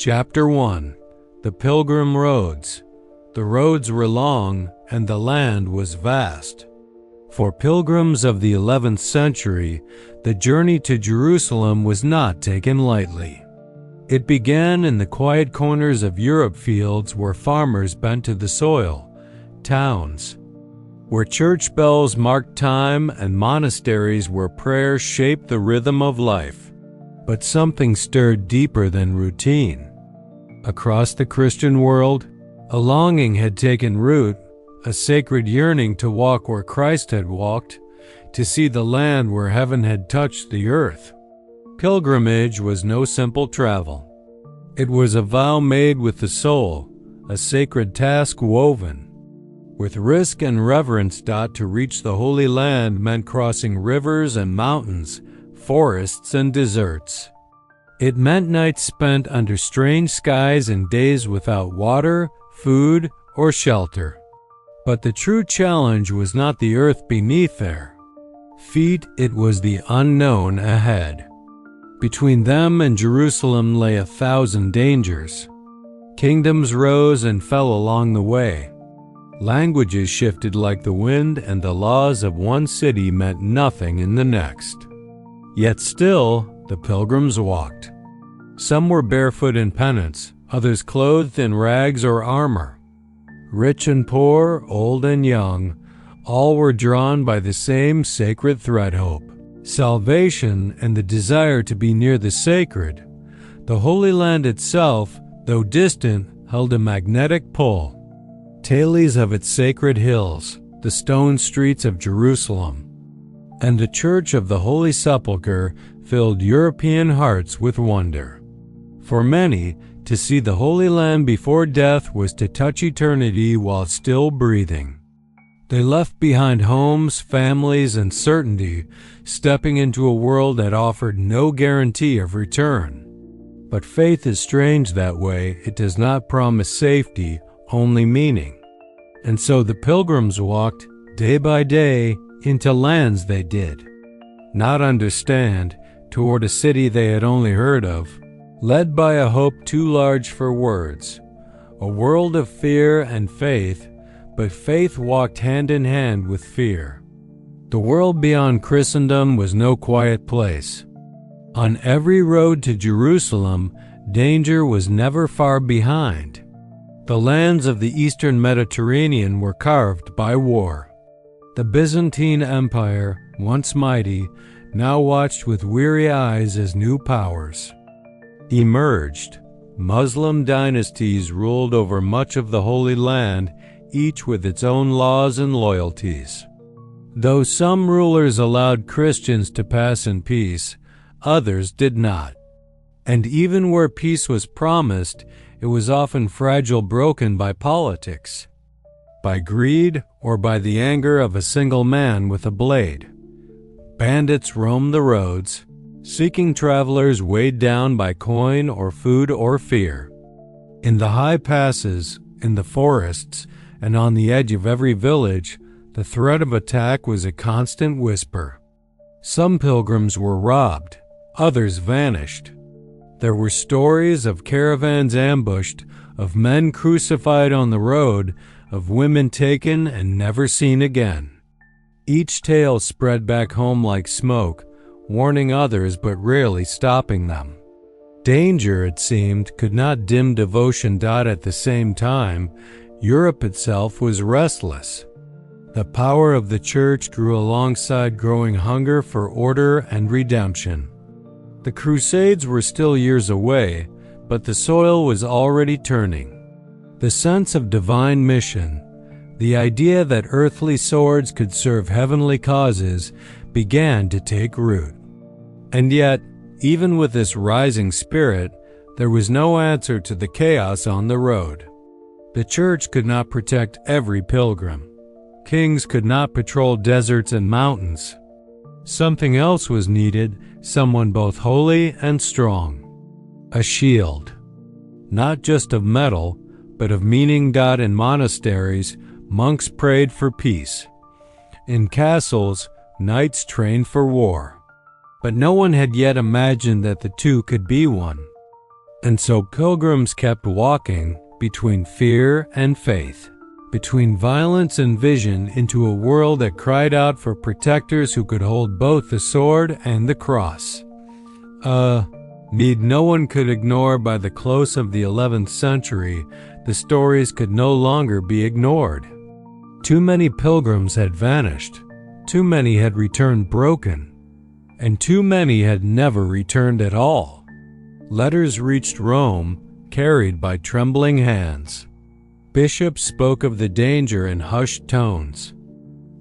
Chapter 1. The Pilgrim Roads. The roads were long, and the land was vast. For pilgrims of the 11th century, the journey to Jerusalem was not taken lightly. It began in the quiet corners of Europe, fields where farmers bent to the soil, towns where church bells marked time, and monasteries where prayer shaped the rhythm of life. But something stirred deeper than routine. Across the Christian world, a longing had taken root, a sacred yearning to walk where Christ had walked, to see the land where heaven had touched the earth. Pilgrimage was no simple travel. It was a vow made with the soul, a sacred task woven with risk and reverence. To reach the Holy Land meant crossing rivers and mountains, forests and deserts. It meant nights spent under strange skies and days without water, food, or shelter. But the true challenge was not the earth beneath their feet, it was the unknown ahead. Between them and Jerusalem lay 1,000 dangers. Kingdoms rose and fell along the way. Languages shifted like the wind, and the laws of one city meant nothing in the next. Yet still, the pilgrims walked. Some were barefoot in penance, others clothed in rags or armor. Rich and poor, old and young, all were drawn by the same sacred thread: hope, salvation, and the desire to be near the sacred. The Holy Land itself, though distant, held a magnetic pull. Tales of its sacred hills, the stone streets of Jerusalem, and the Church of the Holy Sepulchre filled European hearts with wonder. For many, to see the Holy Land before death was to touch eternity while still breathing. They left behind homes, families, and certainty, stepping into a world that offered no guarantee of return. But faith is strange that way. It does not promise safety, only meaning. And so the pilgrims walked, day by day, into lands they did not understand, toward a city they had only heard of, led by a hope too large for words, a world of fear and faith, but faith walked hand in hand with fear. The world beyond Christendom was no quiet place. On every road to Jerusalem, danger was never far behind. The lands of the Eastern Mediterranean were carved by war. The Byzantine Empire, once mighty, now watched with weary eyes as new powers emerged. Muslim dynasties ruled over much of the Holy Land, each with its own laws and loyalties. Though some rulers allowed Christians to pass in peace, others did not. And even where peace was promised, it was often fragile, broken by politics, by greed, or by the anger of a single man with a blade. Bandits roamed the roads, seeking travelers weighed down by coin or food or fear. In the high passes, in the forests, and on the edge of every village, the threat of attack was a constant whisper. Some pilgrims were robbed, others vanished. There were stories of caravans ambushed, of men crucified on the road, of women taken and never seen again. Each tale spread back home like smoke, warning others but rarely stopping them. Danger, it seemed, could not dim devotion. At the same time, Europe itself was restless. The power of the Church grew alongside growing hunger for order and redemption. The Crusades were still years away, but the soil was already turning. The sense of divine mission, the idea that earthly swords could serve heavenly causes, began to take root. And yet, even with this rising spirit, there was no answer to the chaos on the road. The Church could not protect every pilgrim. Kings could not patrol deserts and mountains. Something else was needed, someone both holy and strong. A shield. Not just of metal, but of meaning. In monasteries, monks prayed for peace. In castles, knights trained for war. But no one had yet imagined that the two could be one. And so pilgrims kept walking between fear and faith, between violence and vision, into a world that cried out for protectors who could hold both the sword and the cross. Need no one could ignore. By the close of the 11th century, the stories could no longer be ignored. Too many pilgrims had vanished, too many had returned broken, and too many had never returned at all. Letters reached Rome, carried by trembling hands. Bishops spoke of the danger in hushed tones,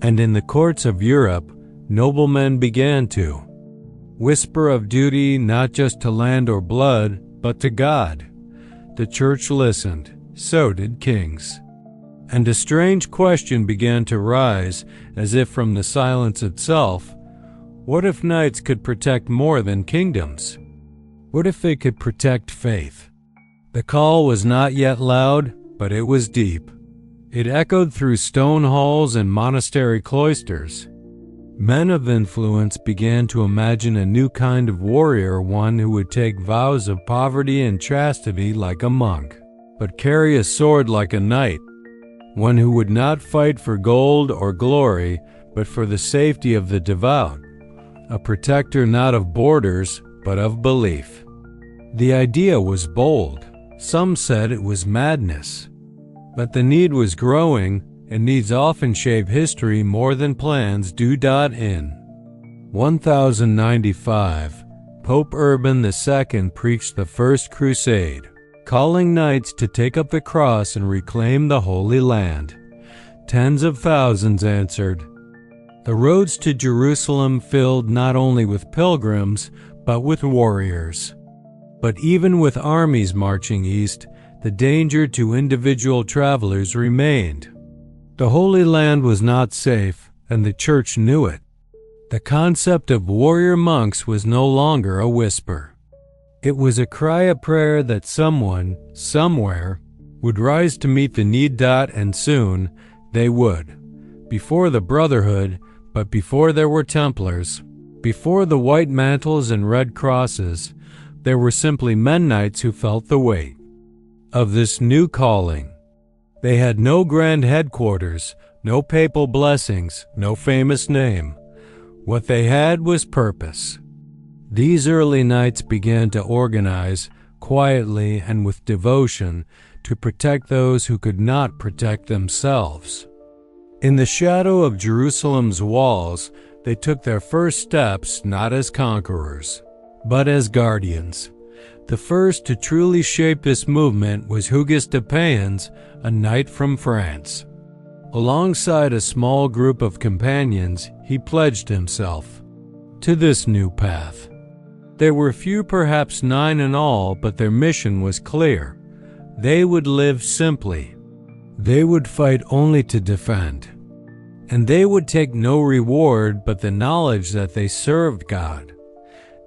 and in the courts of Europe, noblemen began to whisper of duty, not just to land or blood, but to God. The church listened, so did kings. And a strange question began to rise, as if from the silence itself. What if knights could protect more than kingdoms? What if they could protect faith? The call was not yet loud, but it was deep. It echoed through stone halls and monastery cloisters. Men of influence began to imagine a new kind of warrior, one who would take vows of poverty and chastity like a monk, but carry a sword like a knight, one who would not fight for gold or glory, but for the safety of the devout, a protector not of borders, but of belief. The idea was bold. Some said it was madness. But the need was growing, and needs often shape history more than plans do. In 1095, Pope Urban II preached the First Crusade, calling knights to take up the cross and reclaim the Holy Land. Tens of thousands answered. The roads to Jerusalem filled not only with pilgrims, but with warriors. But even with armies marching east, the danger to individual travelers remained. The Holy Land was not safe, and the Church knew it. The concept of warrior monks was no longer a whisper. It was a cry of prayer that someone, somewhere, would rise to meet the need. And soon, they would. Before the Brotherhood, but before there were Templars, before the white mantles and red crosses, there were simply men-knights who felt the weight of this new calling. They had no grand headquarters, no papal blessings, no famous name. What they had was purpose. These early knights began to organize, quietly and with devotion, to protect those who could not protect themselves. In the shadow of Jerusalem's walls, they took their first steps not as conquerors, but as guardians. The first to truly shape this movement was Hugues de Payens, a knight from France. Alongside a small group of companions, he pledged himself to this new path. There were few, perhaps 9 in all, but their mission was clear. They would live simply. They would fight only to defend. And they would take no reward but the knowledge that they served God.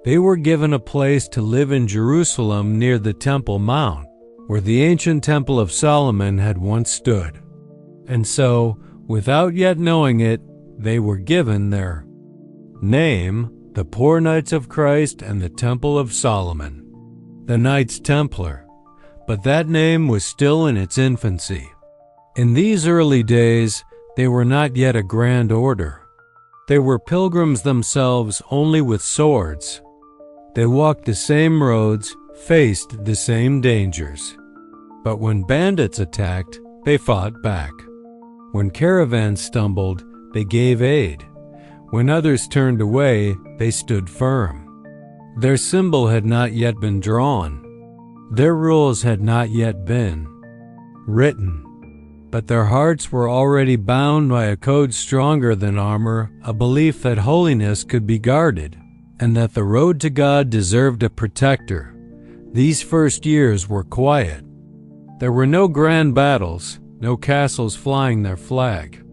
They were given a place to live in Jerusalem near the Temple Mount, where the ancient Temple of Solomon had once stood. And so, without yet knowing it, they were given their name, the Poor Knights of Christ and the Temple of Solomon, the Knights Templar. But that name was still in its infancy. In these early days, they were not yet a grand order. They were pilgrims themselves, only with swords. They walked the same roads, faced the same dangers. But when bandits attacked, they fought back. When caravans stumbled, they gave aid. When others turned away, they stood firm. Their symbol had not yet been drawn. Their rules had not yet been written. But their hearts were already bound by a code stronger than armor, a belief that holiness could be guarded, and that the road to God deserved a protector. These first years were quiet. There were no grand battles, no castles flying their flag.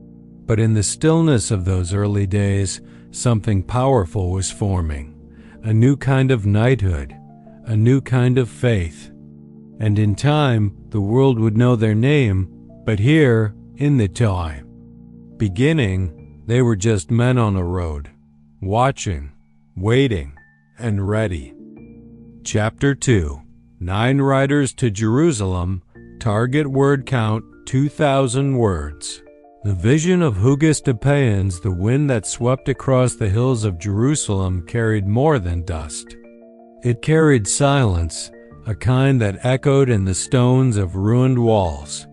But in the stillness of those early days, something powerful was forming. A new kind of knighthood, a new kind of faith. And in time, the world would know their name. But here, in the time beginning, they were just men on a road, watching, waiting, and ready. Chapter 2. 9 riders to Jerusalem, target word count 2,000 words. The vision of Hugas the wind that swept across the hills of Jerusalem, carried more than dust. It carried silence, a kind that echoed in the stones of ruined walls,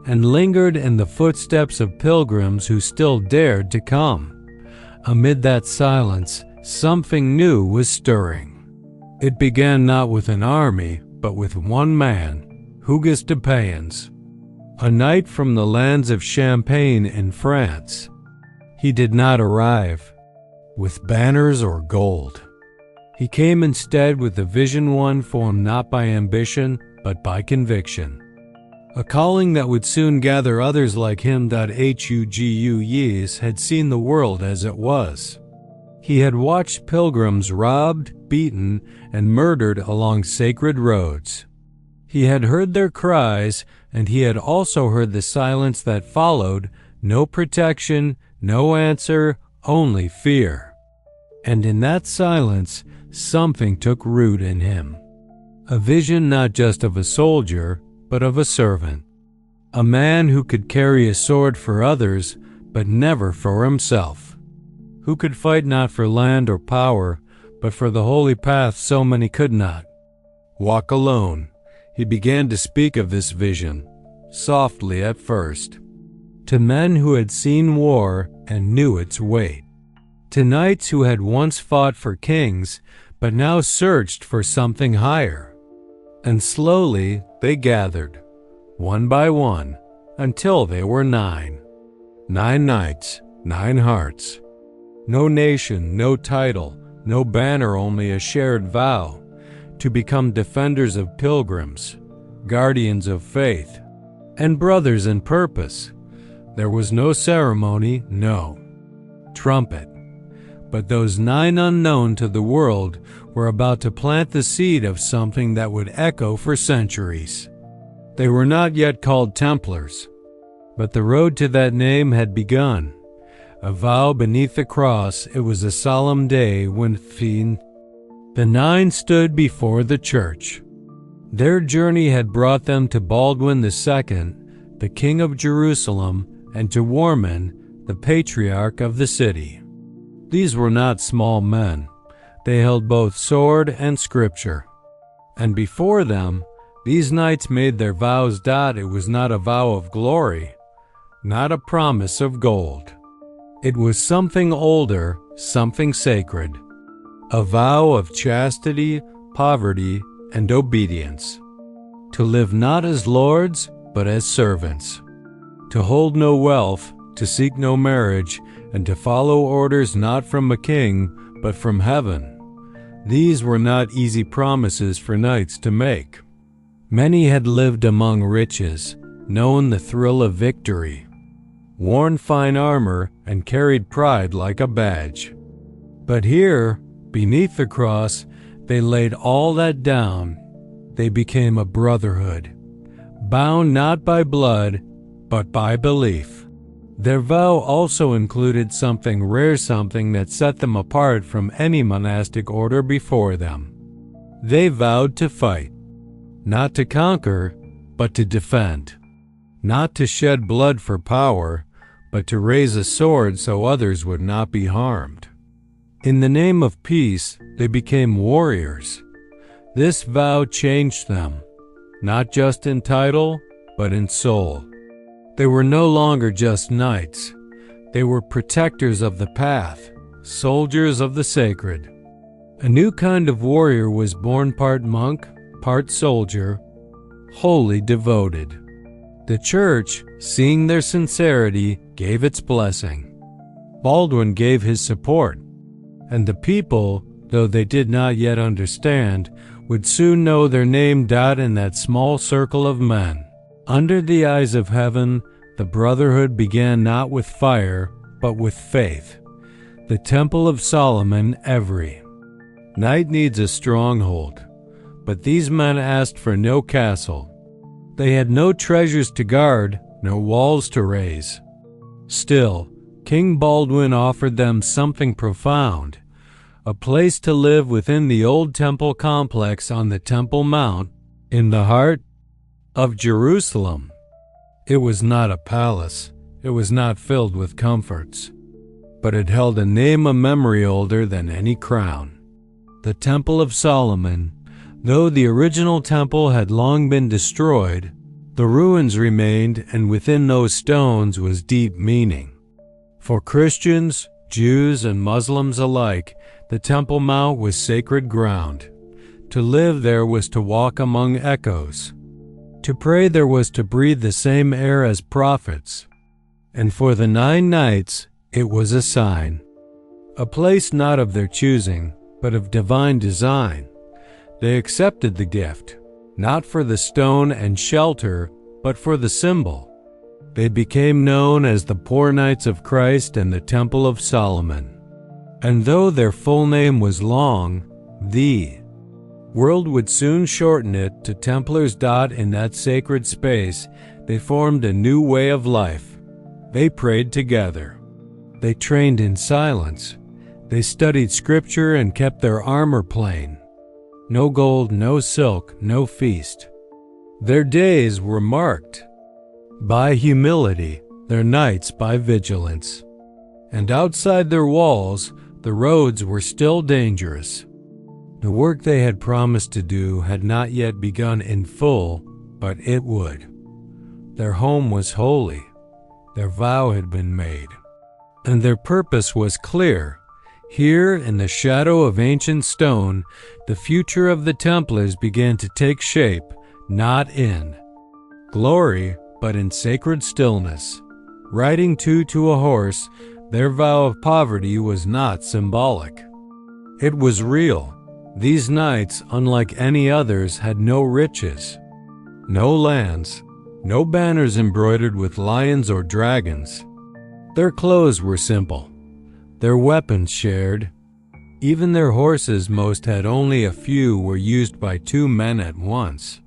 and lingered in the footsteps of pilgrims who still dared to come. Amid that silence, something new was stirring. It began not with an army, but with one man, Hugas, a knight from the lands of Champagne in France. He did not arrive with banners or gold. He came instead with a vision, one formed not by ambition, but by conviction. A calling that would soon gather others like him. Hugas had seen the world as it was. He had watched pilgrims robbed, beaten, and murdered along sacred roads. He had heard their cries, and he had also heard the silence that followed: no protection, no answer, only fear. And in that silence, something took root in him. A vision not just of a soldier, but of a servant. A man who could carry a sword for others, but never for himself. Who could fight not for land or power, but for the holy path so many could not walk alone. He began to speak of this vision, softly at first, to men who had seen war and knew its weight, to knights who had once fought for kings, but now searched for something higher. And slowly they gathered, one by one, until they were 9. 9 knights, 9 hearts. No nation, no title, no banner, only a shared vow to become defenders of pilgrims, guardians of faith, and brothers in purpose. There was no ceremony, no trumpet. But those 9 unknown to the world were about to plant the seed of something that would echo for centuries. They were not yet called Templars, but the road to that name had begun. A vow beneath the cross, it was a solemn day when the 9 stood before the church. Their journey had brought them to Baldwin II, the king of Jerusalem, and to Warman, the patriarch of the city. These were not small men. They held both sword and scripture. And before them, these knights made their vows. It was not a vow of glory, not a promise of gold. It was something older, something sacred. A vow of chastity, poverty, and obedience. To live not as lords, but as servants. To hold no wealth, to seek no marriage, and to follow orders not from a king, but from heaven. These were not easy promises for knights to make. Many had lived among riches, known the thrill of victory, worn fine armor, and carried pride like a badge. But here, beneath the cross, they laid all that down. They became a brotherhood, bound not by blood, but by belief. Their vow also included something rare, something that set them apart from any monastic order before them. They vowed to fight, not to conquer, but to defend, not to shed blood for power, but to raise a sword so others would not be harmed. In the name of peace, they became warriors. This vow changed them, not just in title, but in soul. They were no longer just knights. They were protectors of the path, soldiers of the sacred. A new kind of warrior was born, part monk, part soldier, wholly devoted. The church, seeing their sincerity, gave its blessing. Baldwin gave his support, and the people, though they did not yet understand, would soon know their name. In that small circle of men, under the eyes of heaven, the brotherhood began not with fire, but with faith. The Temple of Solomon, every knight needs a stronghold, but these men asked for no castle. They had no treasures to guard, no walls to raise. Still, King Baldwin offered them something profound, a place to live within the old temple complex on the Temple Mount, In the heart of Jerusalem. It was not a palace, it was not filled with comforts, but it held a name, a memory older than any crown. The Temple of Solomon. Though the original temple had long been destroyed, the ruins remained, and within those stones was deep meaning. For Christians, Jews, and Muslims alike, the Temple Mount was sacred ground. To live there was to walk among echoes. To pray there was to breathe the same air as prophets. And for the 9 knights, it was a sign. A place not of their choosing, but of divine design. They accepted the gift, not for the stone and shelter, but for the symbol. They became known as the Poor Knights of Christ and the Temple of Solomon. And though their full name was long, the world would soon shorten it to Templars. In that sacred space, they formed a new way of life. They prayed together. They trained in silence. They studied scripture and kept their armor plain. No gold, no silk, no feast. Their days were marked by humility, their nights by vigilance. And outside their walls, the roads were still dangerous. The work they had promised to do had not yet begun in full, but it would. Their home was holy. Their vow had been made. And their purpose was clear. Here, in the shadow of ancient stone, the future of the Templars began to take shape, not in glory, but in sacred stillness. Riding 2 to a horse, their vow of poverty was not symbolic. It was real. These knights, unlike any others, had no riches, no lands, no banners embroidered with lions or dragons. Their clothes were simple, their weapons shared. Even their horses, most had only a few, were used by 2 men at once.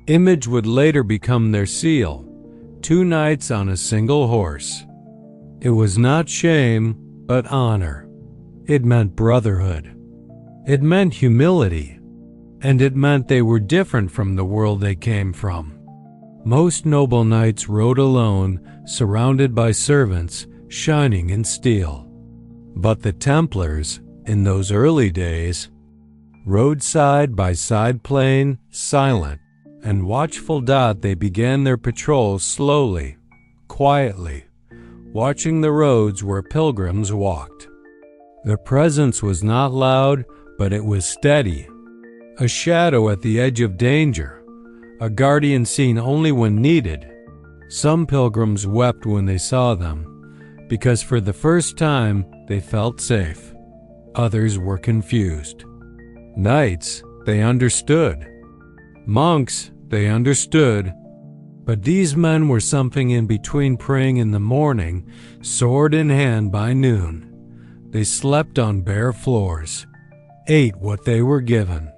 Image would later become their seal, 2 knights on a single horse. It was not shame, but honor. It meant brotherhood. It meant humility. And it meant they were different from the world they came from. Most noble knights rode alone, surrounded by servants, shining in steel. But the Templars, in those early days, rode side by side, plain, silent, and watchful. They began their patrols slowly, quietly, watching the roads where pilgrims walked. Their presence was not loud, but it was steady. A shadow at the edge of danger, a guardian seen only when needed. Some pilgrims wept when they saw them, because for the first time they felt safe. Others were confused. Knights, they understood. Monks, they understood. But these men were something in between, praying in the morning, sword in hand by noon. They slept on bare floors, ate what they were given,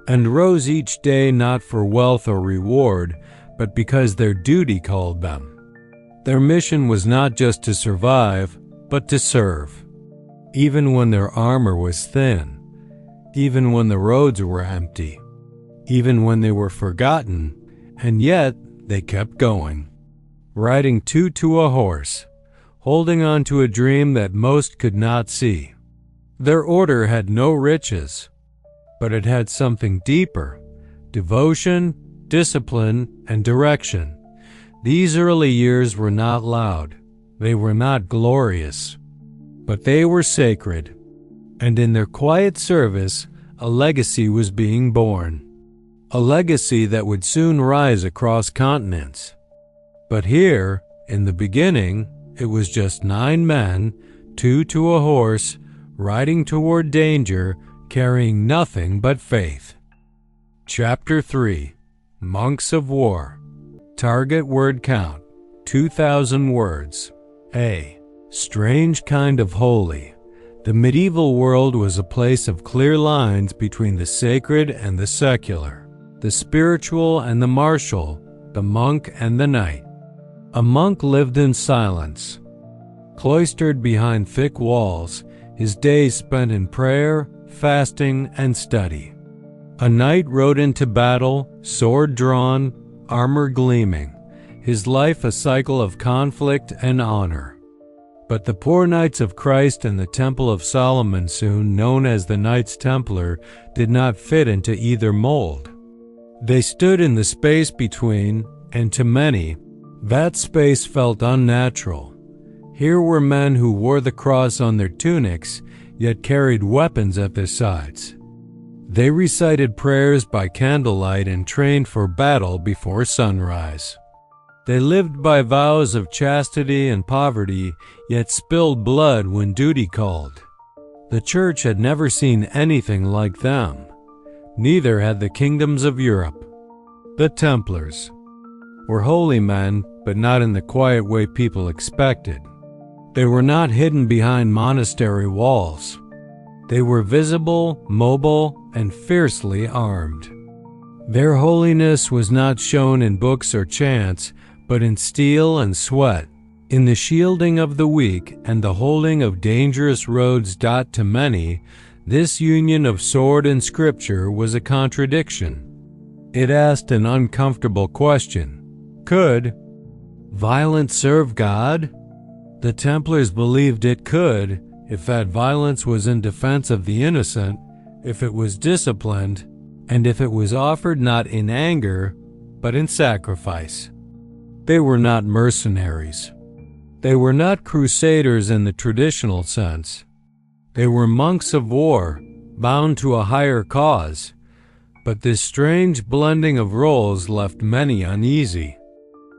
and rose each day not for wealth or reward, but because their duty called them. Their mission was not just to survive, but to serve. Even when their armor was thin, even when the roads were empty, even when they were forgotten, and yet they kept going. Riding 2 to a horse, holding on to a dream that most could not see. Their order had no riches, but it had something deeper: devotion, discipline, and direction. These early years were not loud, they were not glorious, but they were sacred, and in their quiet service, a legacy was being born. A legacy that would soon rise across continents. But here, in the beginning, it was just 9 men, 2 to a horse, riding toward danger, carrying nothing but faith. Chapter 3. Monks of War. Target word count, 2,000 words. A strange kind of holy. The medieval world was a place of clear lines between the sacred and the secular, the spiritual and the martial, the monk and the knight. A monk lived in silence, cloistered behind thick walls, his days spent in prayer, fasting, and study. A knight rode into battle, sword drawn, armor gleaming, his life a cycle of conflict and honor. But the poor Knights of Christ in the Temple of Solomon, soon known as the Knights Templar, did not fit into either mold. They stood in the space between, and to many, that space felt unnatural. Here were men who wore the cross on their tunics, yet carried weapons at their sides. They recited prayers by candlelight and trained for battle before sunrise. They lived by vows of chastity and poverty, yet spilled blood when duty called. The church had never seen anything like them. Neither had the kingdoms of Europe. The Templars were holy men, but not in the quiet way people expected. They were not hidden behind monastery walls. They were visible, mobile, and fiercely armed. Their holiness was not shown in books or chants, but in steel and sweat, in the shielding of the weak and the holding of dangerous roads. To many, this union of sword and scripture was a contradiction. It asked an uncomfortable question. Could violence serve God? The Templars believed it could, if that violence was in defense of the innocent, if it was disciplined, and if it was offered not in anger, but in sacrifice. They were not mercenaries. They were not crusaders in the traditional sense. They were monks of war, bound to a higher cause. But this strange blending of roles left many uneasy.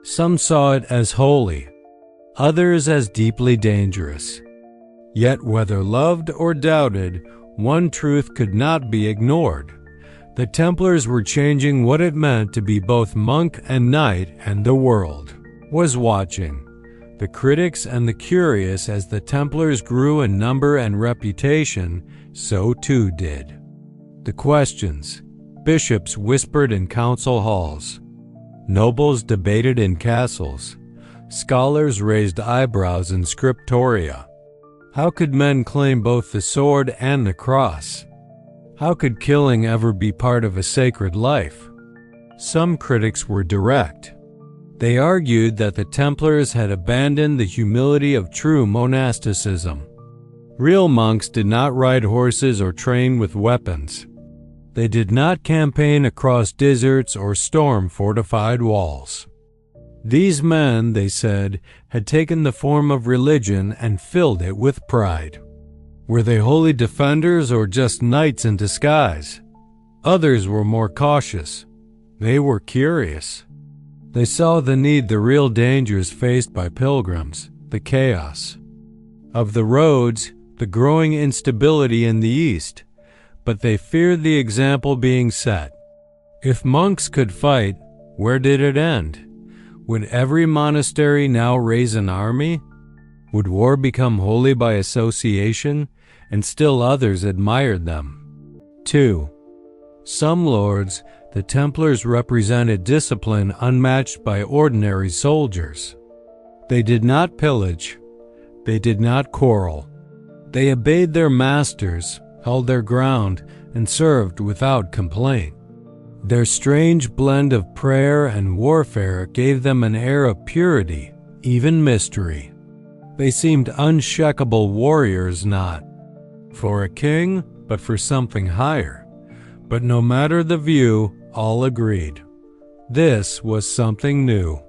Some saw it as holy, others as deeply dangerous. Yet whether loved or doubted, one truth could not be ignored. The Templars were changing what it meant to be both monk and knight, and the world was watching. The critics and the curious. As the Templars grew in number and reputation, so too did the questions. Bishops whispered in council halls. Nobles debated in castles. Scholars raised eyebrows in scriptoria. How could men claim both the sword and the cross? How could killing ever be part of a sacred life? Some critics were direct. They argued that the Templars had abandoned the humility of true monasticism. Real monks did not ride horses or train with weapons. They did not campaign across deserts or storm fortified walls. These men, they said, had taken the form of religion and filled it with pride. Were they holy defenders or just knights in disguise? Others were more cautious. They were curious. They saw the need, the real dangers faced by pilgrims, the chaos of the roads, the growing instability in the East, but they feared the example being set. If monks could fight, where did it end? Would every monastery now raise an army? Would war become holy by association? And still others admired them. 2. Some lords, the Templars, represented discipline unmatched by ordinary soldiers. They did not pillage. They did not quarrel. They obeyed their masters, held their ground, and served without complaint. Their strange blend of prayer and warfare gave them an air of purity, even mystery. They seemed unshakable warriors, not for a king, but for something higher. But no matter the view, all agreed. This was something new.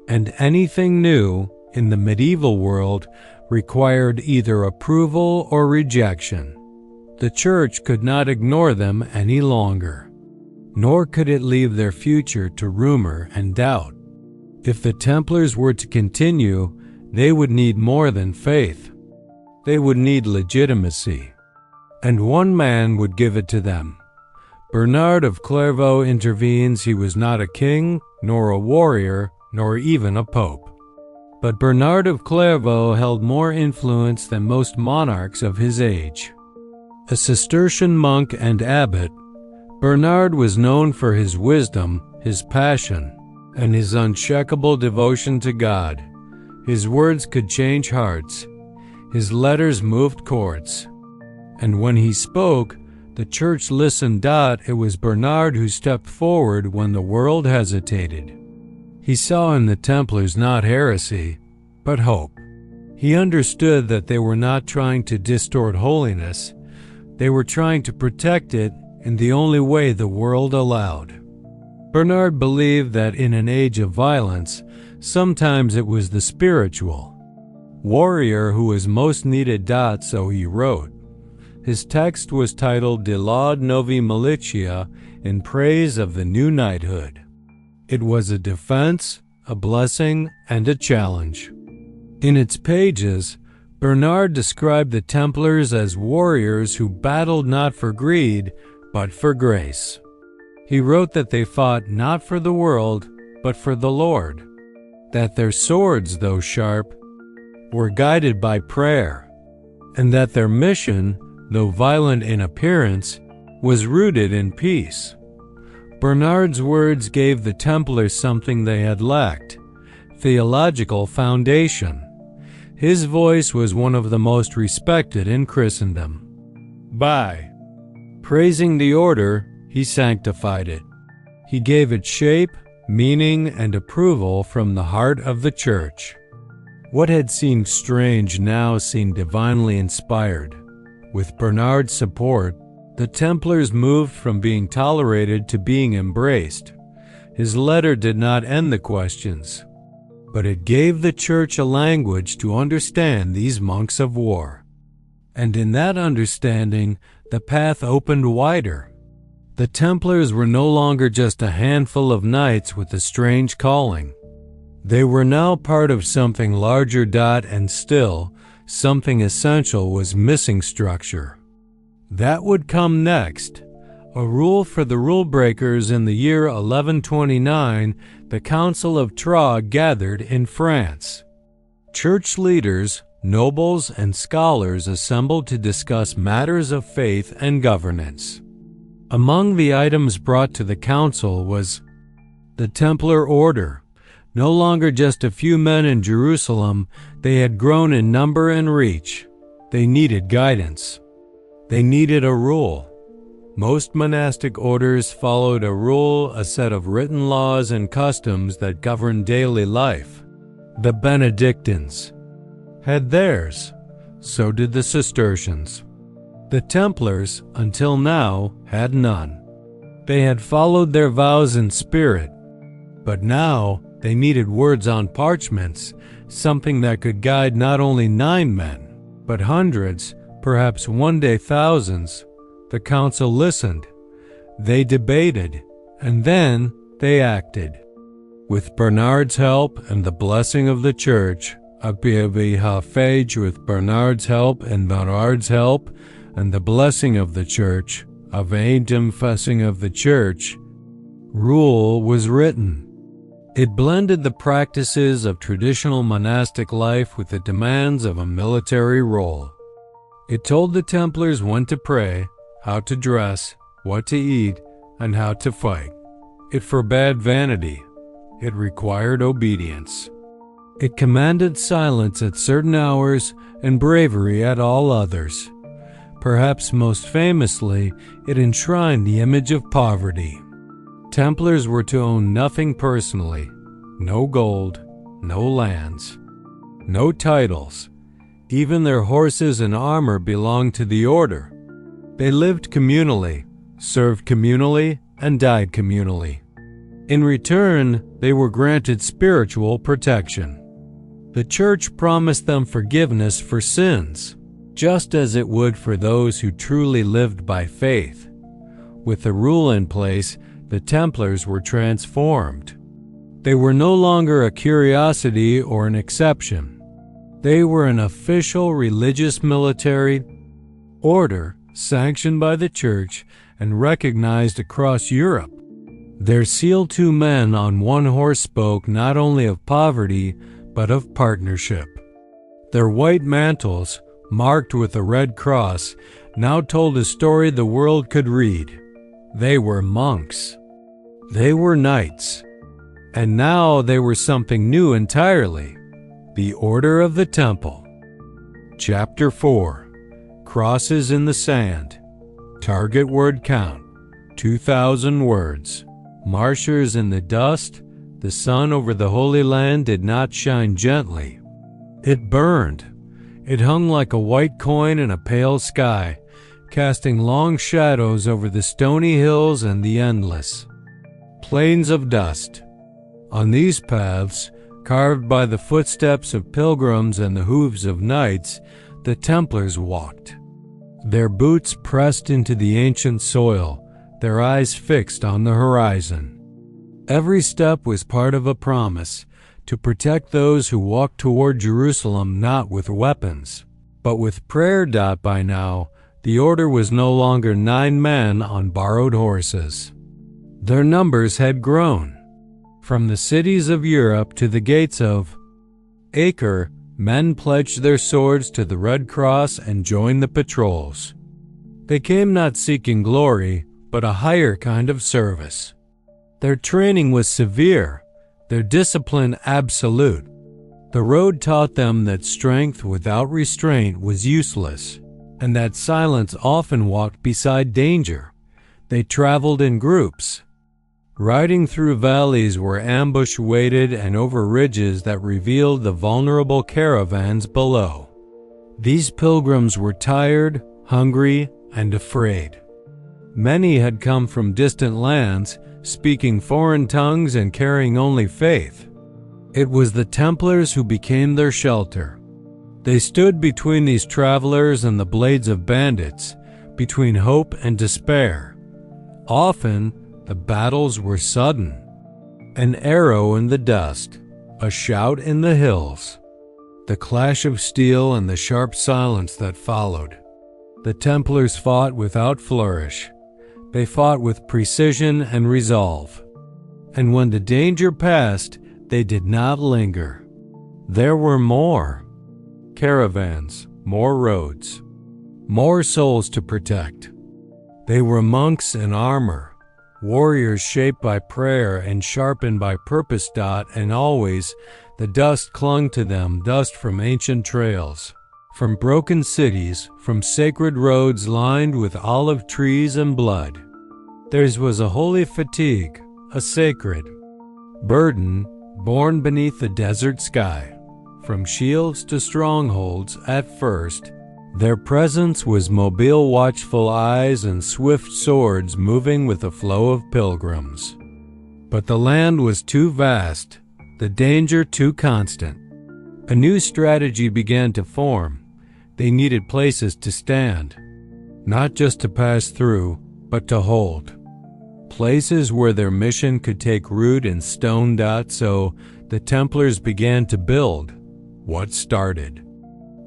And anything new, in the medieval world, required either approval or rejection. The church could not ignore them any longer, nor could it leave their future to rumor and doubt. If the Templars were to continue, they would need more than faith. They would need legitimacy. And one man would give it to them. Bernard of Clairvaux intervenes. He was not a king, nor a warrior, nor even a pope. But Bernard of Clairvaux held more influence than most monarchs of his age. A Cistercian monk and abbot, Bernard was known for his wisdom, his passion, and his unshakable devotion to God. His words could change hearts. His letters moved courts. And when he spoke, The church listened. It was Bernard who stepped forward when the world hesitated. He saw in the Templars not heresy, but hope. He understood that they were not trying to distort holiness. They were trying to protect it in the only way the world allowed. Bernard believed that in an age of violence, sometimes it was the spiritual warrior who was most needed. So he wrote. His text was titled De Laude Novi Militia, in praise of the new knighthood. It was a defense, a blessing, and a challenge. In its pages, Bernard described the Templars as warriors who battled not for greed, but for grace. He wrote that they fought not for the world, but for the Lord, that their swords, though sharp, were guided by prayer, and that their mission, though violent in appearance, was rooted in peace. Bernard's words gave the Templars something they had lacked: theological foundation. His voice was one of the most respected in Christendom. By praising the order, he sanctified it. He gave it shape, meaning, and approval from the heart of the Church. What had seemed strange now seemed divinely inspired. With Bernard's support, the Templars moved from being tolerated to being embraced. His letter did not end the questions, but it gave the Church a language to understand these monks of war. And in that understanding, the path opened wider. The Templars were no longer just a handful of knights with a strange calling. They were now part of something larger. And still, something essential was missing: structure. That would come next. A rule for the rule breakers. In the year 1129, the Council of Troyes gathered in France. Church leaders, nobles, and scholars assembled to discuss matters of faith and governance. Among the items brought to the council was the Templar order. No longer just a few men in Jerusalem, they had grown in number and reach. They needed guidance. They needed a rule. Most monastic orders followed a rule, a set of written laws and customs that governed daily life. The Benedictines had theirs. So did the Cistercians. The Templars, until now, had none. They had followed their vows in spirit, but now they needed words on parchments, something that could guide not only 9 men, but hundreds, perhaps one day thousands. The council listened. They debated, and then they acted. With Bernard's help and the blessing of the Church, with Bernard's help and the blessing of the Church, of the Church, rule was written. It blended the practices of traditional monastic life with the demands of a military role. It told the Templars when to pray, how to dress, what to eat, and how to fight. It forbade vanity. It required obedience. It commanded silence at certain hours and bravery at all others. Perhaps most famously, it enshrined the image of poverty. Templars were to own nothing personally: no gold, no lands, no titles. Even their horses and armor belonged to the order. They lived communally, served communally, and died communally. In return, they were granted spiritual protection. The Church promised them forgiveness for sins, just as it would for those who truly lived by faith. With the rule in place, the Templars were transformed. They were no longer a curiosity or an exception. They were an official religious military order sanctioned by the Church and recognized across Europe. Their seal 2 men on one horse spoke not only of poverty, but of partnership. Their white mantles, marked with a red cross, now told a story the world could read. They were monks. They were knights. And now they were something new entirely: the Order of the Temple. Chapter 4. Crosses in the Sand. Target word count, 2,000 words. Marchers in the dust, the sun over the Holy Land did not shine gently. It burned. It hung like a white coin in a pale sky, casting long shadows over the stony hills and the endless plains of dust. On these paths, carved by the footsteps of pilgrims and the hooves of knights, the Templars walked. Their boots pressed into the ancient soil, their eyes fixed on the horizon. Every step was part of a promise to protect those who walked toward Jerusalem not with weapons, but with prayer. By now, the order was no longer 9 men on borrowed horses. Their numbers had grown. From the cities of Europe to the gates of Acre, men pledged their swords to the Red Cross and joined the patrols. They came not seeking glory, but a higher kind of service. Their training was severe, their discipline absolute. The road taught them that strength without restraint was useless, and that silence often walked beside danger. They traveled in groups, riding through valleys where ambush waited and over ridges that revealed the vulnerable caravans below. These pilgrims were tired, hungry, and afraid. Many had come from distant lands, speaking foreign tongues and carrying only faith. It was the Templars who became their shelter. They stood between these travelers and the blades of bandits, between hope and despair. Often, the battles were sudden. An arrow in the dust, a shout in the hills, the clash of steel and the sharp silence that followed. The Templars fought without flourish. They fought with precision and resolve. And when the danger passed, they did not linger. There were more caravans, more roads, more souls to protect. They were monks in armor, warriors shaped by prayer and sharpened by purpose. And always, the dust clung to them, dust from ancient trails, from broken cities, from sacred roads lined with olive trees and blood. Theirs was a holy fatigue, a sacred burden born beneath the desert sky. From shields to strongholds, at first, their presence was mobile, watchful eyes and swift swords moving with the flow of pilgrims. But the land was too vast, the danger too constant. A new strategy began to form. They needed places to stand, not just to pass through, but to hold. Places where their mission could take root in stone. So the Templars began to build what started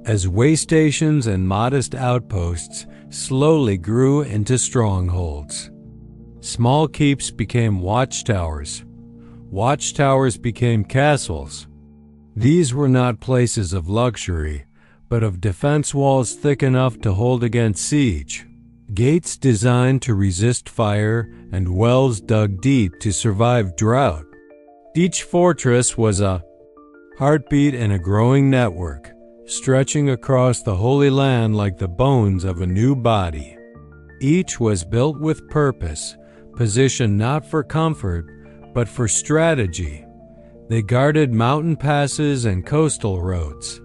as way stations and modest outposts slowly grew into strongholds. Small keeps became watchtowers. Watchtowers became castles. These were not places of luxury, but of defense walls thick enough to hold against siege, gates designed to resist fire, and wells dug deep to survive drought. Each fortress was a heartbeat in a growing network, stretching across the Holy Land like the bones of a new body. Each was built with purpose, positioned not for comfort, but for strategy. They guarded mountain passes and coastal roads.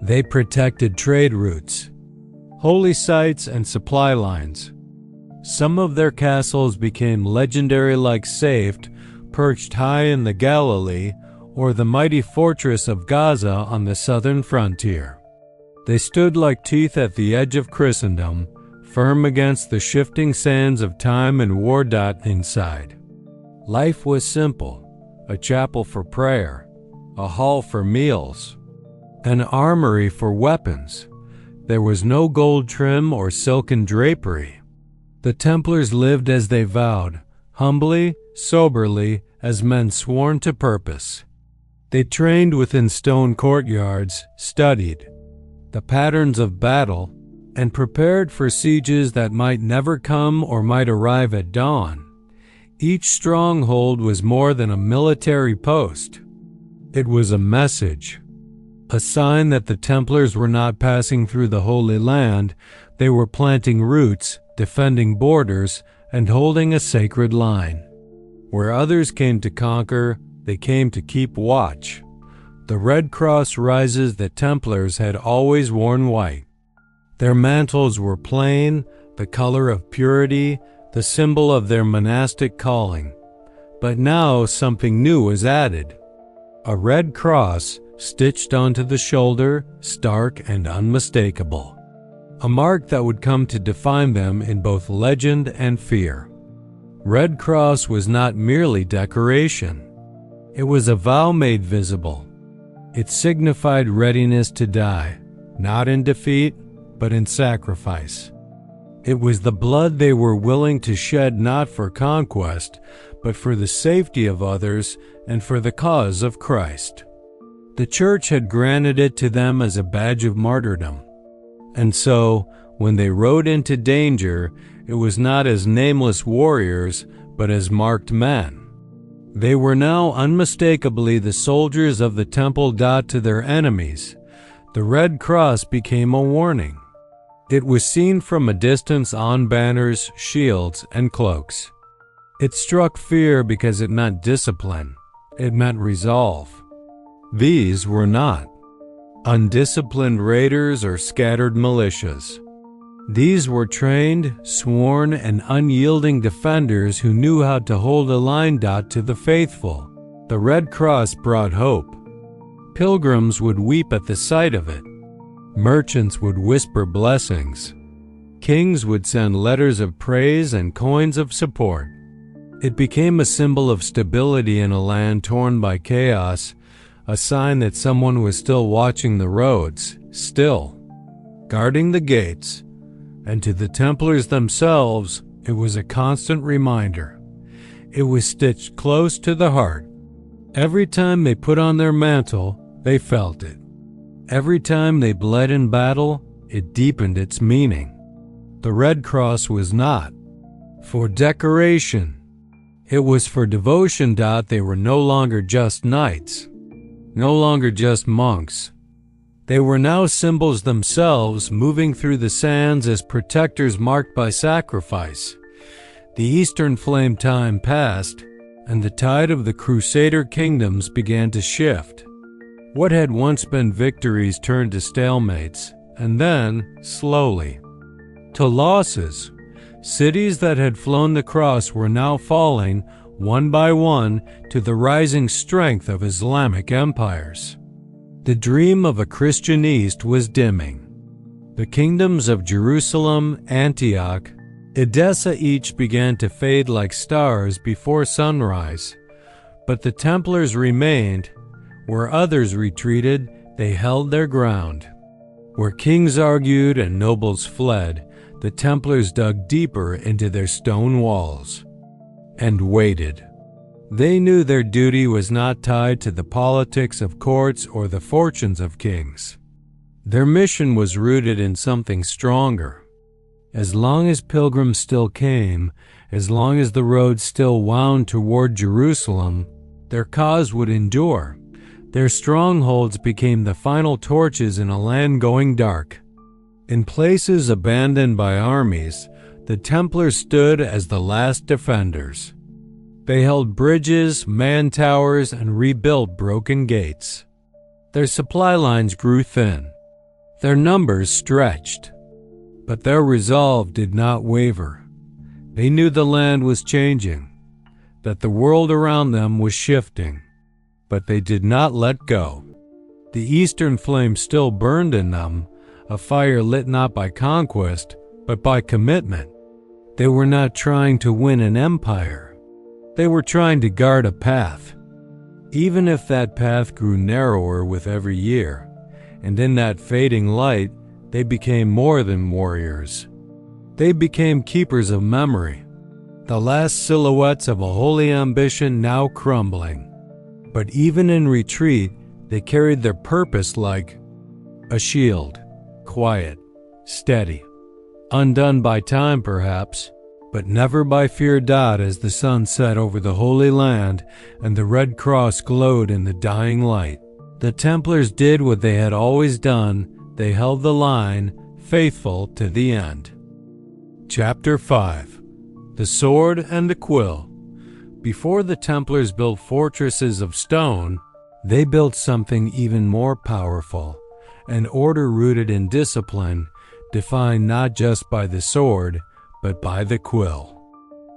They protected trade routes, holy sites, and supply lines. Some of their castles became legendary, like Safed, perched high in the Galilee, or the mighty fortress of Gaza on the southern frontier. They stood like teeth at the edge of Christendom, firm against the shifting sands of time and war. Inside, life was simple: a chapel for prayer, a hall for meals, an armory for weapons. There was no gold trim or silken drapery. The Templars lived as they vowed, humbly, soberly, as men sworn to purpose. They trained within stone courtyards, studied the patterns of battle, and prepared for sieges that might never come or might arrive at dawn. Each stronghold was more than a military post. It was a message, a sign that the Templars were not passing through the Holy Land. They were planting roots, defending borders and holding a sacred line. Where others came to conquer, they came to keep watch. The Red Cross rises the Templars had always worn white. Their mantles were plain, the color of purity, the symbol of their monastic calling. But now something new was added. A red cross stitched onto the shoulder, stark and unmistakable. A mark that would come to define them in both legend and fear. Red Cross was not merely decoration. It was a vow made visible. It signified readiness to die, not in defeat, but in sacrifice. It was the blood they were willing to shed not for conquest, but for the safety of others and for the cause of Christ. The Church had granted it to them as a badge of martyrdom. And so, when they rode into danger, it was not as nameless warriors, but as marked men. They were now unmistakably the soldiers of the temple. To their enemies, the Red Cross became a warning. It was seen from a distance on banners, shields, and cloaks. It struck fear because it meant discipline. It meant resolve. These were not undisciplined raiders or scattered militias. These were trained, sworn, and unyielding defenders who knew how to hold a line. To the faithful, the Red Cross brought hope. Pilgrims would weep at the sight of it. Merchants would whisper blessings. Kings would send letters of praise and coins of support. It became a symbol of stability in a land torn by chaos, a sign that someone was still watching the roads, still guarding the gates. And to the Templars themselves, it was a constant reminder. It was stitched close to the heart. Every time they put on their mantle, they felt it. Every time they bled in battle, it deepened its meaning. The Red Cross was not for decoration. It was for devotion. They were no longer just knights, no longer just monks. They were now symbols themselves, moving through the sands as protectors marked by sacrifice. The Eastern Flame time passed, and the tide of the Crusader kingdoms began to shift. What had once been victories turned to stalemates, and then, slowly, to losses. Cities that had flown the cross were now falling, one by one, to the rising strength of Islamic empires. The dream of a Christian East was dimming. The kingdoms of Jerusalem, Antioch, Edessa each began to fade like stars before sunrise. But the Templars remained. Where others retreated, they held their ground. Where kings argued and nobles fled, the Templars dug deeper into their stone walls and waited. They knew their duty was not tied to the politics of courts or the fortunes of kings. Their mission was rooted in something stronger. As long as pilgrims still came, as long as the road still wound toward Jerusalem, their cause would endure. Their strongholds became the final torches in a land going dark. In places abandoned by armies, the Templars stood as the last defenders. They held bridges, man towers, and rebuilt broken gates. Their supply lines grew thin. Their numbers stretched. But their resolve did not waver. They knew the land was changing, that the world around them was shifting. But they did not let go. The Eastern flame still burned in them, a fire lit not by conquest, but by commitment. They were not trying to win an empire. They were trying to guard a path. Even if that path grew narrower with every year, and in that fading light, they became more than warriors. They became keepers of memory, the last silhouettes of a holy ambition now crumbling. But even in retreat, they carried their purpose like a shield, quiet, steady, undone by time perhaps, but never by fear. As the sun set over the Holy Land and the Red Cross glowed in the dying light, the Templars did what they had always done. They held the line, faithful to the end. Chapter 5. The Sword and the Quill. Before the Templars built fortresses of stone, they built something even more powerful, an order rooted in discipline, defined not just by the sword, but by the quill.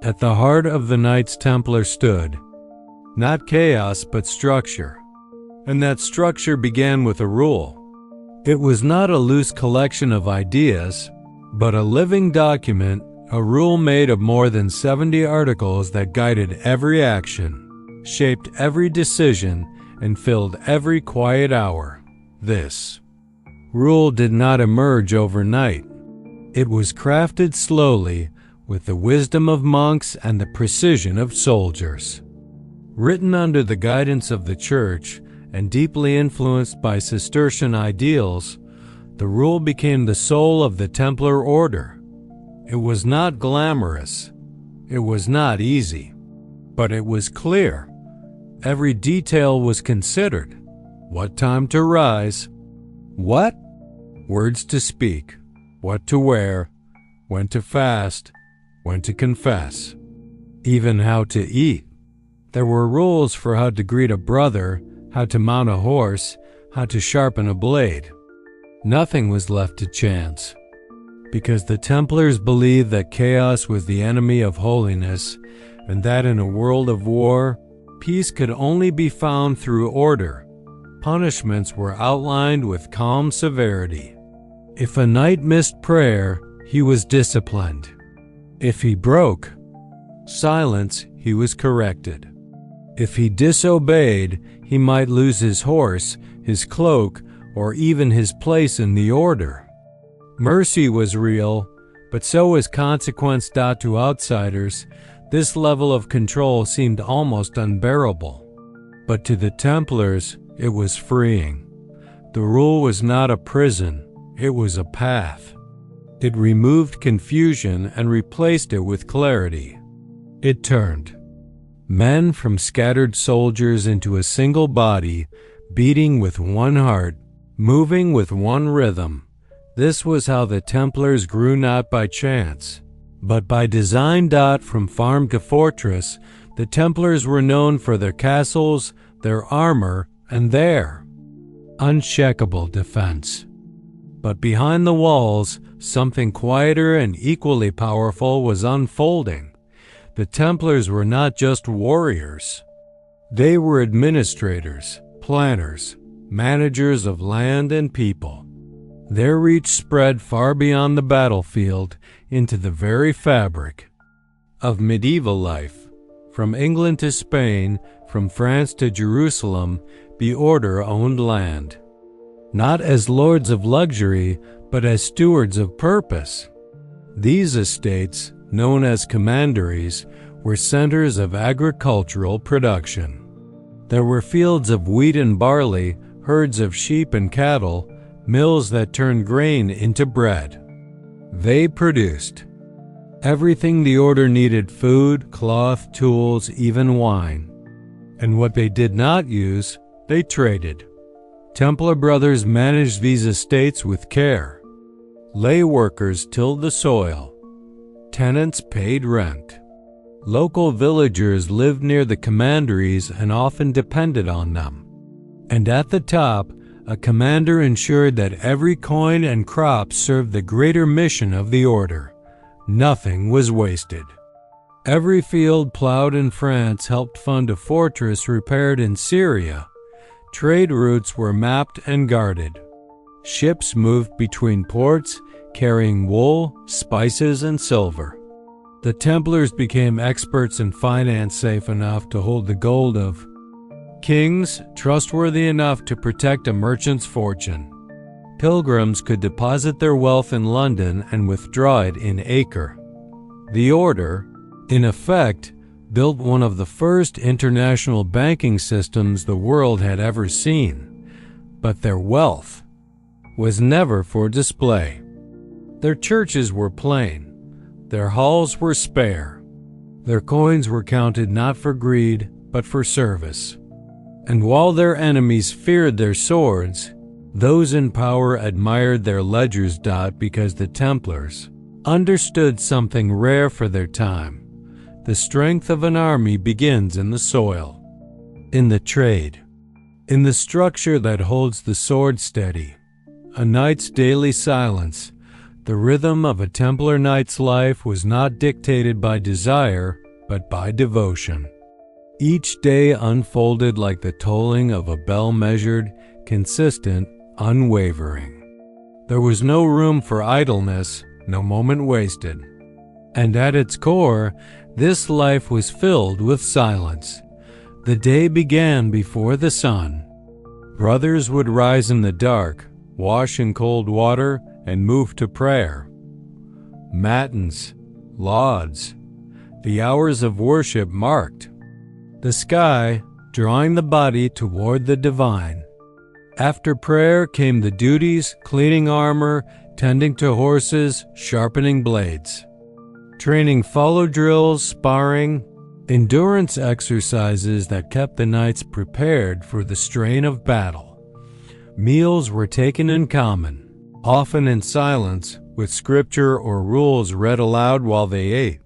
At the heart of the Knights Templar stood, not chaos but structure, and that structure began with a rule. It was not a loose collection of ideas, but a living document, a rule made of more than 70 articles that guided every action, shaped every decision, and filled every quiet hour. This rule did not emerge overnight. It was crafted slowly with the wisdom of monks and the precision of soldiers. Written under the guidance of the Church and deeply influenced by Cistercian ideals, the rule became the soul of the Templar order. It was not glamorous. It was not easy. But it was clear. Every detail was considered. What time to rise? What words to speak? What to wear? When to fast? When to confess? Even how to eat. There were rules for how to greet a brother, how to mount a horse, how to sharpen a blade. Nothing was left to chance, because the Templars believed that chaos was the enemy of holiness, and that in a world of war, peace could only be found through order. Punishments were outlined with calm severity. If a knight missed prayer, he was disciplined. If he broke silence, he was corrected. If he disobeyed, he might lose his horse, his cloak, or even his place in the order. Mercy was real, but so was consequence. To outsiders, this level of control seemed almost unbearable. But to the Templars, it was freeing. The rule was not a prison, it was a path. It removed confusion and replaced it with clarity. It turned men from scattered soldiers into a single body, beating with one heart, moving with one rhythm. This was how the Templars grew, not by chance, but by design. From farm to fortress, the Templars were known for their castles, their armor, and their unshakable defense. But behind the walls, something quieter and equally powerful was unfolding. The Templars were not just warriors. They were administrators, planners, managers of land and people. Their reach spread far beyond the battlefield into the very fabric of medieval life. From England to Spain, from France to Jerusalem, the order owned land, not as lords of luxury, but as stewards of purpose. These estates, known as commanderies, were centers of agricultural production. There were fields of wheat and barley, herds of sheep and cattle, mills that turned grain into bread. They produced everything the order needed: food, cloth, tools, even wine. And what they did not use, they traded. Templar brothers managed these estates with care. Lay workers tilled the soil. Tenants paid rent. Local villagers lived near the commanderies and often depended on them. And at the top, a commander ensured that every coin and crop served the greater mission of the order. Nothing was wasted. Every field plowed in France helped fund a fortress repaired in Syria. Trade routes were mapped and guarded. Ships moved between ports, carrying wool, spices, and silver. The Templars became experts in finance, safe enough to hold the gold of kings, trustworthy enough to protect a merchant's fortune. Pilgrims could deposit their wealth in London and withdraw it in Acre. The order, in effect, built one of the first international banking systems the world had ever seen. But their wealth was never for display. Their churches were plain. Their halls were spare. Their coins were counted not for greed, but for service. And while their enemies feared their swords, those in power admired their ledgers. Because the Templars understood something rare for their time. The strength of an army begins in the soil, in the trade, in the structure that holds the sword steady. A knight's daily silence, the rhythm of a Templar knight's life, was not dictated by desire, but by devotion. Each day unfolded like the tolling of a bell, measured, consistent, unwavering. There was no room for idleness, no moment wasted. And at its core, this life was filled with silence. The day began before the sun. Brothers would rise in the dark, wash in cold water, and move to prayer. Matins, lauds, the hours of worship marked the sky, drawing the body toward the divine. After prayer came the duties, cleaning armor, tending to horses, sharpening blades. Training follow drills, sparring, endurance exercises that kept the knights prepared for the strain of battle. Meals were taken in common, often in silence, with scripture or rules read aloud while they ate.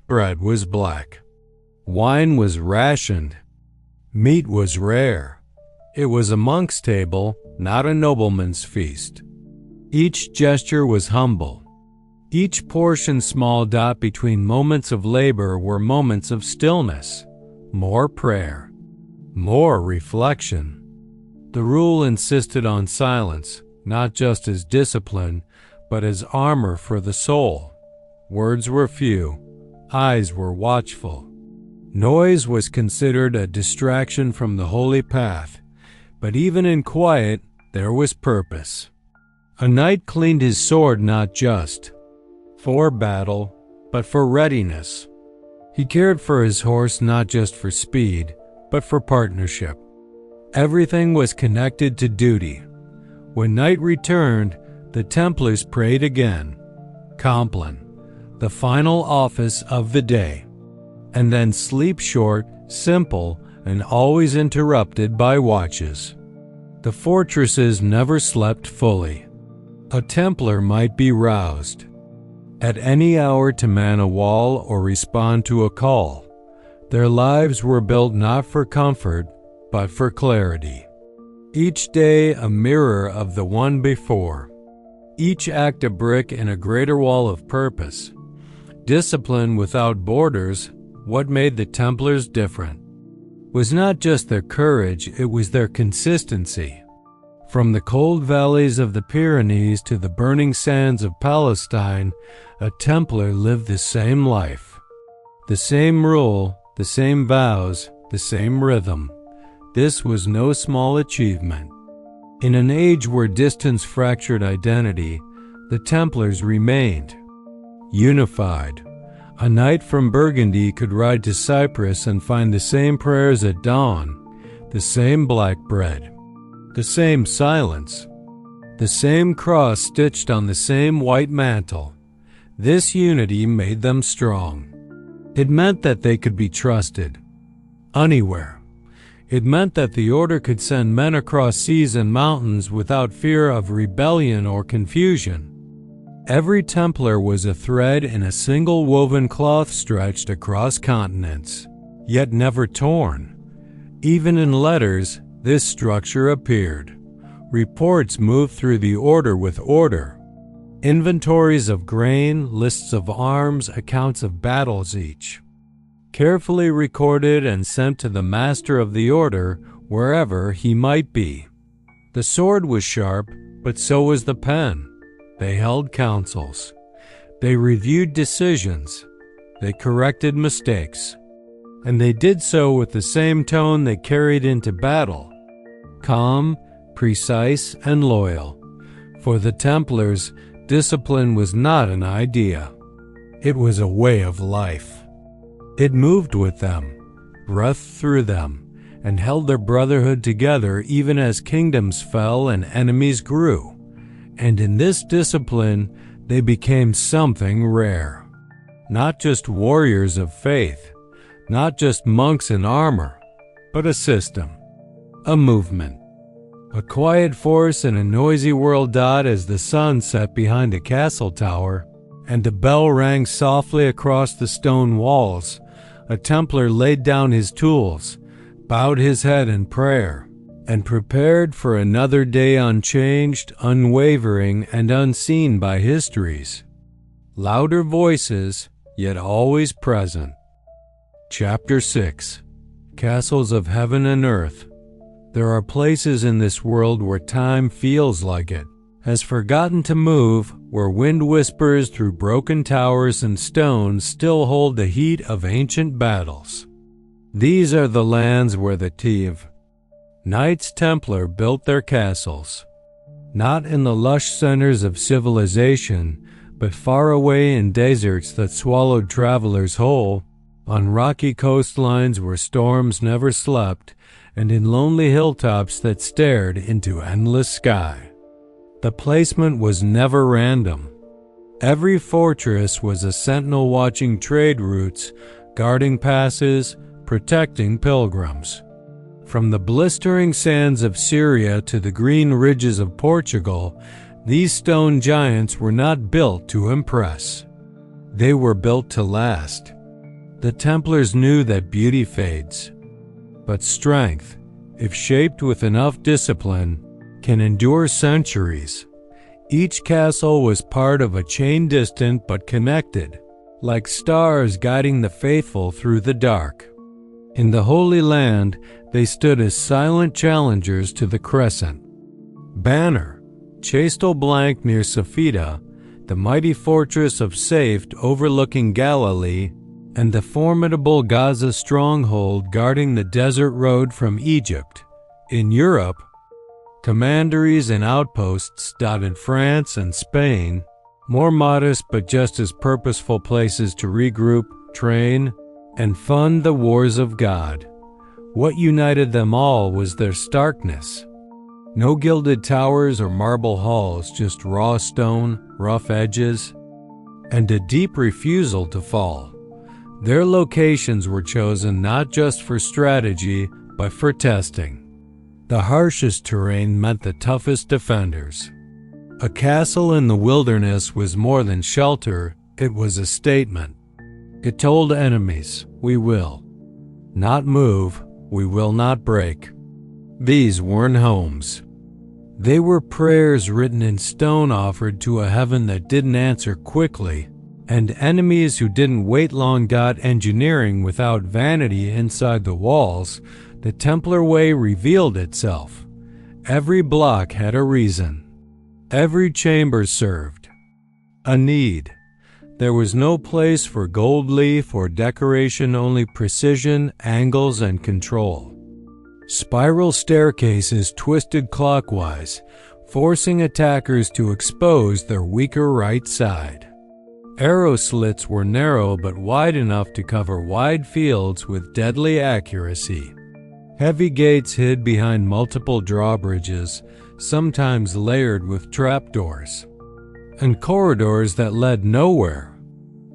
Bread was black. Wine was rationed. Meat was rare. It was a monk's table, not a nobleman's feast. Each gesture was humble. Each portion small dot between moments of labor were moments of stillness, more prayer, more reflection. The rule insisted on silence, not just as discipline, but as armor for the soul. Words were few, eyes were watchful. Noise was considered a distraction from the holy path, but even in quiet there was purpose. A knight cleaned his sword not just for battle, but for readiness. He cared for his horse not just for speed, but for partnership. Everything was connected to duty. When night returned, the Templars prayed again, Compline, the final office of the day, and then sleep short, simple, and always interrupted by watches. The fortresses never slept fully. A Templar might be roused at any hour to man a wall or respond to a call. Their lives were built not for comfort, but for clarity. Each day a mirror of the one before. Each act a brick in a greater wall of purpose. Discipline without borders. What made the Templars different was not just their courage, it was their consistency. From the cold valleys of the Pyrenees to the burning sands of Palestine, a Templar lived the same life. The same rule, the same vows, the same rhythm. This was no small achievement. In an age where distance fractured identity, the Templars remained unified. A knight from Burgundy could ride to Cyprus and find the same prayers at dawn, the same black bread, the same silence, the same cross stitched on the same white mantle. This unity made them strong. It meant that they could be trusted anywhere. It meant that the order could send men across seas and mountains without fear of rebellion or confusion. Every Templar was a thread in a single woven cloth stretched across continents, yet never torn. Even in letters, this structure appeared. Reports moved through the order with order. Inventories of grain, lists of arms, accounts of battles each. Carefully recorded and sent to the master of the order wherever he might be. The sword was sharp, but so was the pen. They held councils. They reviewed decisions. They corrected mistakes. And they did so with the same tone they carried into battle. Calm, precise, and loyal. For the Templars, discipline was not an idea. It was a way of life. It moved with them, breathed through them, and held their brotherhood together even as kingdoms fell and enemies grew. And in this discipline, they became something rare. Not just warriors of faith, not just monks in armor, but a system, a movement, a quiet force in a noisy world. As the sun set behind a castle tower, and a bell rang softly across the stone walls. A Templar laid down his tools, bowed his head in prayer, and prepared for another day unchanged, unwavering, and unseen by histories. Louder voices, yet always present. Chapter 6. Castles of Heaven and Earth. There are places in this world where time feels like it has forgotten to move, where wind whispers through broken towers and stones still hold the heat of ancient battles. These are the lands where the Knights Templar built their castles, not in the lush centers of civilization, but far away in deserts that swallowed travelers whole, on rocky coastlines where storms never slept, and in lonely hilltops that stared into endless sky. The placement was never random. Every fortress was a sentinel watching trade routes, guarding passes, protecting pilgrims. From the blistering sands of Syria to the green ridges of Portugal, these stone giants were not built to impress. They were built to last. The Templars knew that beauty fades, but strength, if shaped with enough discipline, can endure centuries. Each castle was part of a chain distant but connected, like stars guiding the faithful through the dark. In the Holy Land, they stood as silent challengers to the Crescent Banner, Chastel Blanc near Safida, the mighty fortress of Safed overlooking Galilee, and the formidable Gaza stronghold guarding the desert road from Egypt. In Europe, commanderies and outposts dotted France and Spain, more modest but just as purposeful places to regroup, train, and fund the wars of God. What united them all was their starkness. No gilded towers or marble halls, just raw stone, rough edges, and a deep refusal to fall. Their locations were chosen not just for strategy, but for testing. The harshest terrain meant the toughest defenders. A castle in the wilderness was more than shelter, it was a statement. It told enemies, we will not move, we will not break. These weren't homes. They were prayers written in stone offered to a heaven that didn't answer quickly, and enemies who didn't wait long. Engineering without vanity inside the walls, the Templar way revealed itself. Every block had a reason. Every chamber served a need. There was no place for gold leaf or decoration, only precision, angles, and control. Spiral staircases twisted clockwise, forcing attackers to expose their weaker right side. Arrow slits were narrow but wide enough to cover wide fields with deadly accuracy. Heavy gates hid behind multiple drawbridges, sometimes layered with trapdoors, and corridors that led nowhere.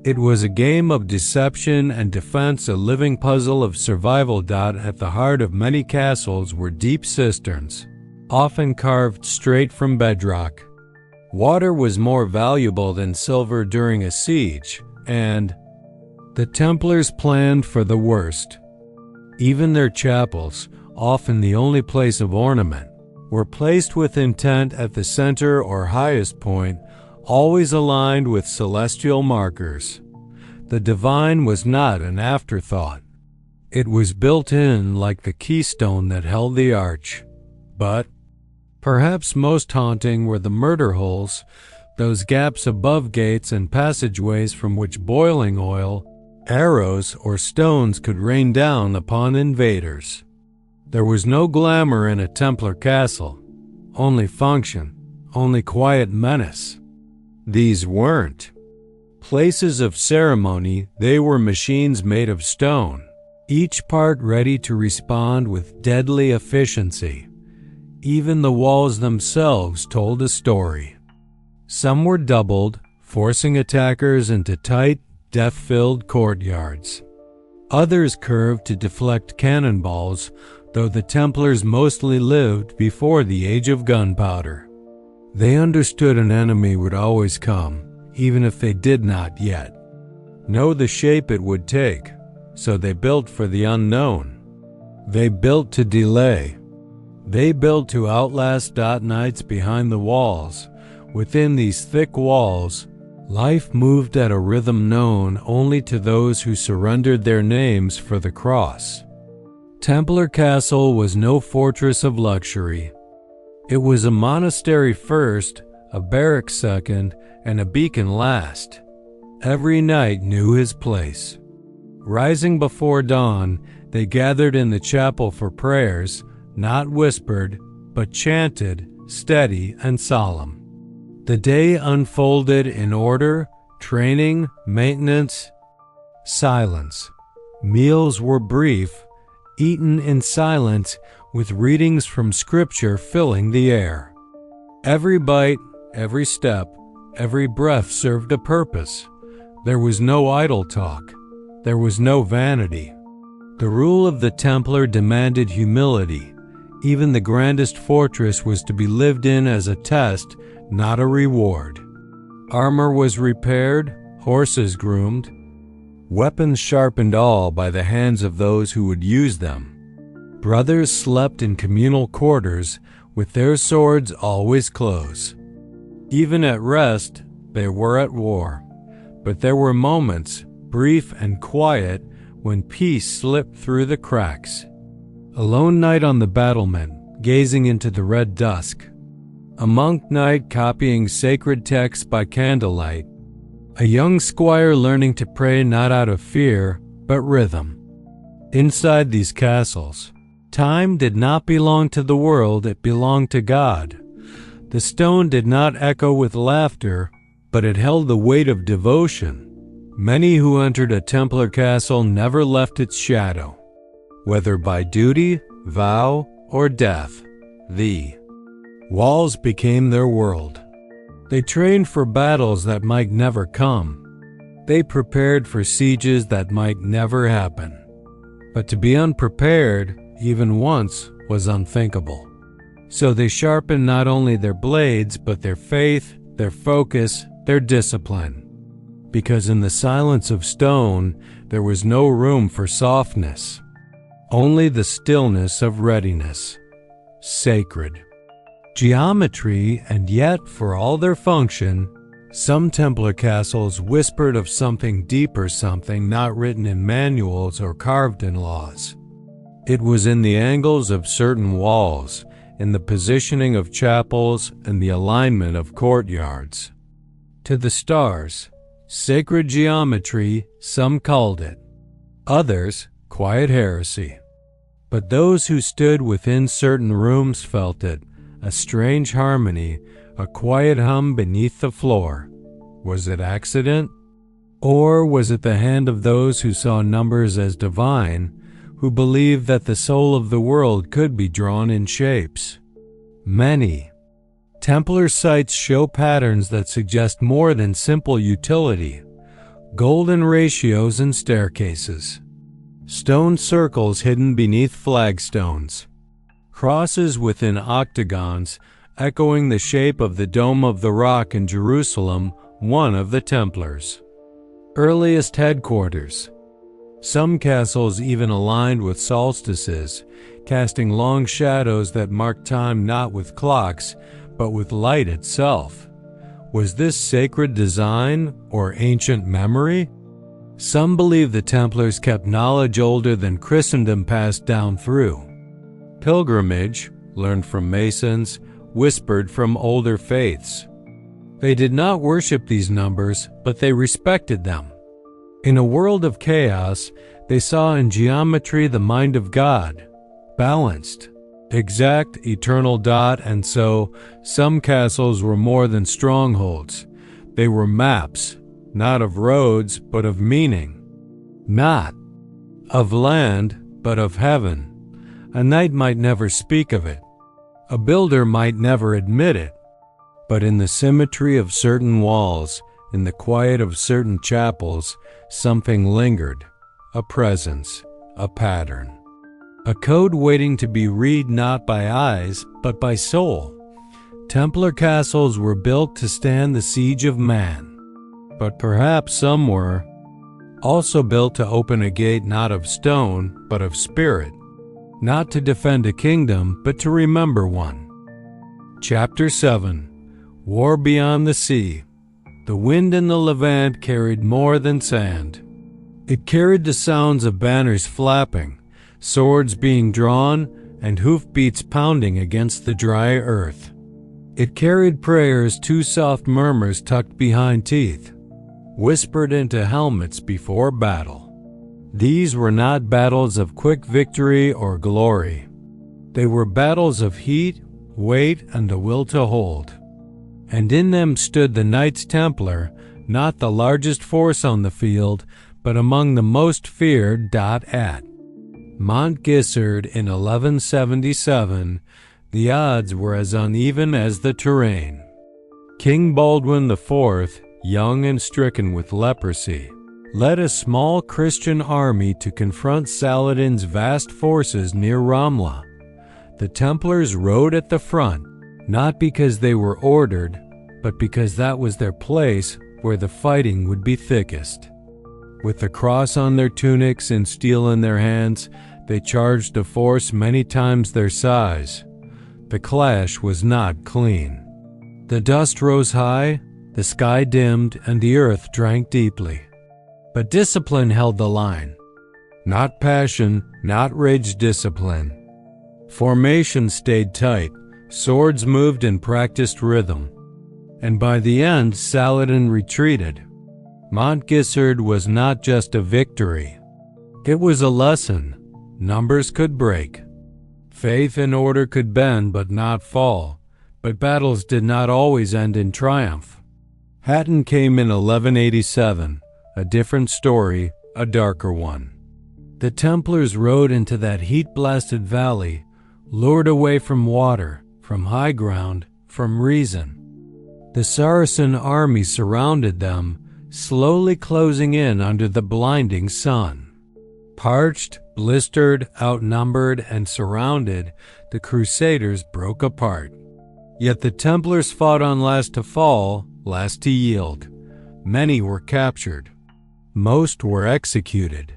It was a game of deception and defense, a living puzzle of survival. At the heart of many castles were deep cisterns, often carved straight from bedrock. Water was more valuable than silver during a siege, and the Templars planned for the worst. Even their chapels, often the only place of ornament, were placed with intent at the center or highest point, always aligned with celestial markers. The divine was not an afterthought. It was built in like the keystone that held the arch. But perhaps most haunting were the murder holes, those gaps above gates and passageways from which boiling oil, arrows, or stones could rain down upon invaders. There was no glamour in a Templar castle, only function, only quiet menace. These weren't places of ceremony, they were machines made of stone, each part ready to respond with deadly efficiency. Even the walls themselves told a story. Some were doubled, forcing attackers into tight, death-filled courtyards. Others curved to deflect cannonballs, though the Templars mostly lived before the age of gunpowder. They understood an enemy would always come, even if they did not yet know the shape it would take. So they built for the unknown. They built to delay. They built to outlast nights behind the walls. Within these thick walls, life moved at a rhythm known only to those who surrendered their names for the cross. Templar Castle was no fortress of luxury. It was a monastery first, a barrack second, and a beacon last. Every knight knew his place. Rising before dawn, they gathered in the chapel for prayers, not whispered, but chanted, steady and solemn. The day unfolded in order, training, maintenance, silence. Meals were brief, eaten in silence, with readings from Scripture filling the air. Every bite, every step, every breath served a purpose. There was no idle talk. There was no vanity. The rule of the Templar demanded humility. Even the grandest fortress was to be lived in as a test, not a reward. Armor was repaired, horses groomed, weapons sharpened, all by the hands of those who would use them. Brothers slept in communal quarters, with their swords always close. Even at rest, they were at war. But there were moments, brief and quiet, when peace slipped through the cracks. A lone knight on the battlement, gazing into the red dusk. A monk knight copying sacred texts by candlelight. A young squire learning to pray not out of fear, but rhythm. Inside these castles, time did not belong to the world, it belonged to God. The stone did not echo with laughter, but it held the weight of devotion. Many who entered a Templar castle never left its shadow. Whether by duty, vow, or death, the walls became their world. They trained for battles that might never come. They prepared for sieges that might never happen. But to be unprepared, even once, was unthinkable. So they sharpened not only their blades, but their faith, their focus, their discipline. Because in the silence of stone, there was no room for softness. Only the stillness of readiness. Sacred. Geometry, and yet, for all their function, some Templar castles whispered of something deeper, something not written in manuals or carved in laws. It was in the angles of certain walls, in the positioning of chapels, and the alignment of courtyards. To the stars, sacred geometry, some called it. Others, quiet heresy. But those who stood within certain rooms felt it, a strange harmony, a quiet hum beneath the floor. Was it accident? Or was it the hand of those who saw numbers as divine, who believed that the soul of the world could be drawn in shapes? Many. Templar sites show patterns that suggest more than simple utility. Golden ratios and staircases. Stone circles hidden beneath flagstones. Crosses within octagons, echoing the shape of the Dome of the Rock in Jerusalem, one of the Templars' earliest headquarters. Some castles even aligned with solstices, casting long shadows that marked time not with clocks, but with light itself. Was this sacred design or ancient memory? Some believe the Templars kept knowledge older than Christendom passed down through. Pilgrimage, learned from Masons, whispered from older faiths. They did not worship these numbers, but they respected them. In a world of chaos, they saw in geometry the mind of God, balanced, exact, eternal. And so, some castles were more than strongholds. They were maps, not of roads, but of meaning. Not of land, but of heaven. A knight might never speak of it. A builder might never admit it. But in the symmetry of certain walls, in the quiet of certain chapels, something lingered. A presence, a pattern. A code waiting to be read not by eyes, but by soul. Templar castles were built to stand the siege of man. but perhaps some were also built to open a gate not of stone, but of spirit, not to defend a kingdom, but to remember one. Chapter 7. War Beyond the Sea. The wind in the Levant carried more than sand. It carried the sounds of banners flapping, swords being drawn, and hoofbeats pounding against the dry earth. It carried prayers, two soft murmurs tucked behind teeth, whispered into helmets before battle. These were not battles of quick victory or glory. They were battles of heat, weight, and the will to hold. And in them stood the Knights Templar, not the largest force on the field, but among the most feared. At Montgisard in 1177, the odds were as uneven as the terrain. King Baldwin IV, young and stricken with leprosy, led a small Christian army to confront Saladin's vast forces near Ramla. The Templars rode at the front, not because they were ordered, but because that was their place where the fighting would be thickest. With the cross on their tunics and steel in their hands, they charged a force many times their size. The clash was not clean. The dust rose high, the sky dimmed, and the earth drank deeply. But discipline held the line. Not passion, not rage, discipline. Formation stayed tight, swords moved in practiced rhythm. And by the end, Saladin retreated. Montgisard was not just a victory. It was a lesson. Numbers could break. Faith and order could bend but not fall. But battles did not always end in triumph. Hatton came in 1187, a different story, a darker one. The Templars rode into that heat-blasted valley, lured away from water, from high ground, from reason. The Saracen army surrounded them, slowly closing in under the blinding sun. Parched, blistered, outnumbered, and surrounded, the Crusaders broke apart. Yet the Templars fought on last to fall, last to yield. Many were captured. Most were executed.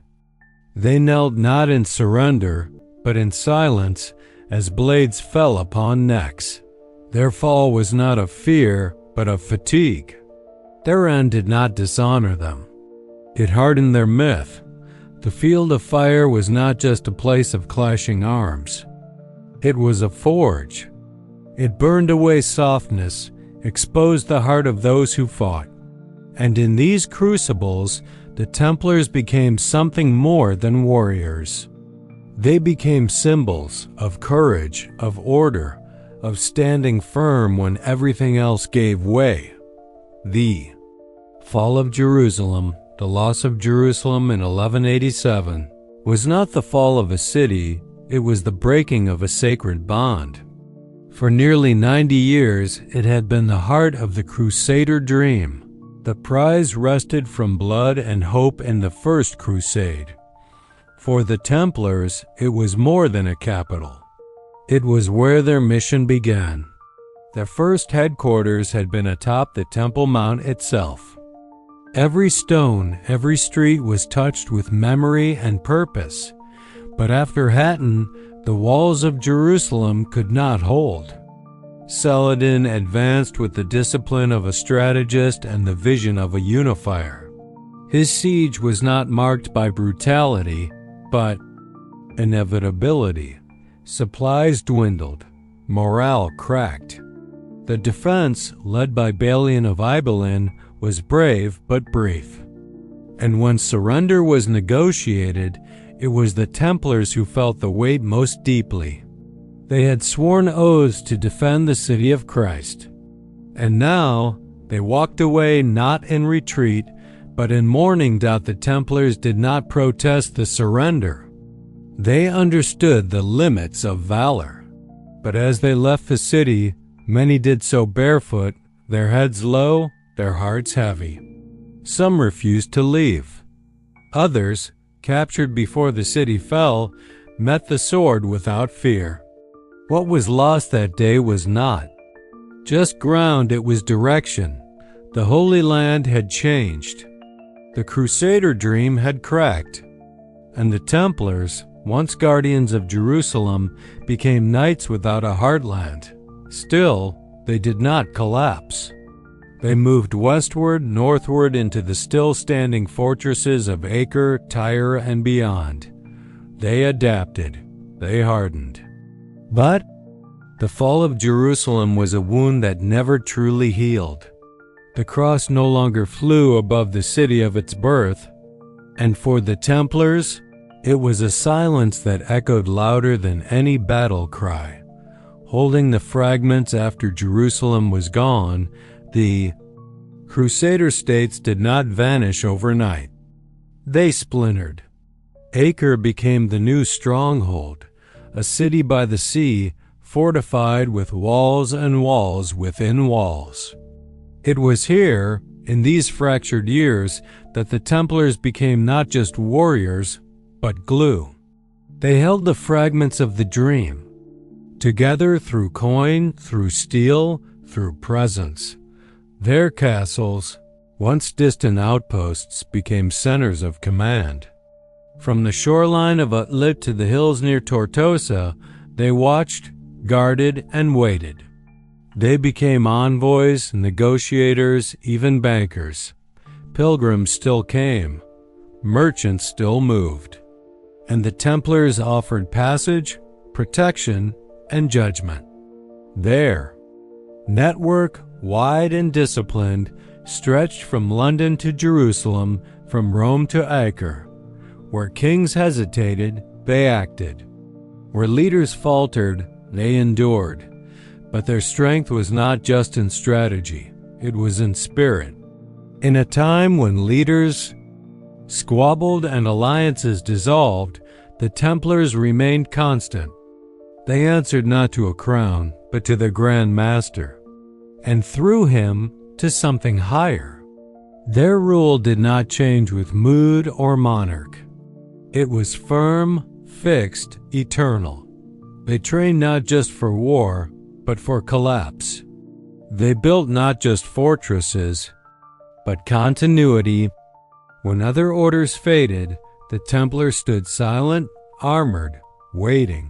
They knelt not in surrender, but in silence as blades fell upon necks. Their fall was not of fear, but of fatigue. Their end did not dishonor them. It hardened their myth. The field of fire was not just a place of clashing arms. It was a forge. It burned away softness, exposed the heart of those who fought. And in these crucibles, the Templars became something more than warriors. They became symbols of courage, of order, of standing firm when everything else gave way. The fall of Jerusalem, the loss of Jerusalem in 1187, was not the fall of a city, it was the breaking of a sacred bond. For nearly 90 years, it had been the heart of the Crusader dream. The prize wrested from blood and hope in the First Crusade. For the Templars, it was more than a capital. It was where their mission began. Their first headquarters had been atop the Temple Mount itself. Every stone, every street was touched with memory and purpose. But after Hatton, the walls of Jerusalem could not hold. Saladin advanced with the discipline of a strategist and the vision of a unifier. His siege was not marked by brutality, but inevitability. Supplies dwindled. Morale cracked. The defense, led by Balian of Ibelin, was brave but brief. And when surrender was negotiated, it was the Templars who felt the weight most deeply. They had sworn oaths to defend the city of Christ. And now, they walked away not in retreat, but in mourning. The Templars did not protest the surrender. They understood the limits of valor. But as they left the city, many did so barefoot, their heads low, their hearts heavy. Some refused to leave. Others, captured before the city fell, met the sword without fear. What was lost that day was not just ground, it was direction. The Holy Land had changed. The Crusader dream had cracked, and the Templars, once guardians of Jerusalem, became knights without a heartland. Still, they did not collapse. They moved westward, northward into the still-standing fortresses of Acre, Tyre, and beyond. They adapted. They hardened. But the fall of Jerusalem was a wound that never truly healed. The cross no longer flew above the city of its birth, and for the Templars, it was a silence that echoed louder than any battle cry. Holding the fragments after Jerusalem was gone, the Crusader states did not vanish overnight. They splintered. Acre became the new stronghold, a city by the sea, fortified with walls and walls within walls. It was here, in these fractured years, that the Templars became not just warriors, but glue. They held the fragments of the dream, together through coin, through steel, through presence. Their castles, once distant outposts, became centers of command. From the shoreline of Utlit to the hills near Tortosa, they watched, guarded, and waited. They became envoys, negotiators, even bankers. Pilgrims still came. Merchants still moved. And the Templars offered passage, protection, and judgment. Their network, wide and disciplined, stretched from London to Jerusalem, from Rome to Acre. Where kings hesitated, they acted. Where leaders faltered, they endured. But their strength was not just in strategy, it was in spirit. In a time when leaders squabbled and alliances dissolved, the Templars remained constant. They answered not to a crown, but to the Grand Master, and through him to something higher. Their rule did not change with mood or monarch. It was firm, fixed, eternal. They trained not just for war, but for collapse. They built not just fortresses, but continuity. When other orders faded, the Templars stood silent, armored, waiting.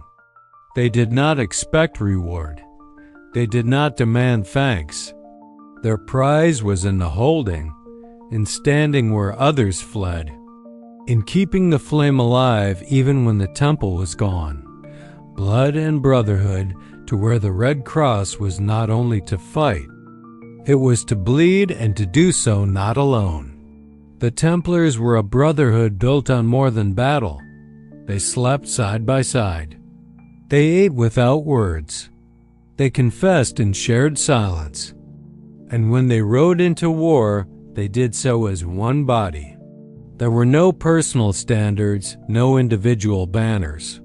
They did not expect reward. They did not demand thanks. Their prize was in the holding, in standing where others fled, in keeping the flame alive even when the temple was gone. Blood and brotherhood to where the Red Cross was not only to fight, it was to bleed and to do so not alone. The Templars were a brotherhood built on more than battle. They slept side by side. They ate without words. They confessed in shared silence. And when they rode into war, they did so as one body. There were no personal standards, no individual banners.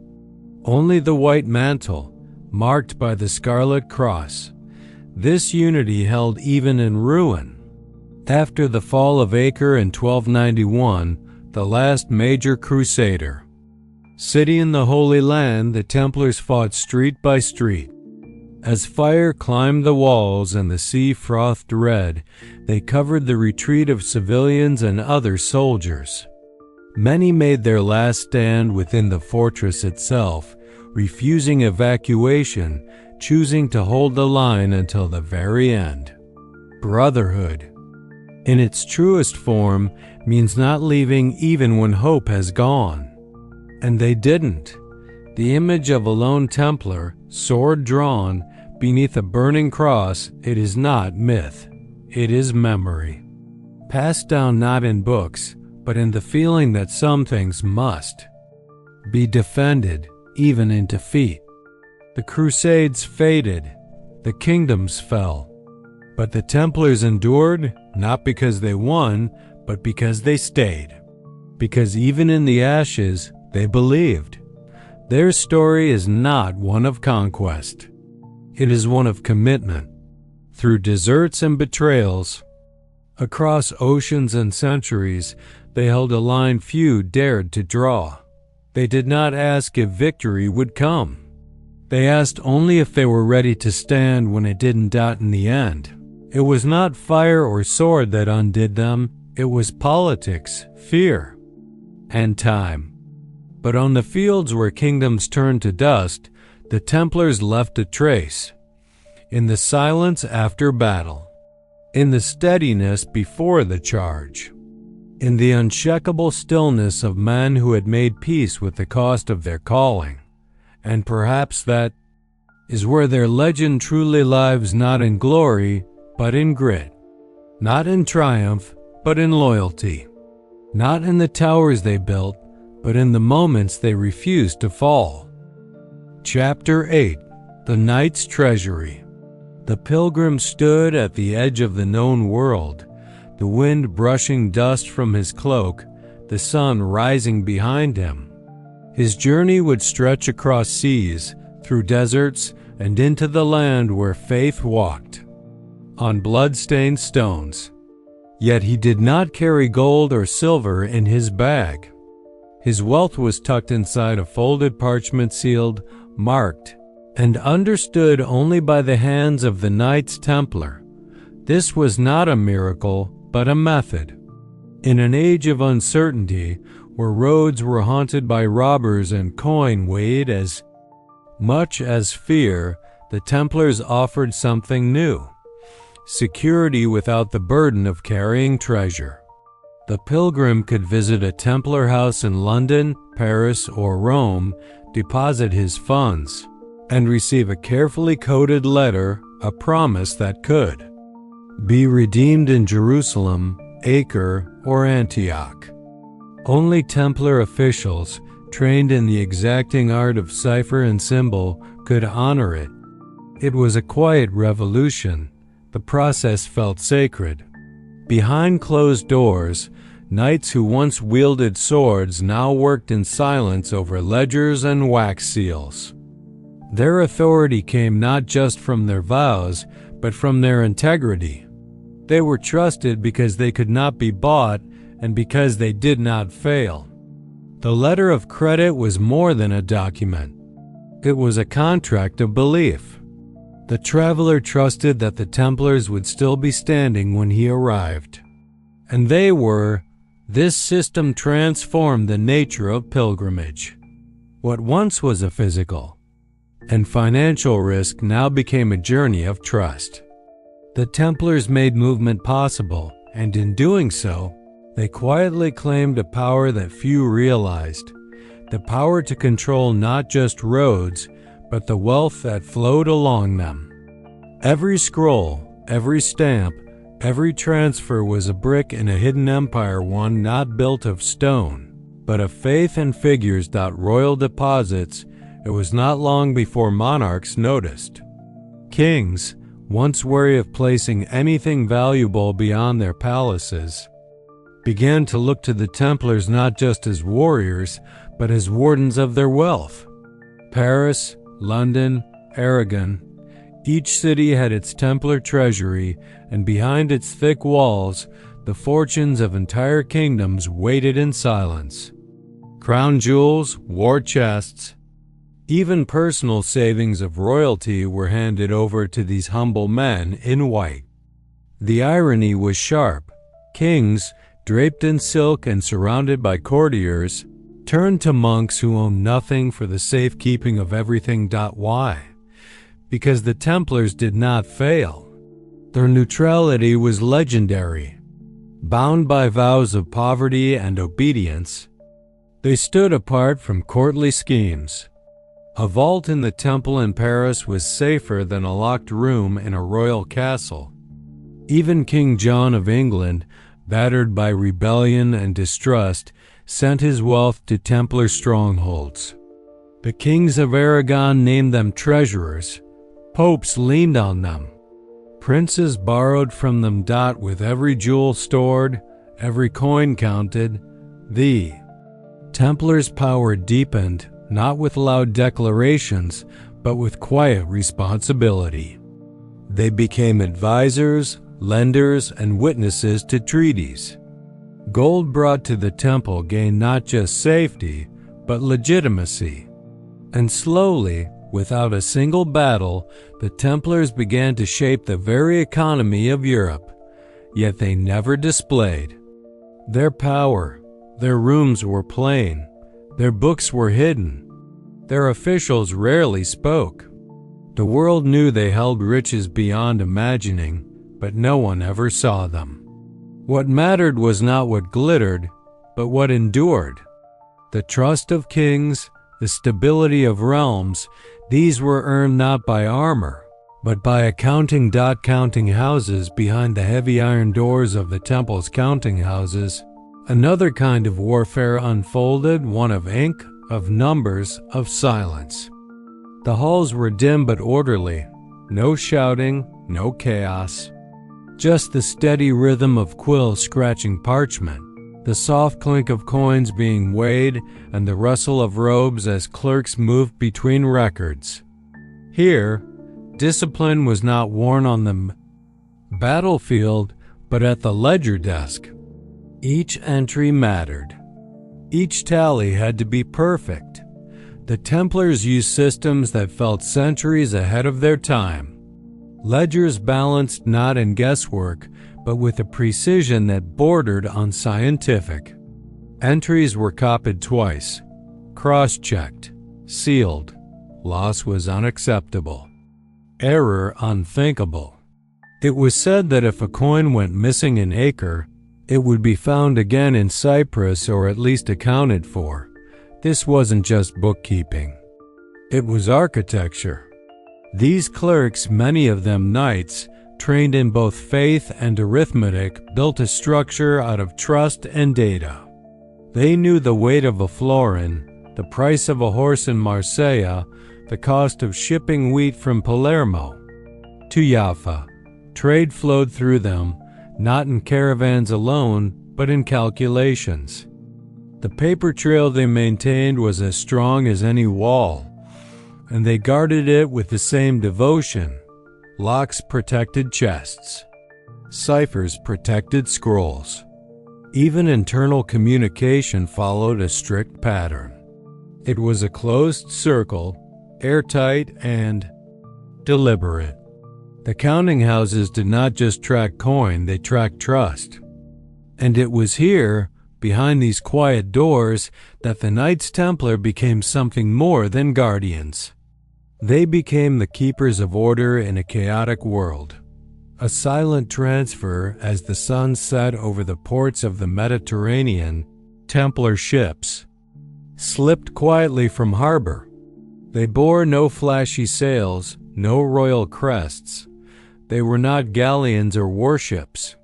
Only the white mantle, marked by the scarlet cross. This unity held even in ruin. After the fall of Acre in 1291, the last major crusader, city in the Holy Land, the Templars fought street by street. As fire climbed the walls and the sea frothed red, they covered the retreat of civilians and other soldiers. Many made their last stand within the fortress itself, refusing evacuation, choosing to hold the line until the very end. Brotherhood, in its truest form, means not leaving even when hope has gone. And they didn't. The image of a lone Templar, sword drawn, beneath a burning cross, it is not myth. It is memory. Passed down not in books, but in the feeling that some things must be defended, even in defeat. The Crusades faded. The kingdoms fell. But the Templars endured, not because they won, but because they stayed. Because even in the ashes, they believed. Their story is not one of conquest. It is one of commitment. Through deserts and betrayals, across oceans and centuries, they held a line few dared to draw. They did not ask if victory would come. They asked only if they were ready to stand when it didn't in the end. It was not fire or sword that undid them, it was politics, fear, and time. But on the fields where kingdoms turned to dust, the Templars left a trace. In the silence after battle, in the steadiness before the charge, in the unshakable stillness of men who had made peace with the cost of their calling. And perhaps that is where their legend truly lives, not in glory, but in grit, not in triumph, but in loyalty, not in the towers they built, but in the moments they refused to fall. Chapter 8. The Knight's Treasury. The pilgrim stood at the edge of the known world, the wind brushing dust from his cloak, the sun rising behind him. His journey would stretch across seas, through deserts, and into the land where faith walked on blood-stained stones. Yet he did not carry gold or silver in his bag. His wealth was tucked inside a folded parchment sealed, marked, and understood only by the hands of the Knights Templar. This was not a miracle, but a method. In an age of uncertainty, where roads were haunted by robbers and coin weighed as much as fear, the Templars offered something new: security without the burden of carrying treasure. The pilgrim could visit a Templar house in London, Paris, or Rome, deposit his funds, and receive a carefully coded letter, a promise that could be redeemed in Jerusalem, Acre, or Antioch. Only Templar officials, trained in the exacting art of cipher and symbol, could honor it. It was a quiet revolution. The process felt sacred. Behind closed doors, knights who once wielded swords now worked in silence over ledgers and wax seals. Their authority came not just from their vows, but from their integrity. They were trusted because they could not be bought and because they did not fail. The letter of credit was more than a document. It was a contract of belief. The traveler trusted that the Templars would still be standing when he arrived. And they were. This system transformed the nature of pilgrimage. What once was a physical and financial risk now became a journey of trust. The Templars made movement possible, and in doing so, they quietly claimed a power that few realized, the power to control not just roads, but the wealth that flowed along them. Every scroll, every stamp, every transfer was a brick in a hidden empire, one not built of stone, but of faith and figures. Royal deposits. It was not long before monarchs noticed. Kings, once wary of placing anything valuable beyond their palaces, began to look to the Templars not just as warriors, but as wardens of their wealth. Paris, London, Aragon, each city had its Templar treasury, and behind its thick walls, the fortunes of entire kingdoms waited in silence. Crown jewels, war chests, even personal savings of royalty were handed over to these humble men in white. The irony was sharp. Kings, draped in silk and surrounded by courtiers, turned to monks who owned nothing for the safekeeping of everything. Why? Because the Templars did not fail. Their neutrality was legendary. Bound by vows of poverty and obedience, they stood apart from courtly schemes. A vault in the temple in Paris was safer than a locked room in a royal castle. Even King John of England, battered by rebellion and distrust, sent his wealth to Templar strongholds. The kings of Aragon named them treasurers. Popes leaned on them. Princes borrowed from them. With every jewel stored, every coin counted, the Templars' power deepened, not with loud declarations, but with quiet responsibility. They became advisors, lenders, and witnesses to treaties. Gold brought to the temple gained not just safety, but legitimacy. And slowly, Without a single battle, the Templars began to shape the very economy of Europe, yet they never displayed their power. Their rooms were plain, their books were hidden, their officials rarely spoke. The world knew they held riches beyond imagining, but no one ever saw them. What mattered was not what glittered, but what endured. The trust of kings, the stability of realms, these were earned not by armor, but by accounting counting houses behind the heavy iron doors of the temple's counting houses. Another kind of warfare unfolded, one of ink, of numbers, of silence. The halls were dim but orderly, no shouting, no chaos. Just the steady rhythm of quills scratching parchment, the soft clink of coins being weighed, and the rustle of robes as clerks moved between records. Here, discipline was not worn on the battlefield, but at the ledger desk. Each entry mattered. Each tally had to be perfect. The Templars used systems that felt centuries ahead of their time. Ledgers balanced not in guesswork, but with a precision that bordered on scientific. Entries were copied twice, cross-checked, sealed. Loss was unacceptable. Error unthinkable. It was said that if a coin went missing in Acre, it would be found again in Cyprus, or at least accounted for. This wasn't just bookkeeping. It was architecture. These clerks, many of them knights, trained in both faith and arithmetic, built a structure out of trust and data. They knew the weight of a florin, the price of a horse in Marseille, the cost of shipping wheat from Palermo to Jaffa. Trade flowed through them, not in caravans alone, but in calculations. The paper trail they maintained was as strong as any wall, and they guarded it with the same devotion. Locks protected chests. Ciphers protected scrolls. Even internal communication followed a strict pattern. It was a closed circle, airtight and deliberate. The counting houses did not just track coin, they tracked trust. And it was here, behind these quiet doors, that the Knights Templar became something more than guardians. They became the keepers of order in a chaotic world. A silent transfer as the sun set over the ports of the Mediterranean. Templar ships slipped quietly from harbor. They bore no flashy sails, no royal crests. They were not galleons or warships.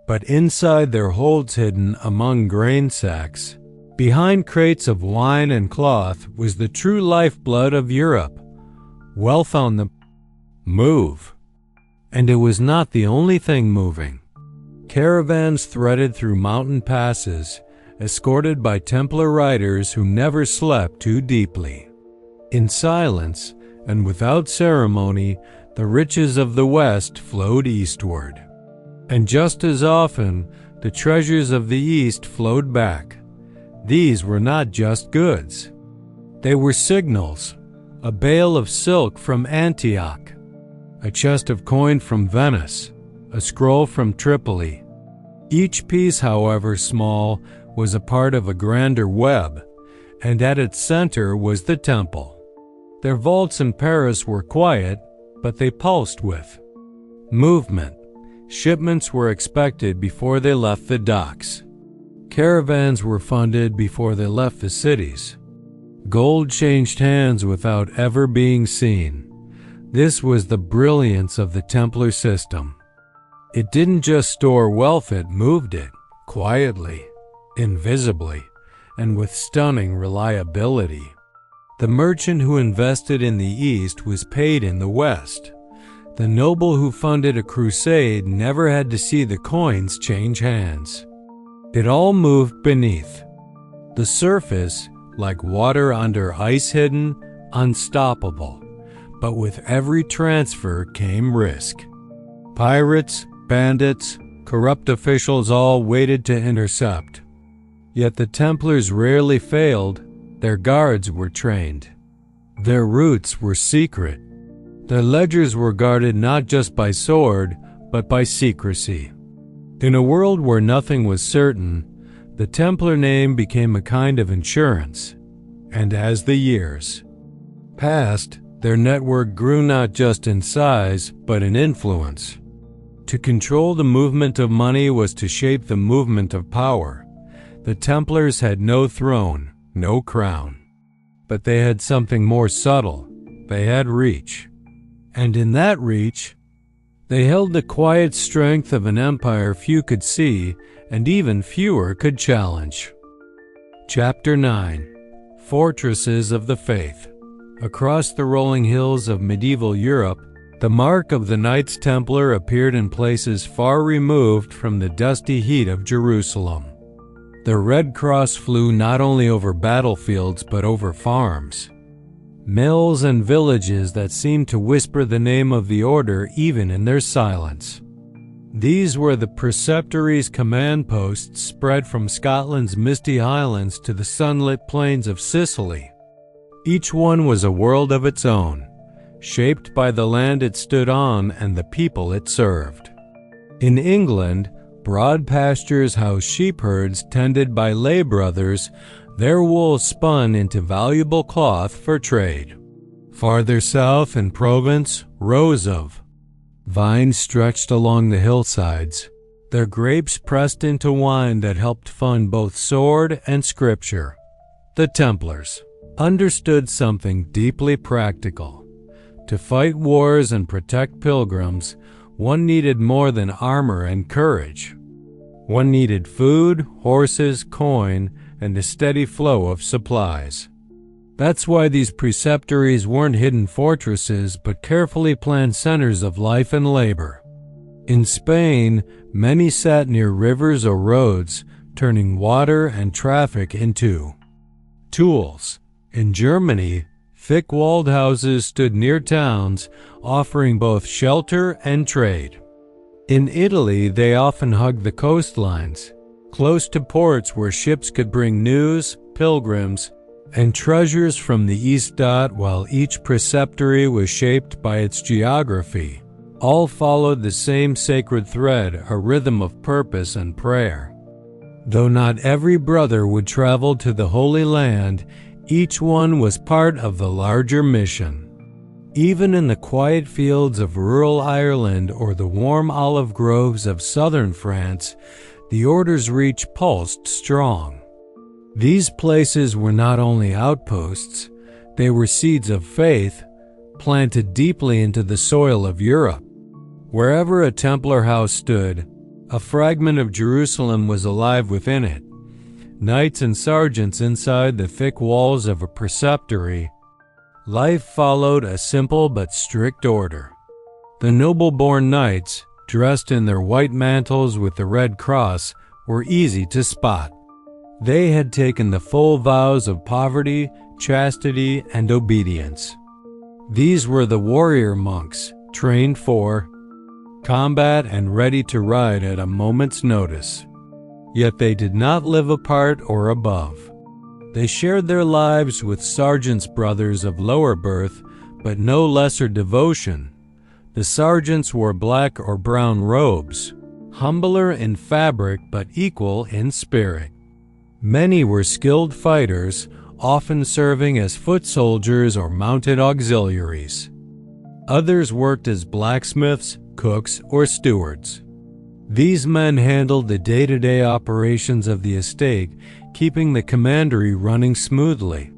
But inside their holds, hidden among grain sacks, behind crates of wine and cloth, was the true lifeblood of Europe. Wealth on the move. And it was not the only thing moving. Caravans threaded through mountain passes, escorted by Templar riders who never slept too deeply. In silence and without ceremony, the riches of the West flowed eastward. And just as often, the treasures of the East flowed back. These were not just goods. They were signals. A bale of silk from Antioch, a chest of coin from Venice, a scroll from Tripoli. Each piece, however small, was a part of a grander web, and at its center was the temple. Their vaults in Paris were quiet, but they pulsed with movement. Shipments were expected before they left the docks. Caravans were funded before they left the cities. Gold changed hands without ever being seen. This was the brilliance of the Templar system. It didn't just store wealth, it moved it, quietly, invisibly, and with stunning reliability. The merchant who invested in the East was paid in the West. The noble who funded a crusade never had to see the coins change hands. It all moved beneath the surface, like water under ice, hidden, unstoppable. But with every transfer came risk. Pirates, bandits, corrupt officials all waited to intercept. Yet the Templars rarely failed. Their guards were trained. Their roots were secret. Their ledgers were guarded not just by sword, but by secrecy. In a world where nothing was certain, the Templar name became a kind of insurance. And as the years passed, their network grew not just in size, but in influence. To control the movement of money was to shape the movement of power. The Templars had no throne, no crown. But they had something more subtle. They had reach. And in that reach, they held the quiet strength of an empire few could see, and even fewer could challenge. Chapter 9. Fortresses of the Faith. Across the rolling hills of medieval Europe, the mark of the Knights Templar appeared in places far removed from the dusty heat of Jerusalem. The Red Cross flew not only over battlefields but over farms, mills, and villages that seemed to whisper the name of the order even in their silence. These were the preceptories' command posts spread from Scotland's misty highlands to the sunlit plains of Sicily. Each one was a world of its own, shaped by the land it stood on and the people it served. In England, broad pastures housed sheepherds tended by lay brothers, their wool spun into valuable cloth for trade. Farther south in Provence, rows of vines stretched along the hillsides, their grapes pressed into wine that helped fund both sword and scripture. The Templars understood something deeply practical. To fight wars and protect pilgrims, one needed more than armor and courage. One needed food, horses, coin, and a steady flow of supplies. That's why these preceptories weren't hidden fortresses, but carefully planned centers of life and labor. In Spain, many sat near rivers or roads, turning water and traffic into tools. In Germany, thick-walled houses stood near towns, offering both shelter and trade. In Italy, they often hugged the coastlines, close to ports where ships could bring news, pilgrims, and treasures from the East. While each preceptory was shaped by its geography, all followed the same sacred thread, a rhythm of purpose and prayer. Though not every brother would travel to the Holy Land, each one was part of the larger mission. Even in the quiet fields of rural Ireland or the warm olive groves of southern France, the order's reach pulsed strong. These places were not only outposts, they were seeds of faith planted deeply into the soil of Europe. Wherever a Templar house stood, a fragment of Jerusalem was alive within it. Knights and sergeants inside the thick walls of a preceptory, life followed a simple but strict order. The noble-born knights, dressed in their white mantles with the Red Cross, were easy to spot. They had taken the full vows of poverty, chastity, and obedience. These were the warrior monks, trained for combat and ready to ride at a moment's notice. Yet they did not live apart or above. They shared their lives with sergeants' brothers of lower birth, but no lesser devotion. The sergeants wore black or brown robes, humbler in fabric but equal in spirit. Many were skilled fighters, often serving as foot soldiers or mounted auxiliaries. Others worked as blacksmiths, cooks, or stewards. These men handled the day-to-day operations of the estate, keeping the commandery running smoothly.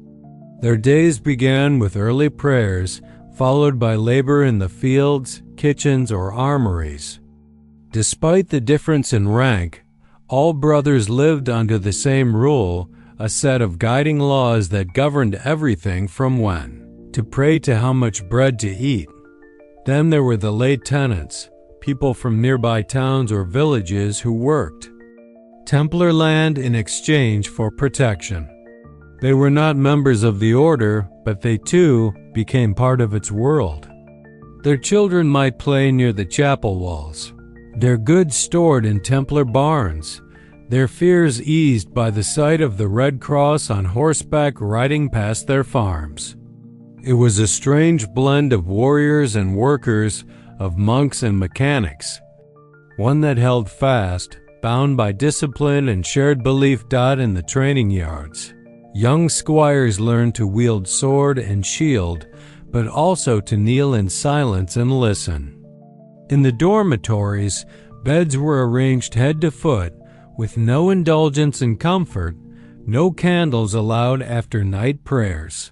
Their days began with early prayers, followed by labor in the fields, kitchens, or armories. Despite the difference in rank, all brothers lived under the same rule, a set of guiding laws that governed everything from when to pray to how much bread to eat. Then there were the lay tenants, people from nearby towns or villages who worked Templar land in exchange for protection. They were not members of the order, but they too became part of its world. Their children might play near the chapel walls, their goods stored in Templar barns, their fears eased by the sight of the Red Cross on horseback riding past their farms. It was a strange blend of warriors and workers, of monks and mechanics, one that held fast, bound by discipline and shared belief. In the training yards, young squires learned to wield sword and shield, but also to kneel in silence and listen. In the dormitories, beds were arranged head to foot, with no indulgence in comfort, no candles allowed after night prayers.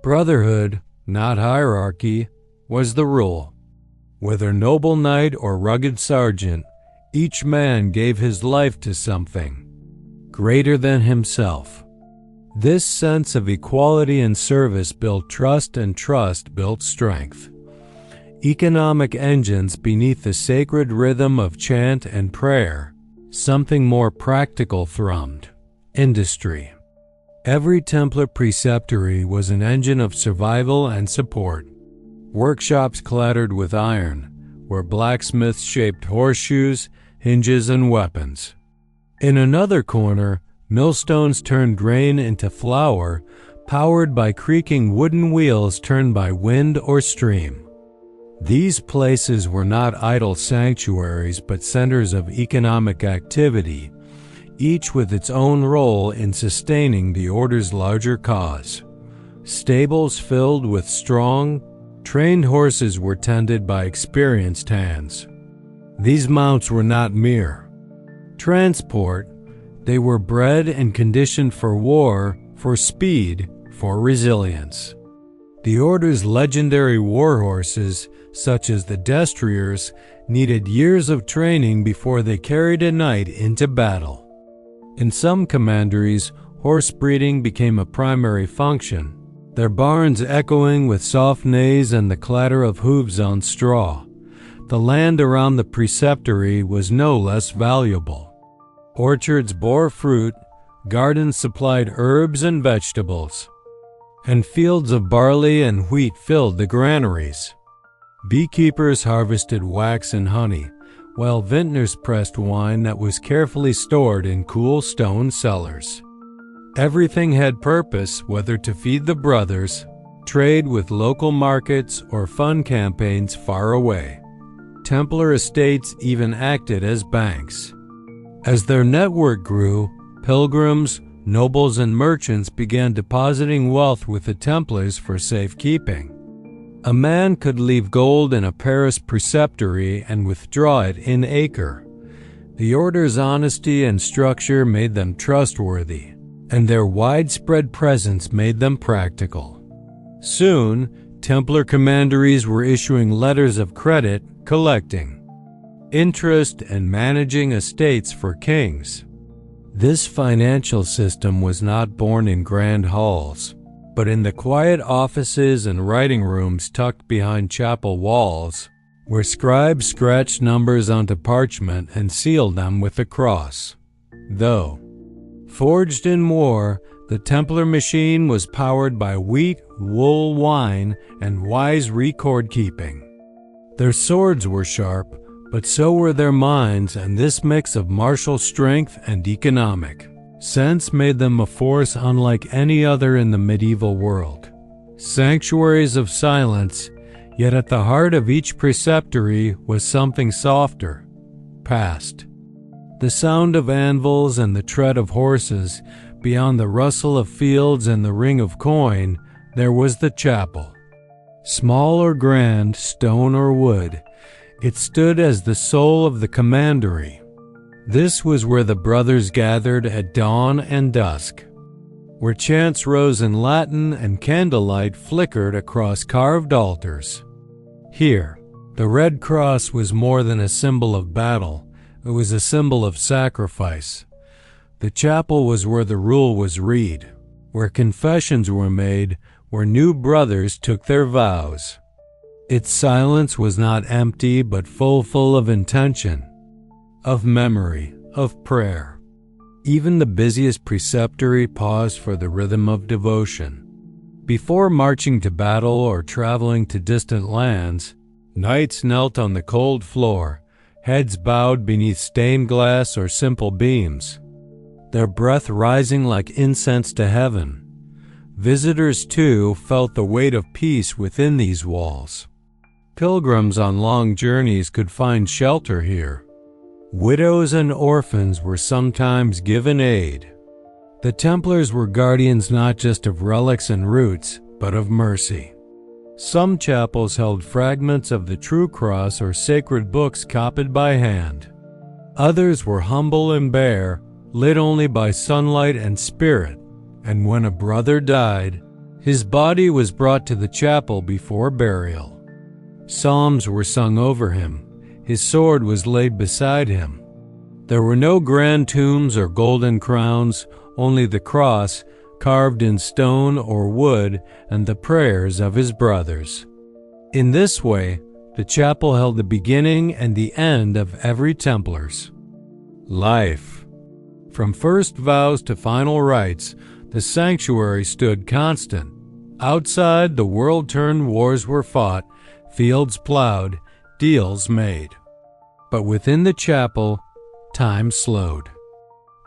Brotherhood, not hierarchy, was the rule. Whether noble knight or rugged sergeant, each man gave his life to something greater than himself. This sense of equality and service built trust, and trust built strength. Economic engines beneath the sacred rhythm of chant and prayer, something more practical thrummed: industry. Every Templar preceptory was an engine of survival and support. Workshops clattered with iron, where blacksmiths shaped horseshoes, hinges, and weapons. In another corner, millstones turned grain into flour, powered by creaking wooden wheels turned by wind or stream. These places were not idle sanctuaries but centers of economic activity, each with its own role in sustaining the order's larger cause. Stables filled with strong, trained horses were tended by experienced hands. These mounts were not mere transport. They were bred and conditioned for war, for speed, for resilience. The order's legendary war horses, such as the destriers, needed years of training before they carried a knight into battle. In some commanderies, horse breeding became a primary function, their barns echoing with soft neighs and the clatter of hooves on straw. The land around the preceptory was no less valuable. Orchards bore fruit, gardens supplied herbs and vegetables, and fields of barley and wheat filled the granaries. Beekeepers harvested wax and honey, while vintners pressed wine that was carefully stored in cool stone cellars. Everything had purpose, whether to feed the brothers, trade with local markets, or fund campaigns far away. Templar estates even acted as banks. As their network grew, pilgrims, nobles, and merchants began depositing wealth with the Templars for safekeeping. A man could leave gold in a Paris preceptory and withdraw it in Acre. The order's honesty and structure made them trustworthy, and their widespread presence made them practical. Soon, Templar commanderies were issuing letters of credit, collecting interest, and managing estates for kings. This financial system was not born in grand halls, but in the quiet offices and writing rooms tucked behind chapel walls, where scribes scratched numbers onto parchment and sealed them with a cross. Though forged in war, the Templar machine was powered by wheat, wool, wine, and wise record-keeping. Their swords were sharp, but so were their minds, and this mix of martial strength and economic sense made them a force unlike any other in the medieval world. Sanctuaries of silence, yet at the heart of each preceptory was something softer, past. The sound of anvils and the tread of horses, beyond the rustle of fields and the ring of coin, there was the chapel. Small or grand, stone or wood, it stood as the soul of the commandery. This was where the brothers gathered at dawn and dusk, where chants rose in Latin and candlelight flickered across carved altars. Here, the Red Cross was more than a symbol of battle, it was a symbol of sacrifice. The chapel was where the rule was read, where confessions were made, where new brothers took their vows. Its silence was not empty but full of intention, of memory, of prayer. Even the busiest preceptory paused for the rhythm of devotion. Before marching to battle or traveling to distant lands, knights knelt on the cold floor, heads bowed beneath stained glass or simple beams, their breath rising like incense to heaven. Visitors, too, felt the weight of peace within these walls. Pilgrims on long journeys could find shelter here. Widows and orphans were sometimes given aid. The Templars were guardians not just of relics and roots, but of mercy. Some chapels held fragments of the true cross or sacred books copied by hand. Others were humble and bare, lit only by sunlight and spirit, and when a brother died, his body was brought to the chapel before burial. Psalms were sung over him. His sword was laid beside him. There were no grand tombs or golden crowns, only the cross, carved in stone or wood, and the prayers of his brothers. In this way, the chapel held the beginning and the end of every Templar's life. From first vows to final rites, the sanctuary stood constant. Outside, the world-turned wars were fought, fields plowed, deals made. But within the chapel, time slowed.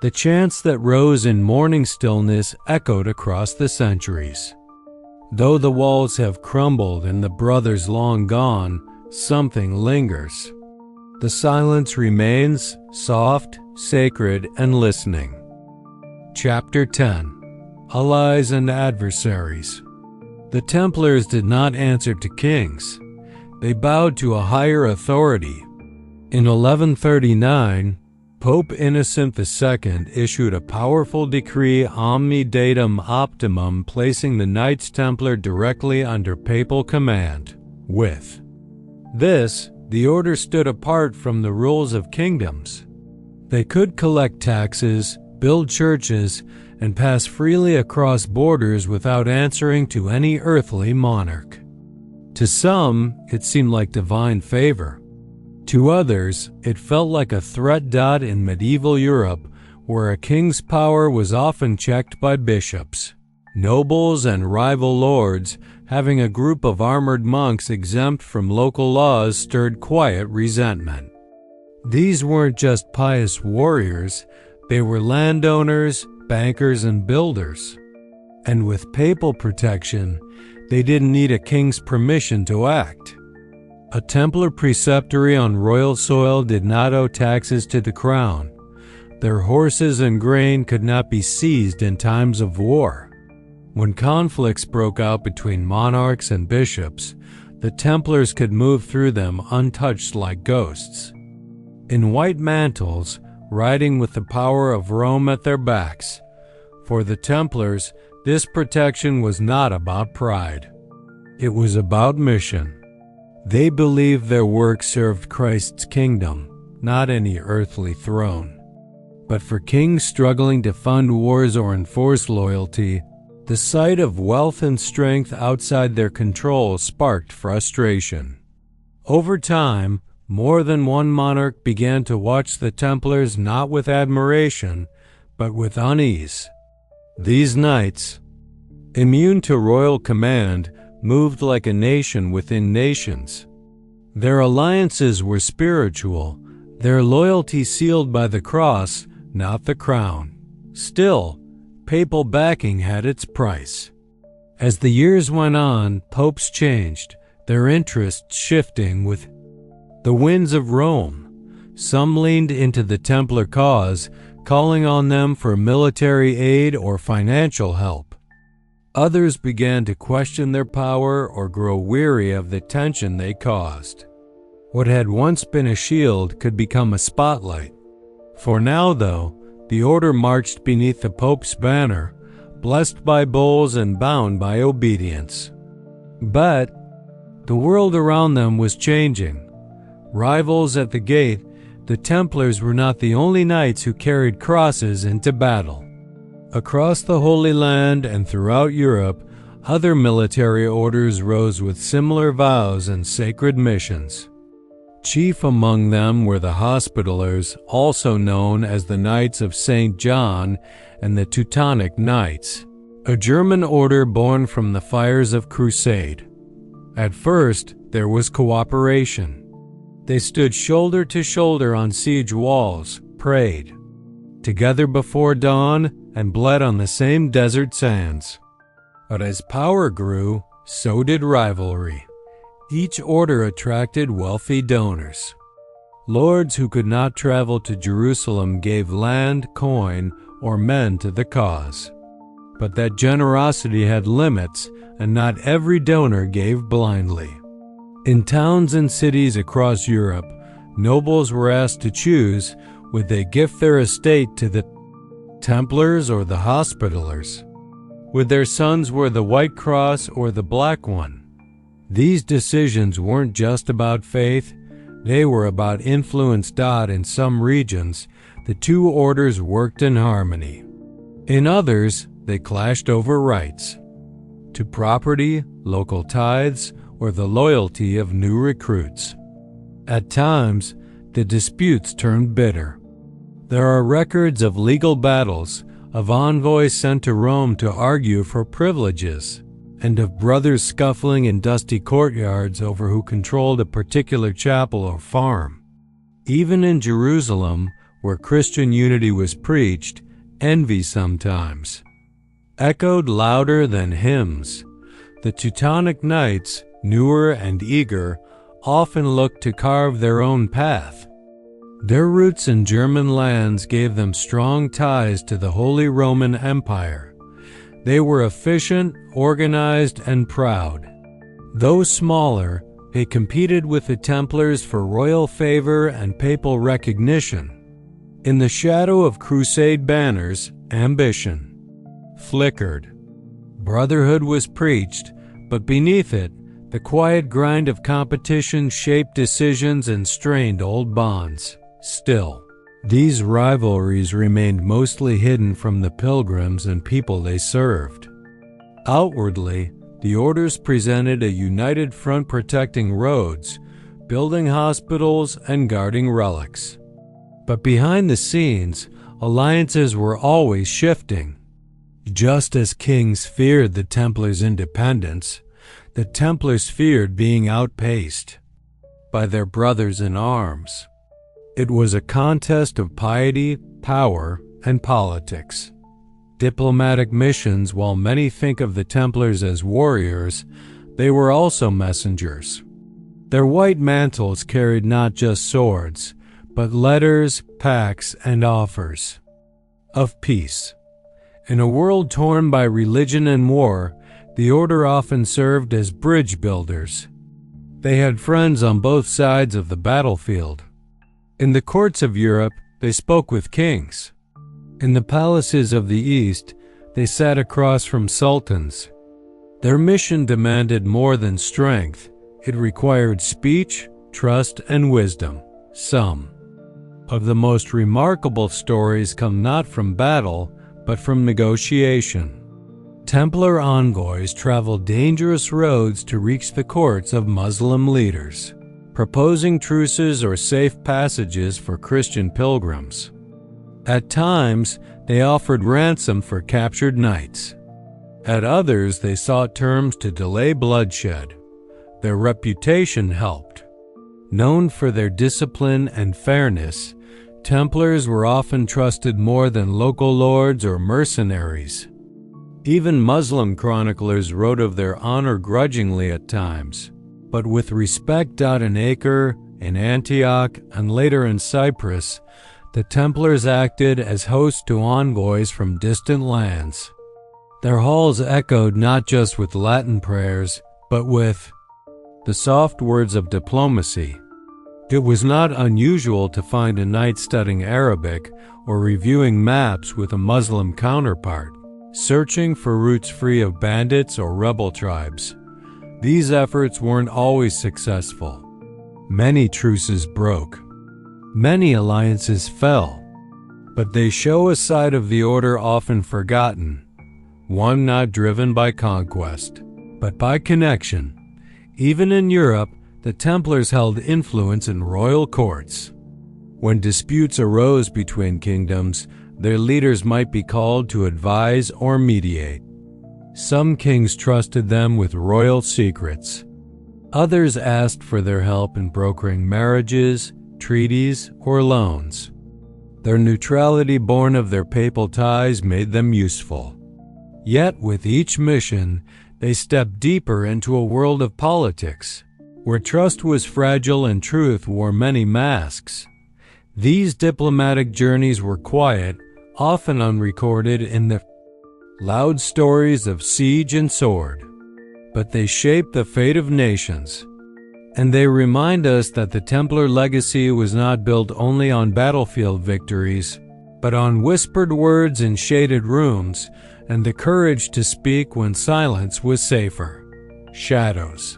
The chants that rose in morning stillness echoed across the centuries. Though the walls have crumbled and the brothers long gone, something lingers. The silence remains, soft, sacred, and listening. Chapter 10. Allies and Adversaries. The Templars did not answer to kings. They bowed to a higher authority. In 1139, Pope Innocent II issued a powerful decree Omni Datum Optimum, placing the Knights Templar directly under papal command. With this, the order stood apart from the rules of kingdoms. They could collect taxes, build churches, and pass freely across borders without answering to any earthly monarch. To some, it seemed like divine favor. To others, it felt like a threat dot in medieval Europe, where a king's power was often checked by bishops. Nobles and rival lords, having a group of armored monks exempt from local laws, stirred quiet resentment. These weren't just pious warriors, they were landowners, bankers, and builders. And with papal protection, they didn't need a king's permission to act. A Templar preceptory on royal soil did not owe taxes to the crown. Their horses and grain could not be seized in times of war. When conflicts broke out between monarchs and bishops, the Templars could move through them untouched like ghosts. In white mantles, riding with the power of Rome at their backs. For the Templars, this protection was not about pride. It was about mission. They believed their work served Christ's kingdom, not any earthly throne. But for kings struggling to fund wars or enforce loyalty, the sight of wealth and strength outside their control sparked frustration. Over time, more than one monarch began to watch the Templars not with admiration, but with unease. These knights, immune to royal command, moved like a nation within nations. Their alliances were spiritual, their loyalty sealed by the cross, not the crown. Still, papal backing had its price. As the years went on, popes changed, their interests shifting with the winds of Rome. Some leaned into the Templar cause, calling on them for military aid or financial help. Others began to question their power or grow weary of the tension they caused. What had once been a shield could become a spotlight. For now, though, the order marched beneath the Pope's banner, blessed by bulls and bound by obedience. But the world around them was changing. Rivals at the gate, the Templars were not the only knights who carried crosses into battle. Across the Holy Land and throughout Europe, other military orders rose with similar vows and sacred missions. Chief among them were the Hospitallers, also known as the Knights of St. John, and the Teutonic Knights, a German order born from the fires of Crusade. At first, there was cooperation. They stood shoulder to shoulder on siege walls, prayed together before dawn, and bled on the same desert sands. But as power grew, so did rivalry. Each order attracted wealthy donors. Lords who could not travel to Jerusalem gave land, coin, or men to the cause. But that generosity had limits, and not every donor gave blindly. In towns and cities across Europe, nobles were asked to choose: would they gift their estate to the Templars or the Hospitallers? Would their sons wear the white cross or the black one? These decisions weren't just about faith, they were about influence. In some regions, the two orders worked in harmony. In others, they clashed over rights to property, local tithes, or the loyalty of new recruits. At times, the disputes turned bitter. There are records of legal battles, of envoys sent to Rome to argue for privileges, and of brothers scuffling in dusty courtyards over who controlled a particular chapel or farm. Even in Jerusalem, where Christian unity was preached, envy sometimes echoed louder than hymns. The Teutonic Knights, newer and eager, often looked to carve their own path. Their roots in German lands gave them strong ties to the Holy Roman Empire. They were efficient, organized, and proud. Though smaller, they competed with the Templars for royal favor and papal recognition. In the shadow of Crusade banners, ambition flickered. Brotherhood was preached, but beneath it, the quiet grind of competition shaped decisions and strained old bonds. Still, these rivalries remained mostly hidden from the pilgrims and people they served. Outwardly, the orders presented a united front protecting roads, building hospitals, and guarding relics. But behind the scenes, alliances were always shifting. Just as kings feared the Templars' independence, the Templars feared being outpaced by their brothers in arms. It was a contest of piety, power, and politics. Diplomatic missions. While many think of the Templars as warriors, they were also messengers. Their white mantles carried not just swords, but letters, pacts, and offers of peace. In a world torn by religion and war, the order often served as bridge builders. They had friends on both sides of the battlefield. In the courts of Europe, they spoke with kings. In the palaces of the East, they sat across from sultans. Their mission demanded more than strength. It required speech, trust, and wisdom. Some of the most remarkable stories come not from battle, but from negotiation. Templar envoys traveled dangerous roads to reach the courts of Muslim leaders, proposing truces or safe passages for Christian pilgrims. At times, they offered ransom for captured knights. At others, they sought terms to delay bloodshed. Their reputation helped. Known for their discipline and fairness, Templars were often trusted more than local lords or mercenaries. Even Muslim chroniclers wrote of their honor grudgingly at times, but with respect. In Acre, in Antioch, and later in Cyprus, the Templars acted as hosts to envoys from distant lands. Their halls echoed not just with Latin prayers, but with the soft words of diplomacy. It was not unusual to find a knight studying Arabic or reviewing maps with a Muslim counterpart, searching for routes free of bandits or rebel tribes. These efforts weren't always successful. Many truces broke. Many alliances fell. But they show a side of the order often forgotten, one not driven by conquest, but by connection. Even in Europe, the Templars held influence in royal courts. When disputes arose between kingdoms, their leaders might be called to advise or mediate. Some kings trusted them with royal secrets. Others asked for their help in brokering marriages, treaties, or loans. Their neutrality, born of their papal ties, made them useful. Yet with each mission, they stepped deeper into a world of politics, where trust was fragile and truth wore many masks. These diplomatic journeys were quiet, often unrecorded in the loud stories of siege and sword, but they shaped the fate of nations. And they remind us that the Templar legacy was not built only on battlefield victories, but on whispered words in shaded rooms and the courage to speak when silence was safer. Shadows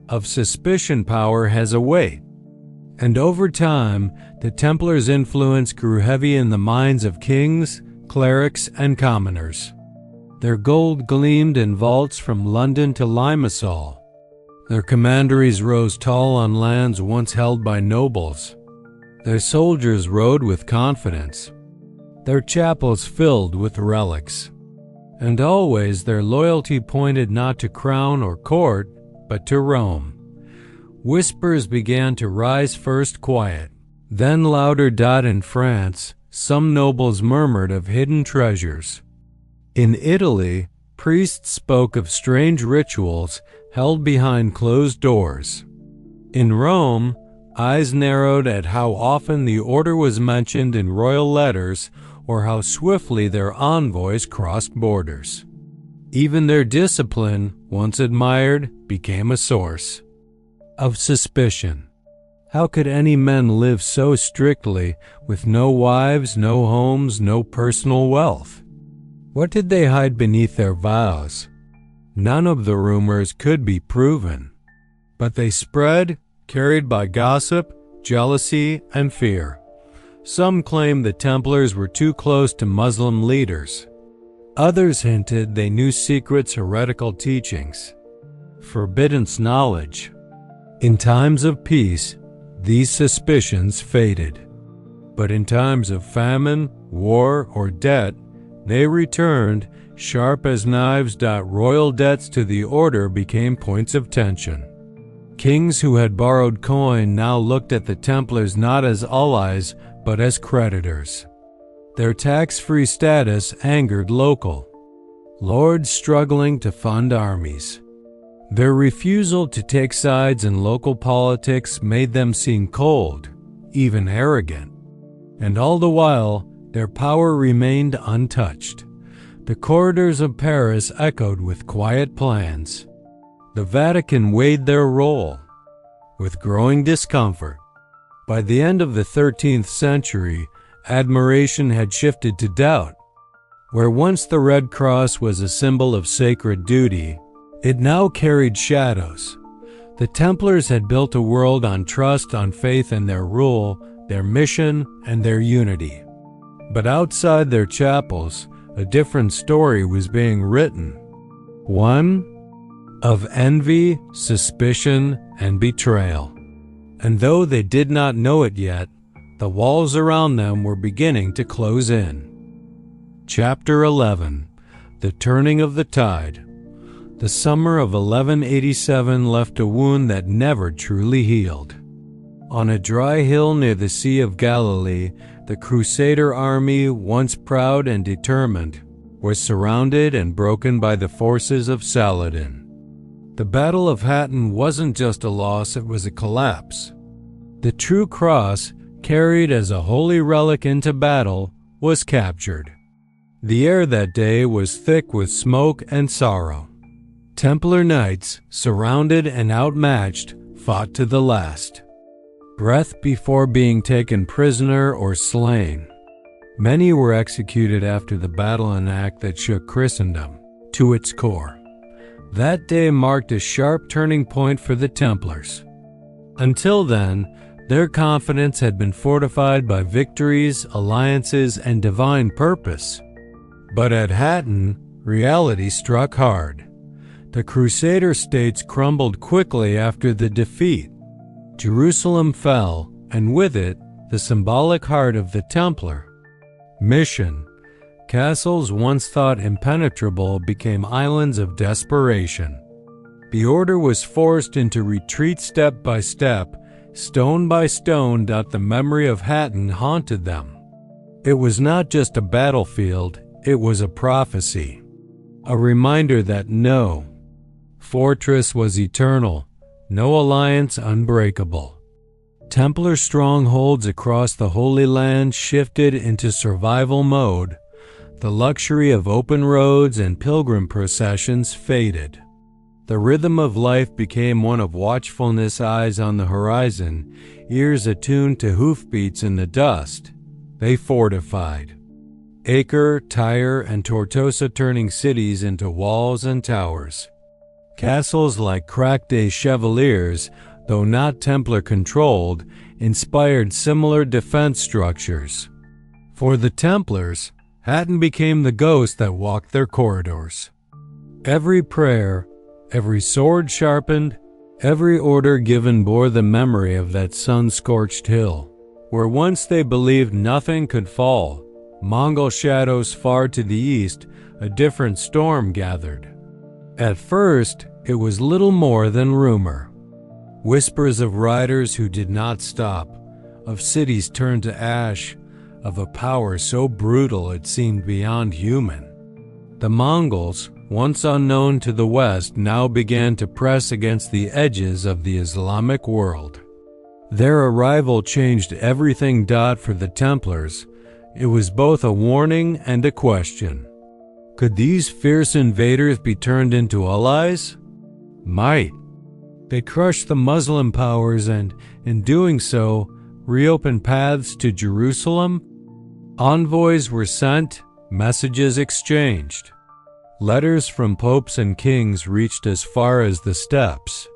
of suspicion power has a weight, and over time, the Templars' influence grew heavy in the minds of kings, clerics, and commoners. Their gold gleamed in vaults from London to Limassol. Their commanderies rose tall on lands once held by nobles. Their soldiers rode with confidence, their chapels filled with relics. And always their loyalty pointed not to crown or court, but to Rome. Whispers began to rise, first quiet, then louder. In France, some nobles murmured of hidden treasures. In Italy, priests spoke of strange rituals held behind closed doors. In Rome, eyes narrowed at how often the order was mentioned in royal letters or how swiftly their envoys crossed borders. Even their discipline, once admired, became a source of suspicion. How could any men live so strictly with no wives, no homes, no personal wealth? What did they hide beneath their vows? None of the rumors could be proven, but they spread, carried by gossip, jealousy, and fear. Some claimed the Templars were too close to Muslim leaders. Others hinted they knew secrets, heretical teachings, forbidden knowledge. In times of peace, these suspicions faded. But in times of famine, war, or debt, they returned, sharp as knives. Royal debts to the order became points of tension. Kings who had borrowed coin now looked at the Templars not as allies, but as creditors. Their tax-free status angered local lords struggling to fund armies. Their refusal to take sides in local politics made them seem cold, even arrogant. And all the while, their power remained untouched. The corridors of Paris echoed with quiet plans. The Vatican weighed their role with growing discomfort. By the end of the 13th century, admiration had shifted to doubt. Where once the Red Cross was a symbol of sacred duty, it now carried shadows. The Templars had built a world on trust, on faith in their rule, their mission, and their unity. But outside their chapels, a different story was being written. One of envy, suspicion, and betrayal. And though they did not know it yet, the walls around them were beginning to close in. Chapter 11. The Turning of the Tide. The summer of 1187 left a wound that never truly healed. On a dry hill near the Sea of Galilee, the Crusader army, once proud and determined, was surrounded and broken by the forces of Saladin. The Battle of Hattin wasn't just a loss, it was a collapse. The true cross, carried as a holy relic into battle, was captured. The air that day was thick with smoke and sorrow. Templar knights, surrounded and outmatched, fought to the last breath before being taken prisoner or slain. Many were executed after the battle, an act that shook Christendom to its core. That day marked a sharp turning point for the Templars. Until then, their confidence had been fortified by victories, alliances, and divine purpose. But at Hattin, reality struck hard. The Crusader states crumbled quickly after the defeat. Jerusalem fell, and with it, the symbolic heart of the Templar mission. Castles once thought impenetrable became islands of desperation. The order was forced into retreat step by step, stone by stone. The memory of Hattin haunted them. It was not just a battlefield, it was a prophecy. a reminder that no fortress was eternal, no alliance unbreakable. Templar strongholds across the Holy Land shifted into survival mode. The luxury of open roads and pilgrim processions faded. The rhythm of life became one of watchfulness, eyes on the horizon, ears attuned to hoofbeats in the dust. They fortified Acre, Tyre, and Tortosa, turning cities into walls and towers. Castles like Crac des Chevaliers, though not Templar-controlled, inspired similar defense structures. For the Templars, Hatton became the ghost that walked their corridors. Every prayer, every sword sharpened, every order given bore the memory of that sun-scorched hill, where once they believed nothing could fall. Mongol shadows far to the east, a different storm gathered. At first, it was little more than rumor. Whispers of riders who did not stop, of cities turned to ash, of a power so brutal it seemed beyond human. The Mongols, once unknown to the West, now began to press against the edges of the Islamic world. Their arrival changed everything. For the Templars, it was both a warning and a question. Could these fierce invaders be turned into allies? Might. They crushed the Muslim powers and, in doing so, reopened paths to Jerusalem. Envoys were sent, messages exchanged. Letters from popes and kings reached as far as the steppes.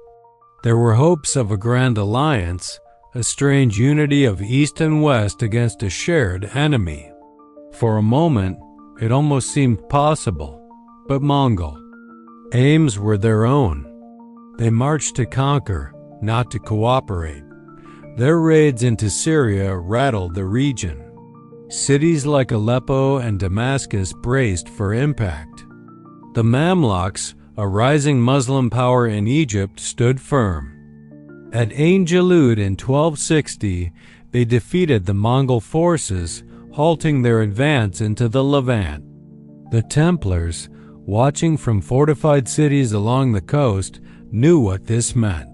There were hopes of a grand alliance, a strange unity of East and West against a shared enemy. For a moment, it almost seemed possible, but Mongol aims were their own. They marched to conquer, not to cooperate. Their raids into Syria rattled the region. Cities like Aleppo and Damascus braced for impact. The Mamluks, a rising Muslim power in Egypt, stood firm. At Ain Jalut in 1260, they defeated the Mongol forces, halting their advance into the Levant. The Templars, watching from fortified cities along the coast, knew what this meant.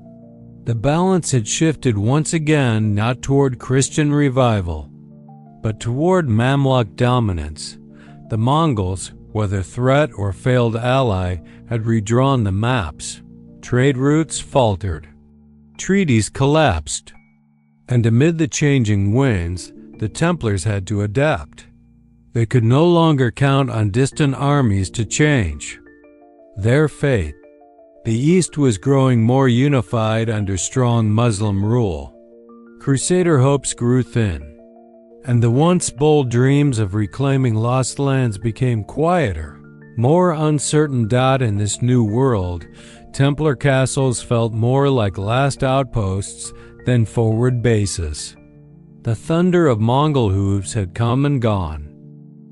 The balance had shifted once again, not toward Christian revival, but toward Mamluk dominance. The Mongols, whether threat or failed ally, had redrawn the maps. Trade routes faltered. Treaties collapsed. And amid the changing winds, the Templars had to adapt. They could no longer count on distant armies to change their fate. The East was growing more unified under strong Muslim rule. Crusader hopes grew thin, and the once bold dreams of reclaiming lost lands became quieter, more uncertain. In this new world, Templar castles felt more like last outposts than forward bases. The thunder of Mongol hooves had come and gone.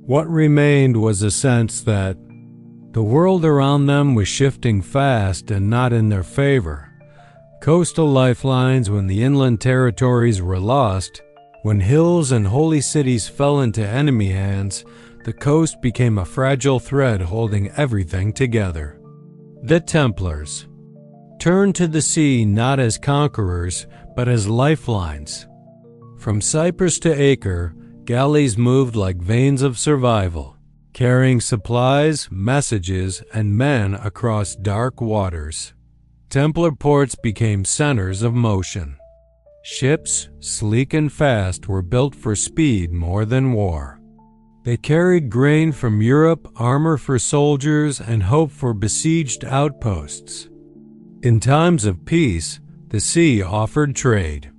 What remained was a sense that the world around them was shifting fast and not in their favor. Coastal lifelines when the inland territories were lost, when hills and holy cities fell into enemy hands, the coast became a fragile thread holding everything together. The Templars turned to the sea not as conquerors, but as lifelines. From Cyprus to Acre, galleys moved like veins of survival, carrying supplies, messages, and men across dark waters. Templar ports became centers of motion. Ships, sleek and fast, were built for speed more than war. They carried grain from Europe, armor for soldiers, and hope for besieged outposts. In times of peace, the sea offered trade.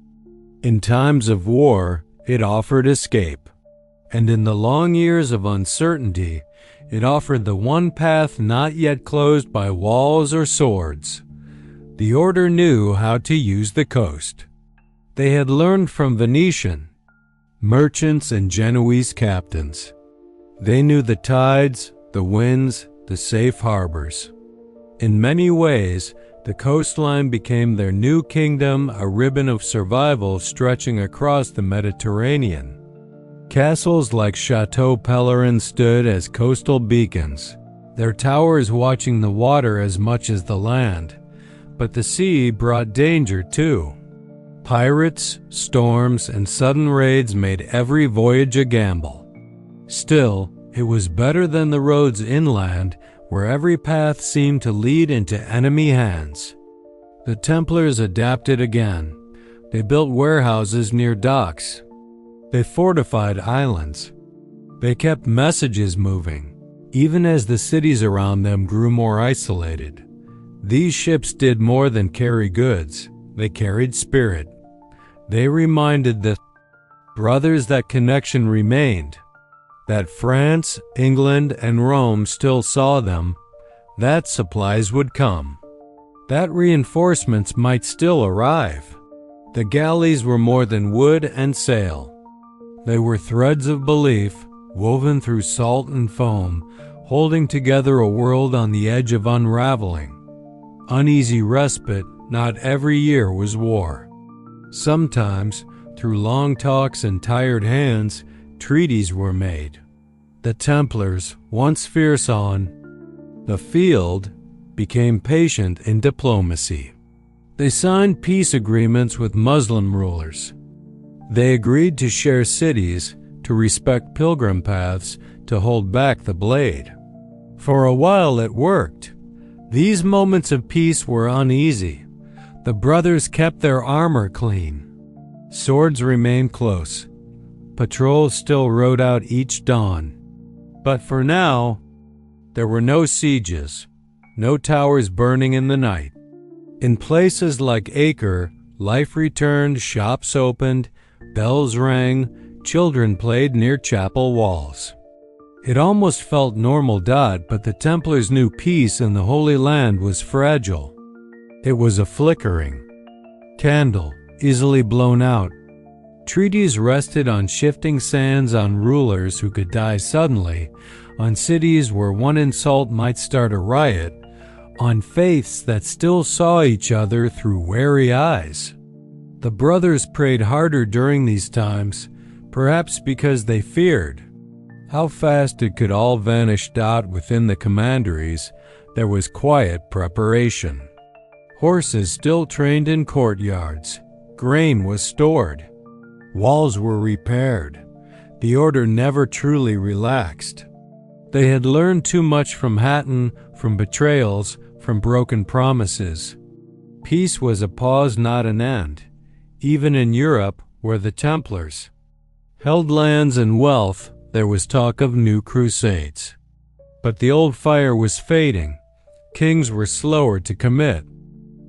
In times of war, it offered escape. And in the long years of uncertainty, it offered the one path not yet closed by walls or swords. The order knew how to use the coast. They had learned from Venetian merchants and Genoese captains. They knew the tides, the winds, the safe harbors. In many ways, the coastline became their new kingdom, a ribbon of survival stretching across the Mediterranean. Castles like Chateau Pellerin stood as coastal beacons, their towers watching the water as much as the land. But the sea brought danger too. Pirates, storms, and sudden raids made every voyage a gamble. Still, it was better than the roads inland, where every path seemed to lead into enemy hands. The Templars adapted again. They built warehouses near docks. They fortified islands. They kept messages moving, even as the cities around them grew more isolated. These ships did more than carry goods. They carried spirit. They reminded the brothers that connection remained, that France, England, and Rome still saw them, that supplies would come, that reinforcements might still arrive. The galleys were more than wood and sail. They were threads of belief, woven through salt and foam, holding together a world on the edge of unraveling. Uneasy respite, not every year was war. Sometimes, through long talks and tired hands, treaties were made. The Templars, once fierce on the field, became patient in diplomacy. They signed peace agreements with Muslim rulers. They agreed to share cities, to respect pilgrim paths, to hold back the blade. For a while it worked. These moments of peace were uneasy. The brothers kept their armor clean. Swords remained close. Patrols still rode out each dawn. But for now, there were no sieges, no towers burning in the night. In places like Acre, life returned, shops opened, bells rang, children played near chapel walls. It almost felt normal, but the Templars knew peace in the Holy Land was fragile. It was a flickering candle, easily blown out. Treaties rested on shifting sands, on rulers who could die suddenly, on cities where one insult might start a riot, on faiths that still saw each other through wary eyes. The brothers prayed harder during these times, perhaps because they feared how fast it could all vanish. Within the commanderies, there was quiet preparation. Horses still trained in courtyards. Grain was stored. Walls were repaired. The order never truly relaxed. They had learned too much from Hatton, from betrayals, from broken promises. Peace was a pause, not an end. Even in Europe, where the Templars held lands and wealth, there was talk of new crusades. But the old fire was fading. Kings were slower to commit.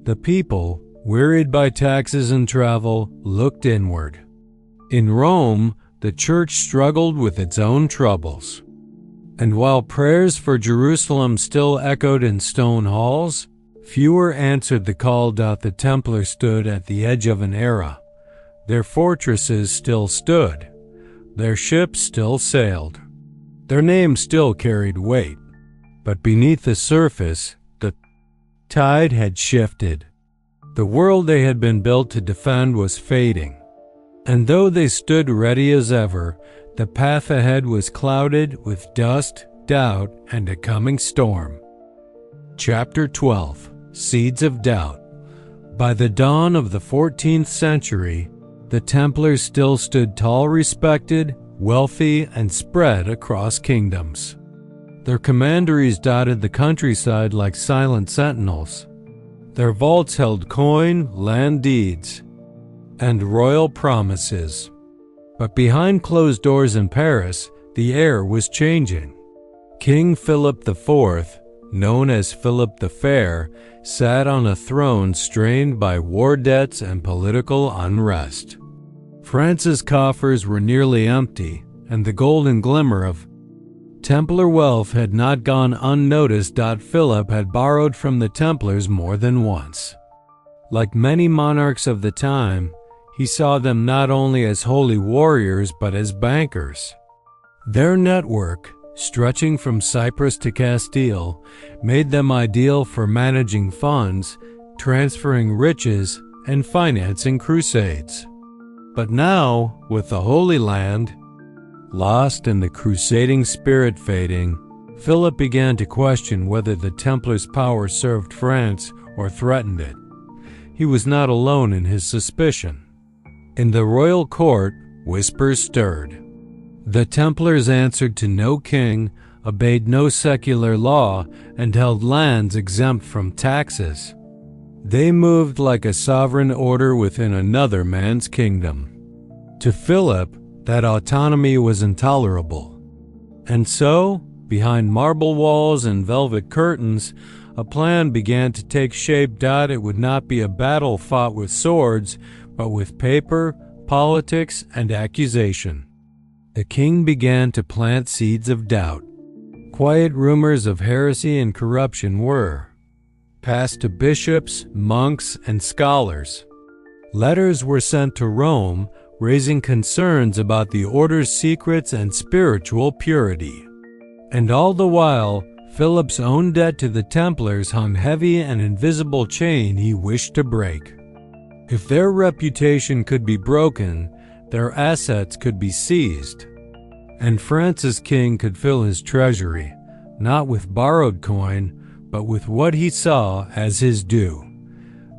The people, wearied by taxes and travel, looked inward. In Rome, the church struggled with its own troubles. And while prayers for Jerusalem still echoed in stone halls, fewer answered the call. The Templars stood at the edge of an era. Their fortresses still stood. Their ships still sailed. Their names still carried weight. But beneath the surface, the tide had shifted. The world they had been built to defend was fading. And though they stood ready as ever, the path ahead was clouded with dust, doubt, and a coming storm. Chapter 12. Seeds of Doubt. By the dawn of the 14th century, the Templars still stood tall, respected, wealthy, and spread across kingdoms. Their commanderies dotted the countryside like silent sentinels. Their vaults held coin, land deeds, and royal promises. But behind closed doors in Paris, the air was changing. King Philip IV, known as Philip the Fair, sat on a throne strained by war debts and political unrest. France's coffers were nearly empty, and the golden glimmer of Templar wealth had not gone unnoticed. Philip had borrowed from the Templars more than once. Like many monarchs of the time, he saw them not only as holy warriors but as bankers. Their network, stretching from Cyprus to Castile, made them ideal for managing funds, transferring riches, and financing crusades. But now, with the Holy Land lost and the crusading spirit fading, Philip began to question whether the Templars' power served France or threatened it. He was not alone in his suspicion. In the royal court, whispers stirred. The Templars answered to no king, obeyed no secular law, and held lands exempt from taxes. They moved like a sovereign order within another man's kingdom. To Philip, that autonomy was intolerable. And so, behind marble walls and velvet curtains, a plan began to take shape. It would not be a battle fought with swords, but with paper, politics, and accusation. The king began to plant seeds of doubt. Quiet rumors of heresy and corruption were passed to bishops, monks, and scholars. Letters were sent to Rome, raising concerns about the order's secrets and spiritual purity. And all the while, Philip's own debt to the Templars hung heavy, an invisible chain he wished to break. If their reputation could be broken, their assets could be seized, and France's king could fill his treasury, not with borrowed coin, but with what he saw as his due.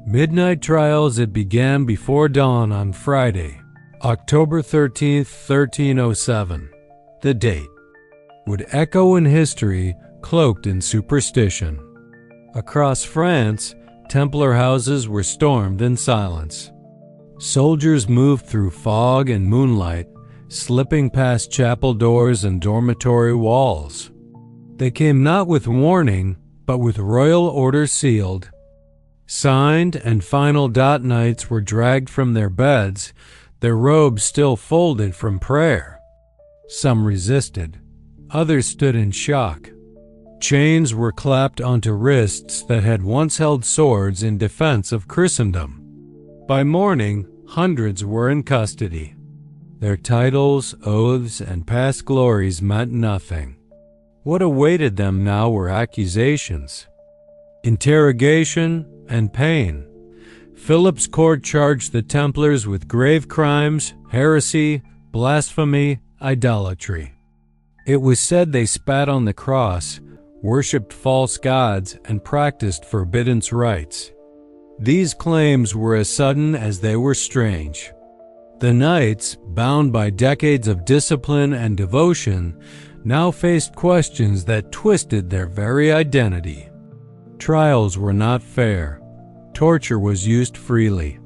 Midnight trials. It began before dawn on Friday, October 13th, 1307. The date would echo in history, cloaked in superstition. Across France, Templar houses were stormed in silence. Soldiers moved through fog and moonlight, slipping past chapel doors and dormitory walls. They came not with warning, but with royal orders sealed. Signed and final. Knights were dragged from their beds, their robes still folded from prayer. Some resisted, others stood in shock. Chains were clapped onto wrists that had once held swords in defense of Christendom. By morning, hundreds were in custody. Their titles, oaths, and past glories meant nothing. What awaited them now were accusations, interrogation, and pain. Philip's court charged the Templars with grave crimes, heresy, blasphemy, idolatry. It was said they spat on the cross, worshipped false gods, and practiced forbidden rites. These claims were as sudden as they were strange. The knights, bound by decades of discipline and devotion, now faced questions that twisted their very identity. Trials were not fair. Torture was used freely.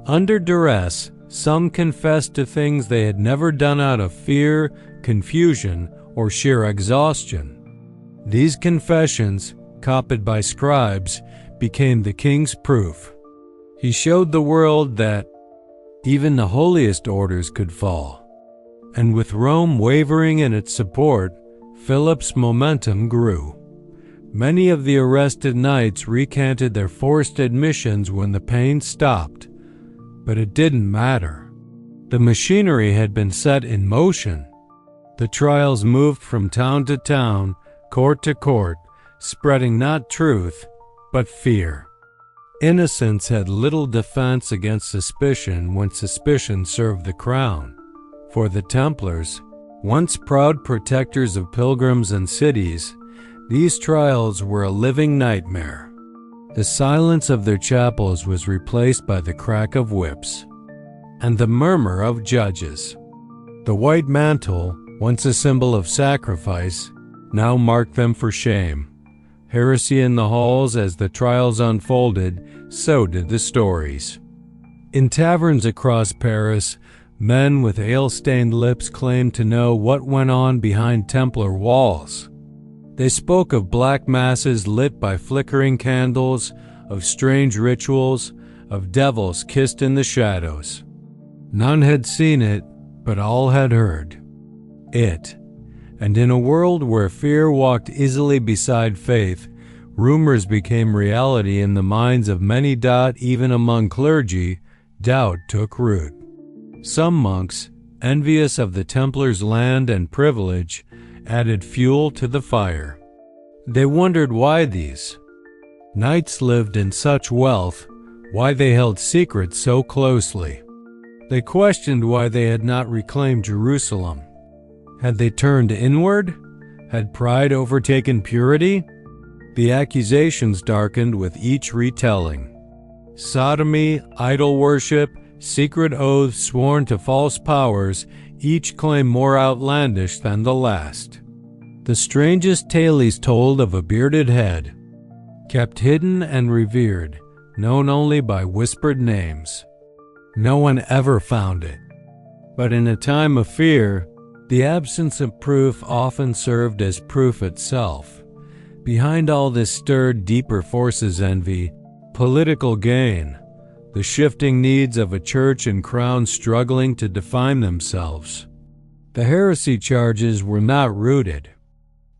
Under duress, some confessed to things they had never done out of fear, confusion, or sheer exhaustion. These confessions, copied by scribes, became the king's proof. He showed the world that even the holiest orders could fall. And with Rome wavering in its support, Philip's momentum grew. Many of the arrested knights recanted their forced admissions when the pain stopped. But it didn't matter. The machinery had been set in motion. The trials moved from town to town, court to court, spreading not truth, but fear. Innocence had little defense against suspicion when suspicion served the crown. For the Templars, once proud protectors of pilgrims and cities, these trials were a living nightmare. The silence of their chapels was replaced by the crack of whips and the murmur of judges. The white mantle, once a symbol of sacrifice, now marked them for shame. Heresy in the halls. As the trials unfolded, so did the stories. In taverns across Paris, men with ale-stained lips claimed to know what went on behind Templar walls. They spoke of black masses lit by flickering candles, of strange rituals, of devils kissed in the shadows. None had seen it, but all had heard it. And in a world where fear walked easily beside faith, rumors became reality in the minds of many. Even among clergy, doubt took root. Some monks, envious of the Templars' land and privilege, added fuel to the fire. They wondered why these knights lived in such wealth, why they held secrets so closely. They questioned why they had not reclaimed Jerusalem. Had they turned inward? Had pride overtaken purity? The accusations darkened with each retelling. Sodomy, idol worship, secret oaths sworn to false powers, each claim more outlandish than the last. The strangest tales told of a bearded head, kept hidden and revered, known only by whispered names. No one ever found it. But in a time of fear, the absence of proof often served as proof itself. Behind all this stirred deeper forces: envy, political gain, the shifting needs of a church and crown struggling to define themselves. The heresy charges were not rooted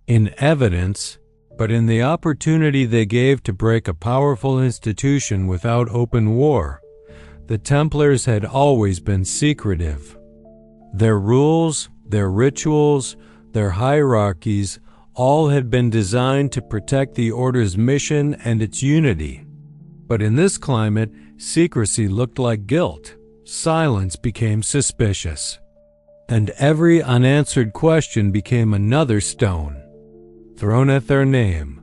in evidence, but in the opportunity they gave to break a powerful institution without open war. The Templars had always been secretive. Their rules, their rituals, their hierarchies, all had been designed to protect the Order's mission and its unity. But in this climate, secrecy looked like guilt. Silence became suspicious. And every unanswered question became another stone thrown at their name.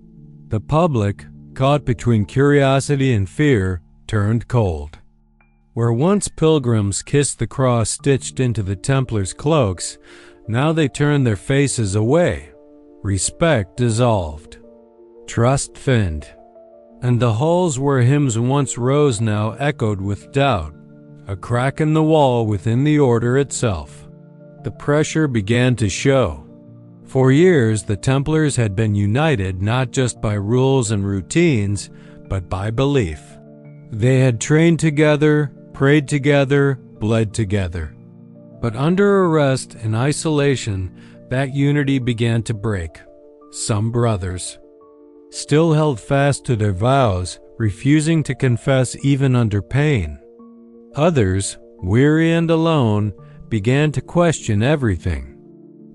The public, caught between curiosity and fear, turned cold. Where once pilgrims kissed the cross stitched into the Templars' cloaks, now they turned their faces away. Respect dissolved. Trust thinned. And the halls where hymns once rose now echoed with doubt, a crack in the wall within the Order itself. The pressure began to show. For years, the Templars had been united not just by rules and routines, but by belief. They had trained together, prayed together, bled together. But under arrest and isolation, that unity began to break. Some brothers still held fast to their vows, refusing to confess even under pain. Others, weary and alone, began to question everything.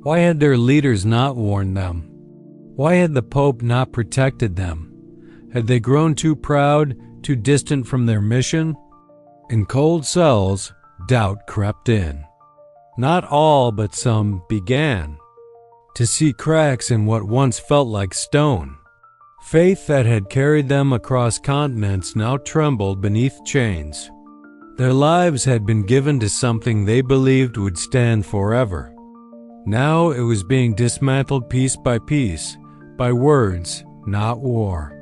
Why had their leaders not warned them? Why had the Pope not protected them? Had they grown too proud, too distant from their mission? In cold cells, doubt crept in. Not all, but some began to see cracks in what once felt like stone. Faith that had carried them across continents now trembled beneath chains. Their lives had been given to something they believed would stand forever. Now it was being dismantled piece by piece, by words, not war.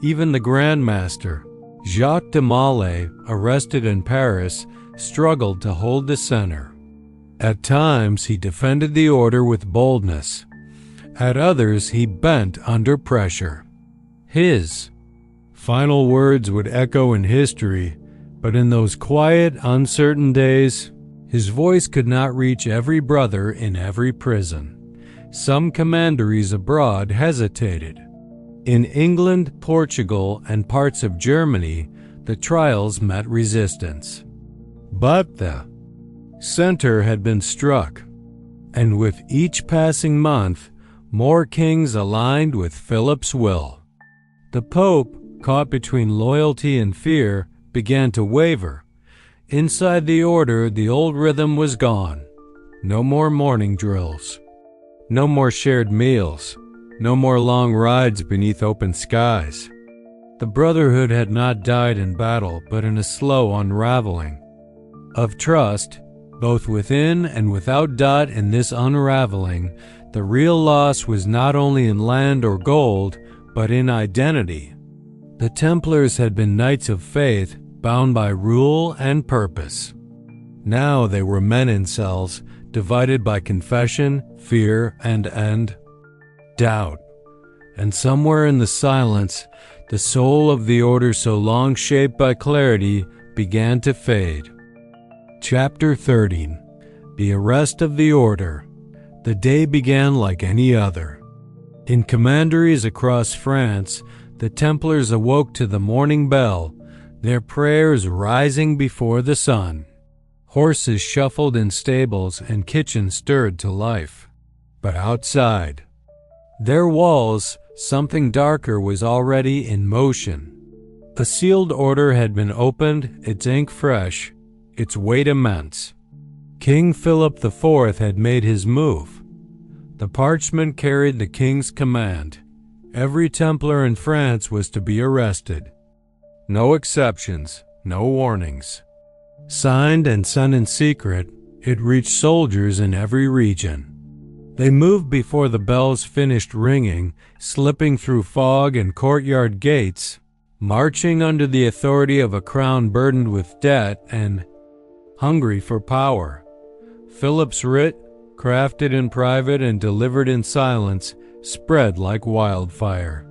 Even the Grand Master, Jacques de Molay, arrested in Paris, struggled to hold the center. At times he defended the Order with boldness. At others he bent under pressure. His final words would echo in history, but in those quiet, uncertain days, his voice could not reach every brother in every prison. Some commanderies abroad hesitated. In England, Portugal, and parts of Germany, the trials met resistance. But the center had been struck, and with each passing month, more kings aligned with Philip's will. The Pope, caught between loyalty and fear, began to waver. Inside the Order, the old rhythm was gone. No more morning drills. No more shared meals. No more long rides beneath open skies. The brotherhood had not died in battle, but in a slow unraveling of trust, both within and without. In this unraveling, the real loss was not only in land or gold, but in identity. The Templars had been knights of faith, bound by rule and purpose. Now they were men in cells, divided by confession, fear, and doubt. And somewhere in the silence, the soul of the Order, so long shaped by clarity, began to fade. Chapter 30. The Arrest of the Order. The day began like any other. In commanderies across France, the Templars awoke to the morning bell, their prayers rising before the sun. Horses shuffled in stables and kitchens stirred to life. But outside their walls, something darker was already in motion. A sealed order had been opened, its ink fresh, its weight immense. King Philip IV had made his move. The parchment carried the king's command. Every Templar in France was to be arrested. No exceptions, no warnings. Signed and sent in secret, it reached soldiers in every region. They moved before the bells finished ringing, slipping through fog and courtyard gates, marching under the authority of a crown burdened with debt and hungry for power. Philip's writ, crafted in private and delivered in silence, spread like wildfire.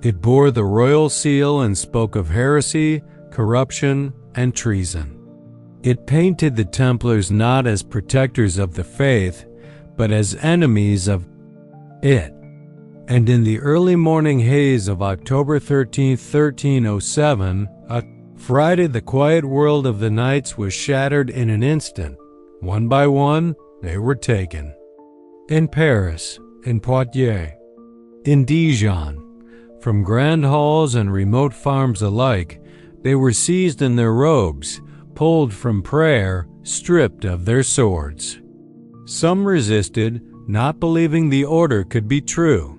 It bore the royal seal and spoke of heresy, corruption, and treason. It painted the Templars not as protectors of the faith, but as enemies of it. And in the early morning haze of October 13, 1307, a Friday, the quiet world of the Knights was shattered in an instant. One by one, they were taken. In Paris, in Poitiers, in Dijon, from grand halls and remote farms alike, they were seized in their robes, pulled from prayer, stripped of their swords. Some resisted, not believing the order could be true.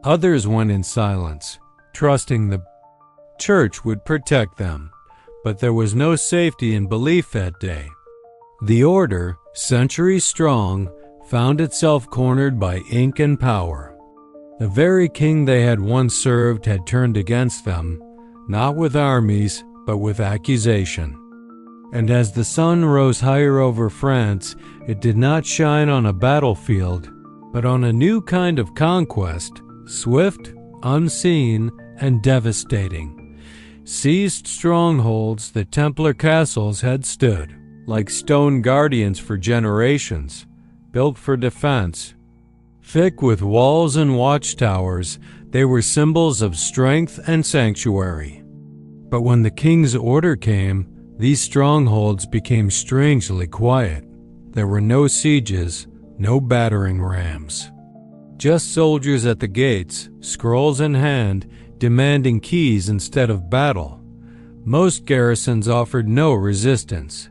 Others went in silence, trusting the church would protect them. But there was no safety in belief that day. The order, centuries strong, found itself cornered by ink and power. The very king they had once served had turned against them, not with armies, but with accusation. And as the sun rose higher over France, it did not shine on a battlefield, but on a new kind of conquest, swift, unseen, and devastating. Seized strongholds, the Templar castles had stood, like stone guardians for generations, built for defense. Thick with walls and watchtowers, they were symbols of strength and sanctuary. But when the king's order came, these strongholds became strangely quiet. There were no sieges, no battering rams. Just soldiers at the gates, scrolls in hand, demanding keys instead of battle. Most garrisons offered no resistance.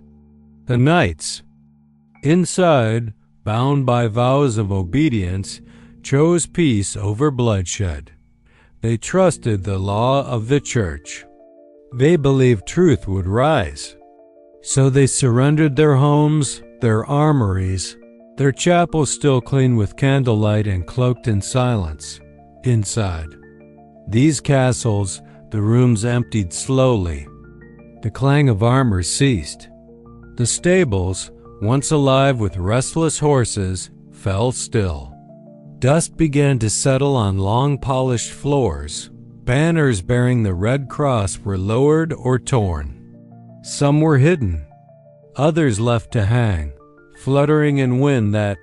The Knights, inside, bound by vows of obedience, chose peace over bloodshed. They trusted the law of the church. They believed truth would rise. So they surrendered their homes, their armories, their chapels still clean with candlelight and cloaked in silence. Inside these castles, the rooms emptied slowly. The clang of armor ceased. The stables, once alive with restless horses, fell still. Dust began to settle on long polished floors. Banners bearing the Red Cross were lowered or torn. Some were hidden, others left to hang, fluttering in wind that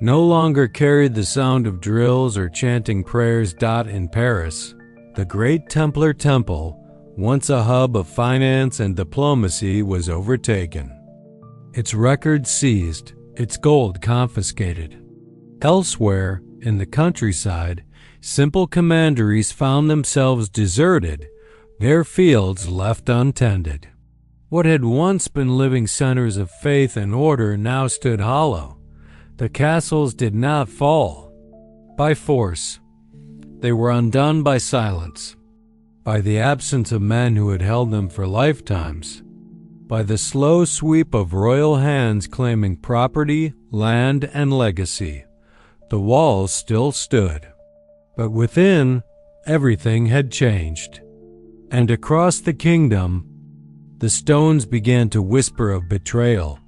no longer carried the sound of drills or chanting prayers. In Paris, the great Templar temple, once a hub of finance and diplomacy, was overtaken. Its records seized, its gold confiscated. Elsewhere, in the countryside, simple commanderies found themselves deserted, their fields left untended. What had once been living centers of faith and order now stood hollow. The castles did not fall by force. They were undone by silence, by the absence of men who had held them for lifetimes, by the slow sweep of royal hands claiming property, land, and legacy. The walls still stood, but within, everything had changed. And across the kingdom, the stones began to whisper of betrayal.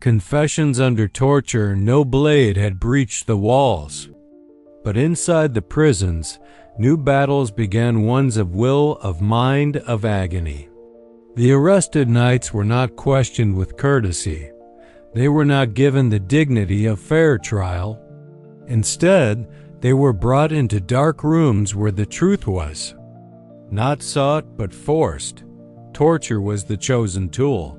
Confessions under torture, no blade had breached the walls. But inside the prisons, new battles began, ones of will, of mind, of agony. The arrested knights were not questioned with courtesy. They were not given the dignity of fair trial. Instead, they were brought into dark rooms where the truth was. Not sought, but forced. Torture was the chosen tool.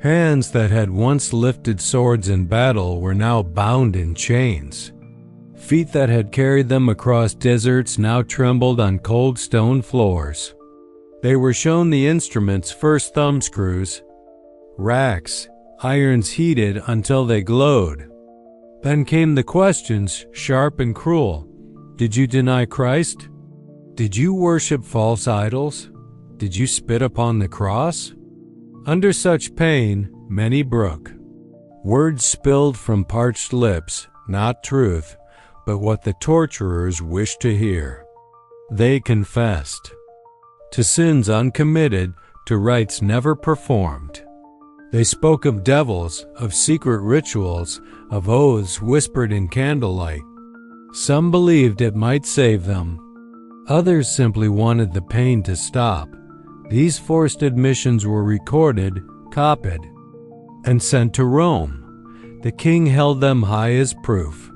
Hands that had once lifted swords in battle were now bound in chains. Feet that had carried them across deserts now trembled on cold stone floors. They were shown the instruments, first thumbscrews, racks, irons heated until they glowed. Then came the questions, sharp and cruel. Did you deny Christ? Did you worship false idols? Did you spit upon the cross? Under such pain, many brook. Words spilled from parched lips, not truth, but what the torturers wished to hear. They confessed to sins uncommitted, to rites never performed. They spoke of devils, of secret rituals, of oaths whispered in candlelight. Some believed it might save them. Others simply wanted the pain to stop. These forced admissions were recorded, copied, and sent to Rome. The king held them high as proof.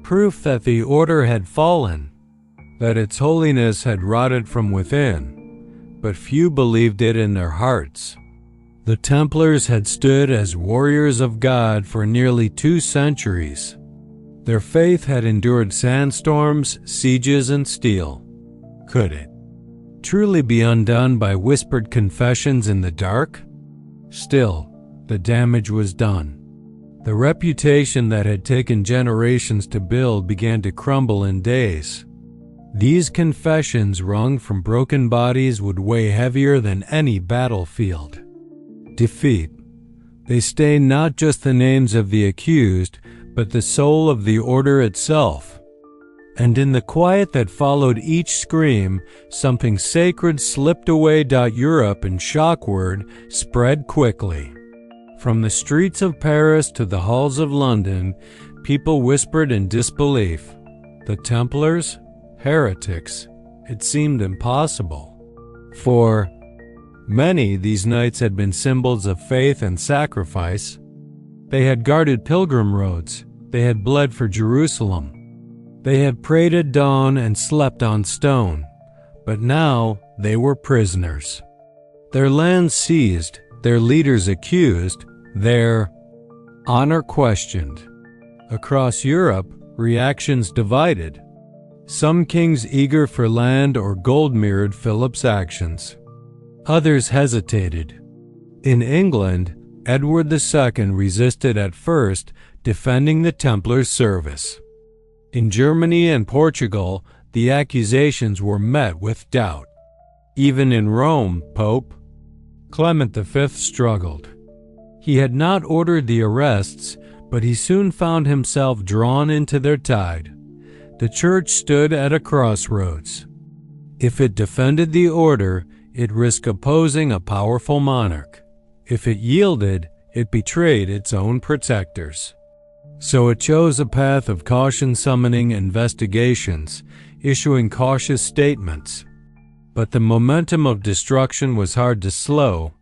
Proof that the order had fallen, that its holiness had rotted from within. But few believed it in their hearts. The Templars had stood as warriors of God for nearly 2 centuries. Their faith had endured sandstorms, sieges, and steel. Could it truly be undone by whispered confessions in the dark? Still, the damage was done. The reputation that had taken generations to build began to crumble in days. These confessions wrung from broken bodies would weigh heavier than any battlefield. Defeat. They stained not just the names of the accused, but the soul of the order itself. And in the quiet that followed each scream, something sacred slipped away. Europe and shockword spread quickly. From the streets of Paris to the halls of London, people whispered in disbelief. The Templars? Heretics. It seemed impossible. For many, these knights had been symbols of faith and sacrifice. They had guarded pilgrim roads. They had bled for Jerusalem. They had prayed at dawn and slept on stone. But now they were prisoners. Their lands seized, their leaders accused, their honor questioned. Across Europe, reactions divided. Some kings eager for land or gold mirrored Philip's actions. Others hesitated. In England, Edward II resisted at first, defending the Templars' service. In Germany and Portugal, the accusations were met with doubt. Even in Rome, Pope Clement V struggled. He had not ordered the arrests, but he soon found himself drawn into their tide. The Church stood at a crossroads. If it defended the order, it risked opposing a powerful monarch. If it yielded, it betrayed its own protectors. So it chose a path of caution, summoning investigations, issuing cautious statements. But the momentum of destruction was hard to slow.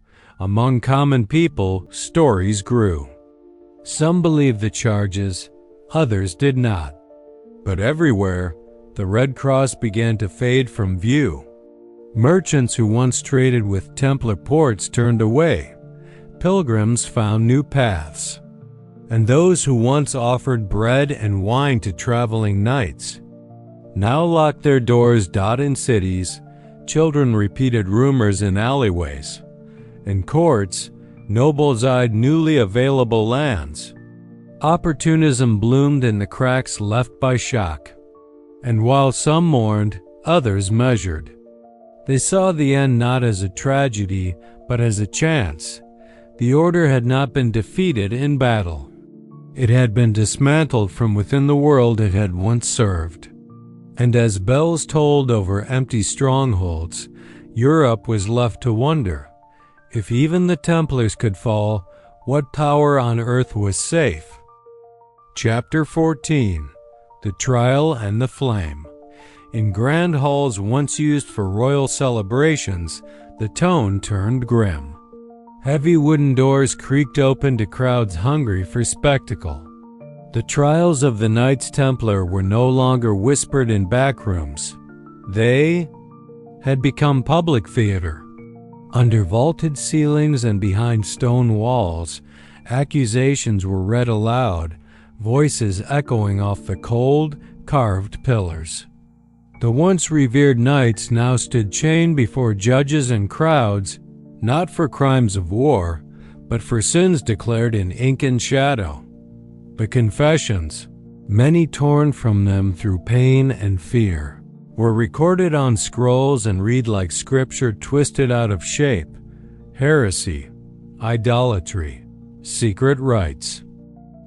Among common people, stories grew. Some believed the charges, others did not. But everywhere, the Red Cross began to fade from view. Merchants who once traded with Templar ports turned away. Pilgrims found new paths. And those who once offered bread and wine to traveling knights now locked their doors. In cities, children repeated rumors in alleyways. In courts, nobles eyed newly available lands. Opportunism bloomed in the cracks left by shock. And while some mourned, others measured. They saw the end not as a tragedy, but as a chance. The order had not been defeated in battle. It had been dismantled from within the world it had once served. And as bells tolled over empty strongholds, Europe was left to wonder. If even the Templars could fall, what power on earth was safe? Chapter 14. The Trial and the Flame. In grand halls once used for royal celebrations, the tone turned grim. Heavy wooden doors creaked open to crowds hungry for spectacle. The trials of the Knights Templar were no longer whispered in backrooms. They had become public theater. Under vaulted ceilings and behind stone walls, accusations were read aloud, voices echoing off the cold, carved pillars. The once revered knights now stood chained before judges and crowds, not for crimes of war, but for sins declared in ink and shadow. The confessions, many torn from them through pain and fear, were recorded on scrolls and read like scripture twisted out of shape: heresy, idolatry, secret rites.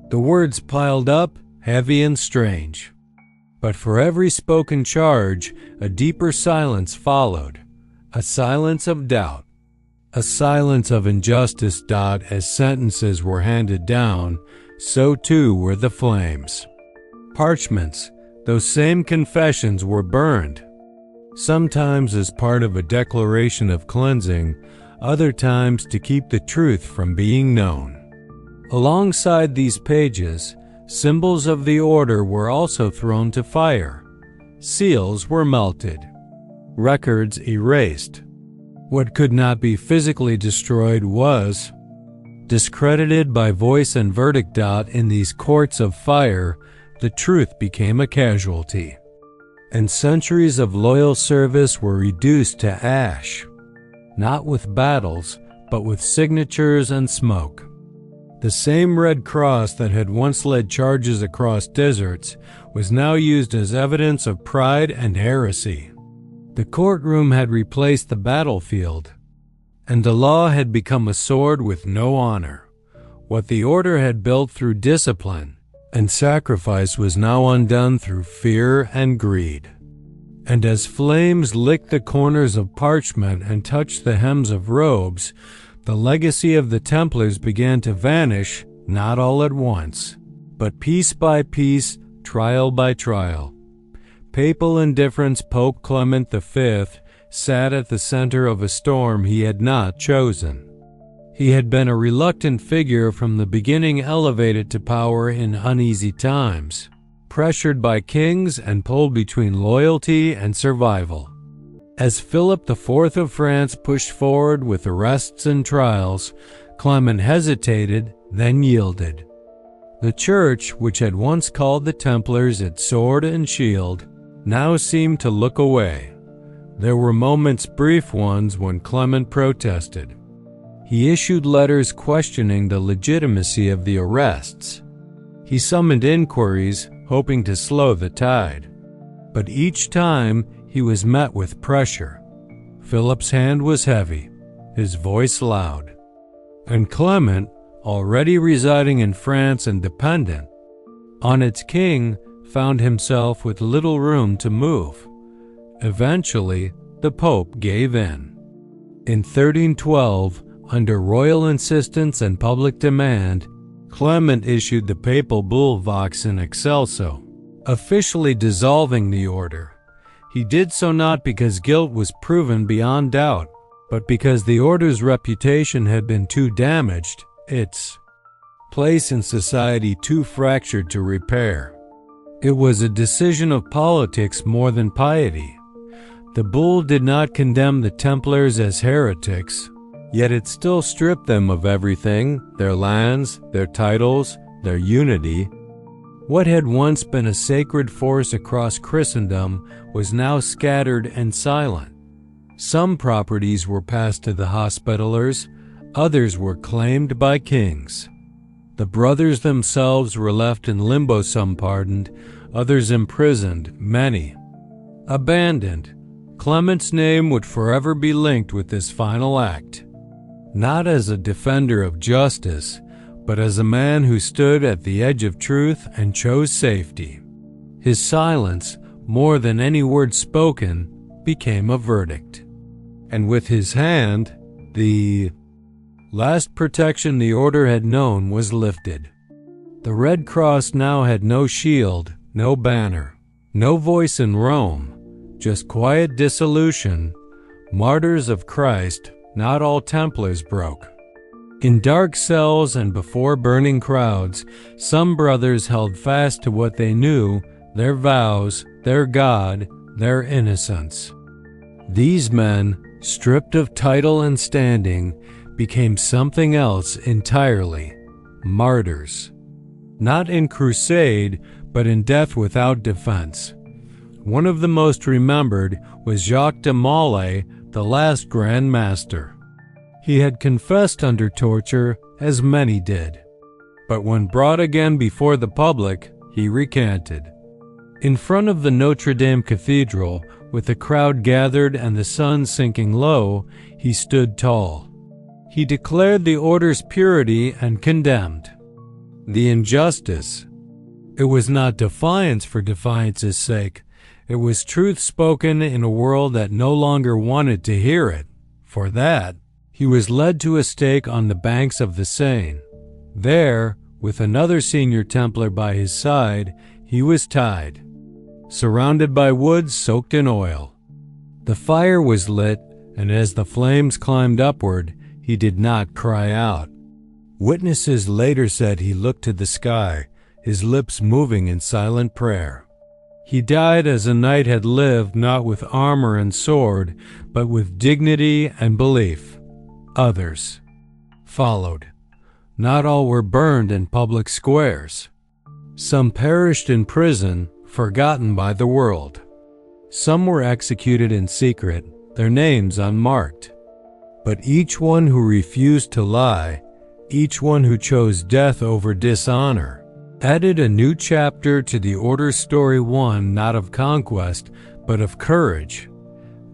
The words piled up, heavy and strange. But for every spoken charge, a deeper silence followed, a silence of doubt, a silence of injustice. As sentences were handed down, so too were the flames. Parchments, those same confessions, were burned, sometimes as part of a declaration of cleansing, other times to keep the truth from being known. Alongside these pages, symbols of the order were also thrown to fire. Seals were melted, records erased. What could not be physically destroyed was discredited by voice and verdict. In these courts of fire, the truth became a casualty, and centuries of loyal service were reduced to ash, not with battles, but with signatures and smoke. The same Red Cross that had once led charges across deserts was now used as evidence of pride and heresy. The courtroom had replaced the battlefield, and the law had become a sword with no honor. What the order had built through discipline and sacrifice was now undone through fear and greed. And as flames licked the corners of parchment and touched the hems of robes, the legacy of the Templars began to vanish, not all at once, but piece by piece, trial by trial. Papal indifference. Pope Clement V sat at the center of a storm he had not chosen. He had been a reluctant figure from the beginning, elevated to power in uneasy times, pressured by kings and pulled between loyalty and survival. As Philip IV of France pushed forward with arrests and trials, Clement hesitated, then yielded. The Church, which had once called the Templars its sword and shield, now seemed to look away. There were moments, brief ones, when Clement protested. He issued letters questioning the legitimacy of the arrests. He summoned inquiries, hoping to slow the tide. But each time, he was met with pressure. Philip's hand was heavy, his voice loud. And Clement, already residing in France and dependent on its king, found himself with little room to move. Eventually, the Pope gave in. In 1312, under royal insistence and public demand, Clement issued the papal bull Vox in Excelso, officially dissolving the order. He did so not because guilt was proven beyond doubt, but because the order's reputation had been too damaged, its place in society too fractured to repair. It was a decision of politics more than piety. The bull did not condemn the Templars as heretics, yet it still stripped them of everything: their lands, their titles, their unity. What had once been a sacred force across Christendom was now scattered and silent. Some properties were passed to the Hospitallers, others were claimed by kings. The brothers themselves were left in limbo, some pardoned, others imprisoned, many abandoned. Clement's name would forever be linked with this final act, not as a defender of justice, but as a man who stood at the edge of truth and chose safety. His silence, more than any word spoken, became a verdict. And with his hand, the last protection the order had known was lifted. The Red Cross now had no shield, no banner, no voice in Rome, just quiet dissolution. Martyrs of Christ, not all Templars broke. In dark cells and before burning crowds, some brothers held fast to what they knew, their vows, their God, their innocence. These men, stripped of title and standing, became something else entirely: martyrs. Not in crusade, but in death without defense. One of the most remembered was Jacques de Molay, the last Grand Master. He had confessed under torture, as many did, but when brought again before the public, he recanted. In front of the Notre Dame Cathedral, with the crowd gathered and the sun sinking low, he stood tall. He declared the order's purity and condemned the injustice. It was not defiance for defiance's sake. It was truth spoken in a world that no longer wanted to hear it. For that, he was led to a stake on the banks of the Seine. There, with another senior Templar by his side, he was tied, surrounded by wood soaked in oil. The fire was lit, and as the flames climbed upward, he did not cry out. Witnesses later said he looked to the sky, his lips moving in silent prayer. He died as a knight had lived, not with armor and sword, but with dignity and belief. Others followed. Not all were burned in public squares. Some perished in prison, forgotten by the world. Some were executed in secret, their names unmarked. But each one who refused to lie, each one who chose death over dishonor, added a new chapter to the order's story, one not of conquest, but of courage.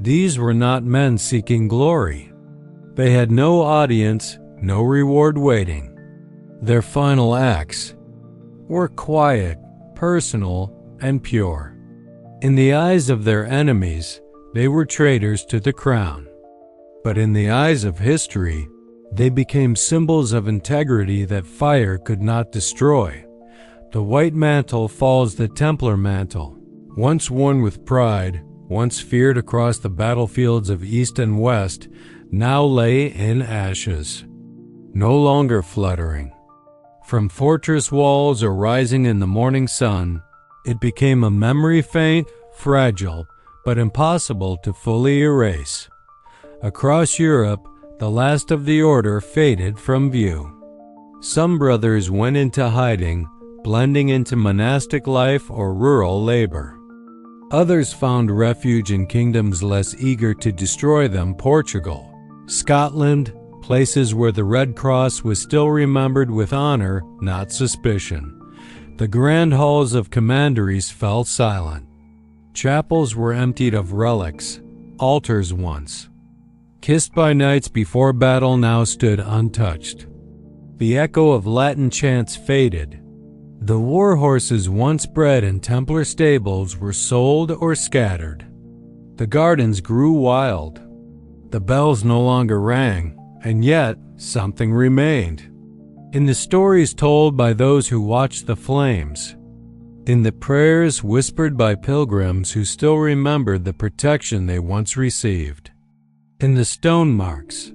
These were not men seeking glory. They had no audience, no reward waiting. Their final acts were quiet, personal, and pure. In the eyes of their enemies, they were traitors to the crown. But in the eyes of history, they became symbols of integrity that fire could not destroy. The white mantle follows the Templar mantle. Once worn with pride, once feared across the battlefields of East and West, now lay in ashes, no longer fluttering. From fortress walls or rising in the morning sun, it became a memory faint, fragile, but impossible to fully erase. Across Europe, the last of the order faded from view. Some brothers went into hiding, blending into monastic life or rural labor. Others found refuge in kingdoms less eager to destroy them, Portugal, Scotland, places where the Red Cross was still remembered with honor, not suspicion. The grand halls of commanderies fell silent. Chapels were emptied of relics, altars once kissed by knights before battle now stood untouched. The echo of Latin chants faded. The war horses once bred in Templar stables were sold or scattered. The gardens grew wild. The bells no longer rang, and yet something remained. In the stories told by those who watched the flames, in the prayers whispered by pilgrims who still remembered the protection they once received, in the stone marks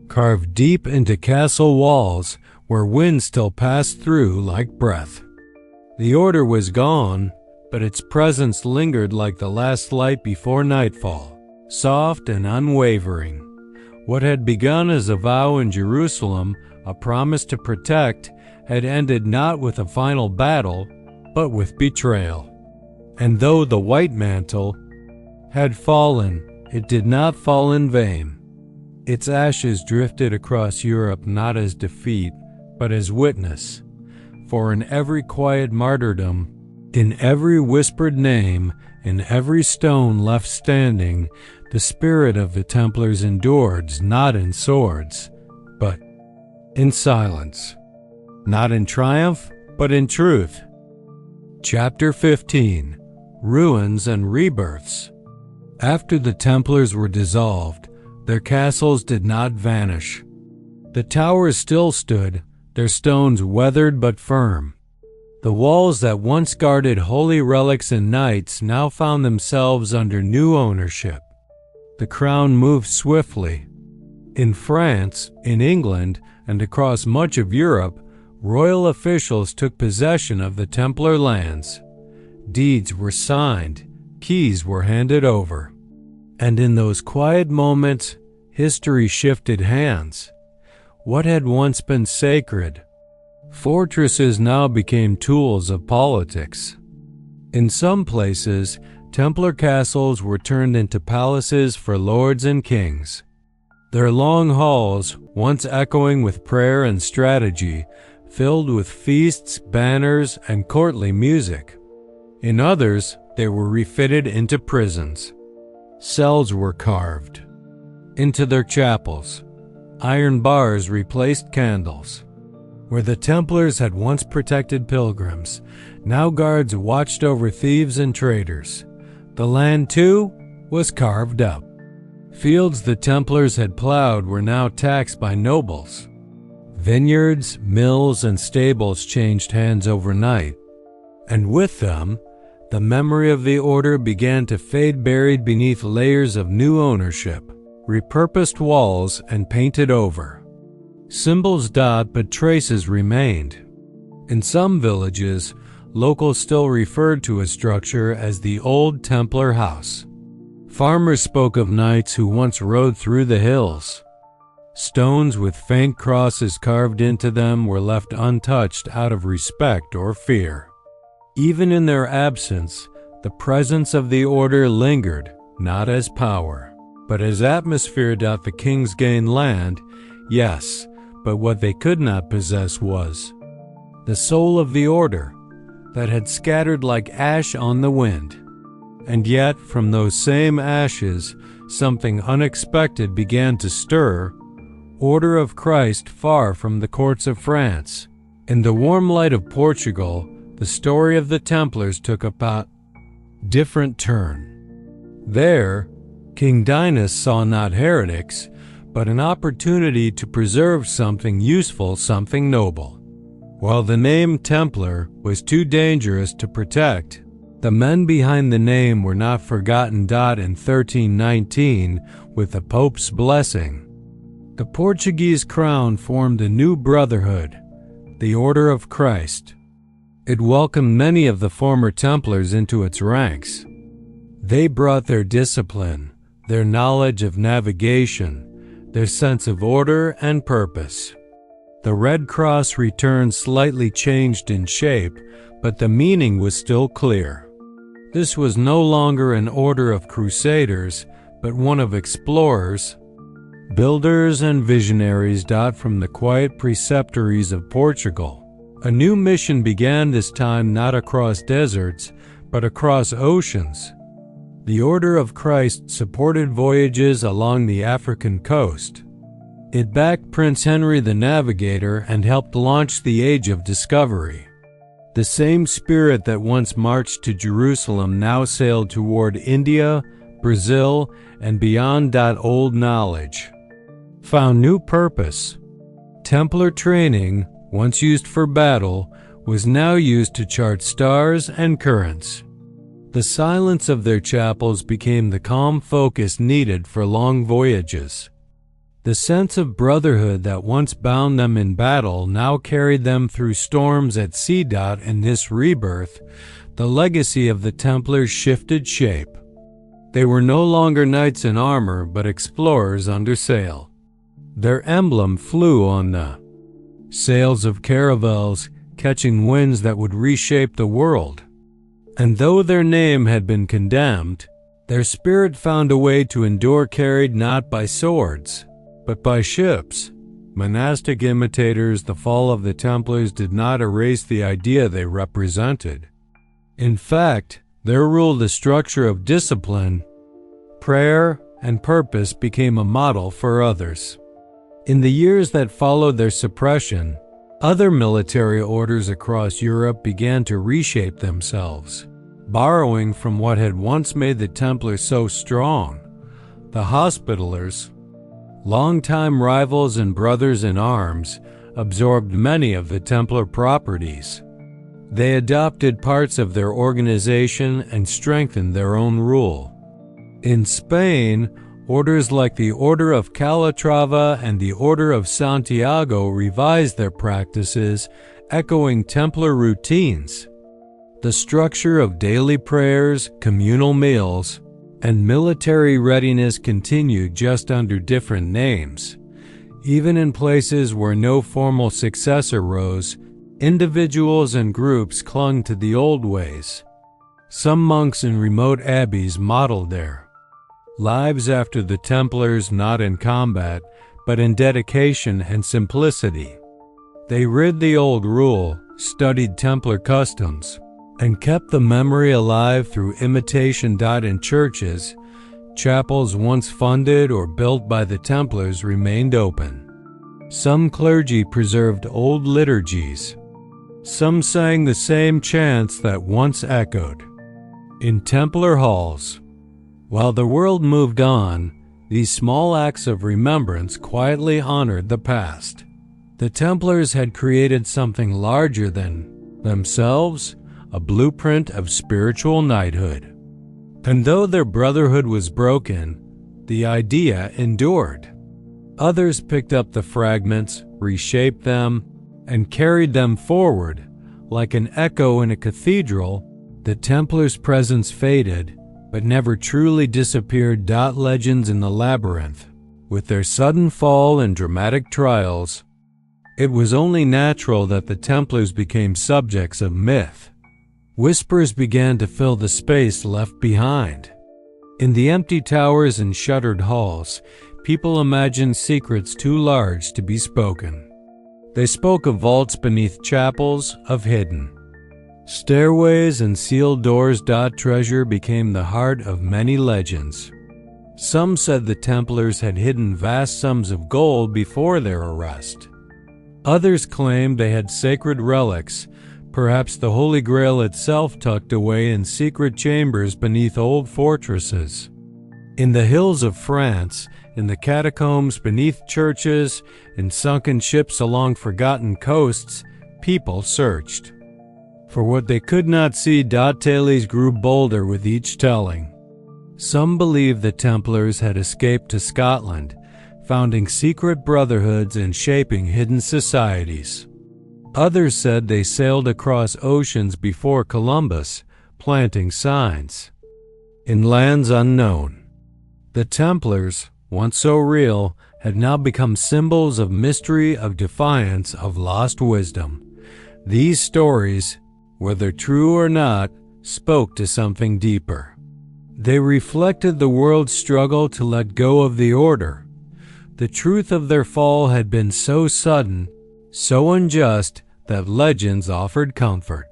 carved deep into castle walls where wind still passed through like breath. The order was gone, but its presence lingered like the last light before nightfall, soft and unwavering. What had begun as a vow in Jerusalem, a promise to protect, had ended not with a final battle, but with betrayal. And though the white mantle had fallen, it did not fall in vain. Its ashes drifted across Europe not as defeat, but as witness. For in every quiet martyrdom, in every whispered name, in every stone left standing, the spirit of the Templars endured, not in swords, but in silence. Not in triumph, but in truth. Chapter 15. Ruins and Rebirths. After the Templars were dissolved, their castles did not vanish. The towers still stood, their stones weathered but firm. The walls that once guarded holy relics and knights now found themselves under new ownership. The crown moved swiftly. In France, in England, and across much of Europe, royal officials took possession of the Templar lands. Deeds were signed, keys were handed over. And in those quiet moments, history shifted hands. What had once been sacred? Fortresses now became tools of politics. In some places, Templar castles were turned into palaces for lords and kings. Their long halls, once echoing with prayer and strategy, filled with feasts, banners, and courtly music. In others, they were refitted into prisons. Cells were carved into their chapels. Iron bars replaced candles. Where the Templars had once protected pilgrims, now guards watched over thieves and traders. The land, too, was carved up. Fields the Templars had plowed were now taxed by nobles. Vineyards, mills, and stables changed hands overnight. And with them, the memory of the order began to fade, buried beneath layers of new ownership, repurposed walls, and painted over. Symbols dot, but traces remained. In some villages, locals still referred to a structure as the Old Templar House. Farmers spoke of knights who once rode through the hills. Stones with faint crosses carved into them were left untouched out of respect or fear. Even in their absence, the presence of the order lingered, not as power, but as atmosphere. The kings gained land, yes, but what they could not possess was the soul of the order that had scattered like ash on the wind. And yet, from those same ashes, something unexpected began to stir. Order of Christ far from the courts of France. In the warm light of Portugal, the story of the Templars took a different turn. There, King Dinas saw not heretics, but an opportunity to preserve something useful, something noble. While the name Templar was too dangerous to protect, the men behind the name were not forgotten. In 1319, with the Pope's blessing, the Portuguese crown formed a new brotherhood, the Order of Christ. It welcomed many of the former Templars into its ranks. They brought their discipline, their knowledge of navigation, their sense of order and purpose. The Red Cross returned, slightly changed in shape, but the meaning was still clear. This was no longer an order of crusaders, but one of explorers, builders, and visionaries. From the quiet preceptories of Portugal, a new mission began, this time not across deserts, but across oceans. The Order of Christ supported voyages along the African coast. It backed Prince Henry the Navigator and helped launch the Age of Discovery. The same spirit that once marched to Jerusalem now sailed toward India, Brazil, and beyond. Old knowledge found new purpose. Templar training, once used for battle, was now used to chart stars and currents. The silence of their chapels became the calm focus needed for long voyages. The sense of brotherhood that once bound them in battle now carried them through storms at sea. In this rebirth, the legacy of the Templars shifted shape. They were no longer knights in armor, but explorers under sail. Their emblem flew on the sails of caravels, catching winds that would reshape the world. And though their name had been condemned, their spirit found a way to endure, carried not by swords, but by ships. Monastic imitators, the fall of the Templars did not erase the idea they represented. In fact, there ruled a structure of discipline. Prayer and purpose became a model for others. In the years that followed their suppression, other military orders across Europe began to reshape themselves, borrowing from what had once made the Templars so strong. The Hospitallers, longtime rivals and brothers in arms, absorbed many of the Templar properties. They adopted parts of their organization and strengthened their own rule. In Spain, orders like the Order of Calatrava and the Order of Santiago revised their practices, echoing Templar routines. The structure of daily prayers, communal meals, and military readiness continued, just under different names. Even in places where no formal successor rose, individuals and groups clung to the old ways. Some monks in remote abbeys modeled their lives after the Templars, not in combat, but in dedication and simplicity. They rid the old rule, studied Templar customs, and kept the memory alive through imitation. In churches, chapels once funded or built by the Templars remained open. Some clergy preserved old liturgies. Some sang the same chants that once echoed in Templar halls. While the world moved on, these small acts of remembrance quietly honored the past. The Templars had created something larger than themselves, a blueprint of spiritual knighthood. And though their brotherhood was broken, the idea endured. Others picked up the fragments, reshaped them, and carried them forward. Like an echo in a cathedral, the Templars' presence faded, but never truly disappeared. Legends in the labyrinth, with their sudden fall and dramatic trials, it was only natural that the Templars became subjects of myth. Whispers began to fill the space left behind. In the empty towers and shuttered halls, people imagined secrets too large to be spoken. They spoke of vaults beneath chapels, of hidden stairways and sealed doors. Treasure became the heart of many legends. Some said the Templars had hidden vast sums of gold before their arrest. Others claimed they had sacred relics, perhaps the Holy Grail itself, tucked away in secret chambers beneath old fortresses. In the hills of France, in the catacombs beneath churches, in sunken ships along forgotten coasts, people searched for what they could not see. Tales grew bolder with each telling. Some believed the Templars had escaped to Scotland, founding secret brotherhoods and shaping hidden societies. Others said they sailed across oceans before Columbus, planting signs in lands unknown. The Templars, once so real, had now become symbols of mystery, of defiance, of lost wisdom. These stories, whether true or not, spoke to something deeper. They reflected the world's struggle to let go of the order. The truth of their fall had been so sudden, so unjust, that legends offered comfort.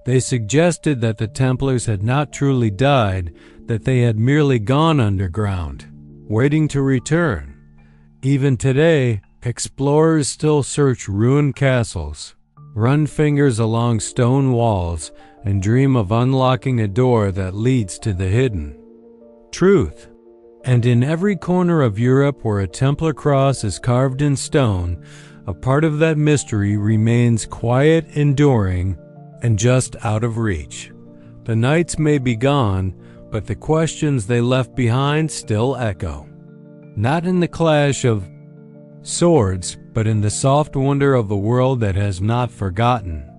They suggested that the Templars had not truly died, that they had merely gone underground, waiting to return. Even today, explorers still search ruined castles, run fingers along stone walls, and dream of unlocking a door that leads to the hidden truth. And in every corner of Europe where a Templar cross is carved in stone, a part of that mystery remains quiet, enduring, and just out of reach. The knights may be gone, but the questions they left behind still echo. Not in the clash of swords, but in the soft wonder of a world that has not forgotten.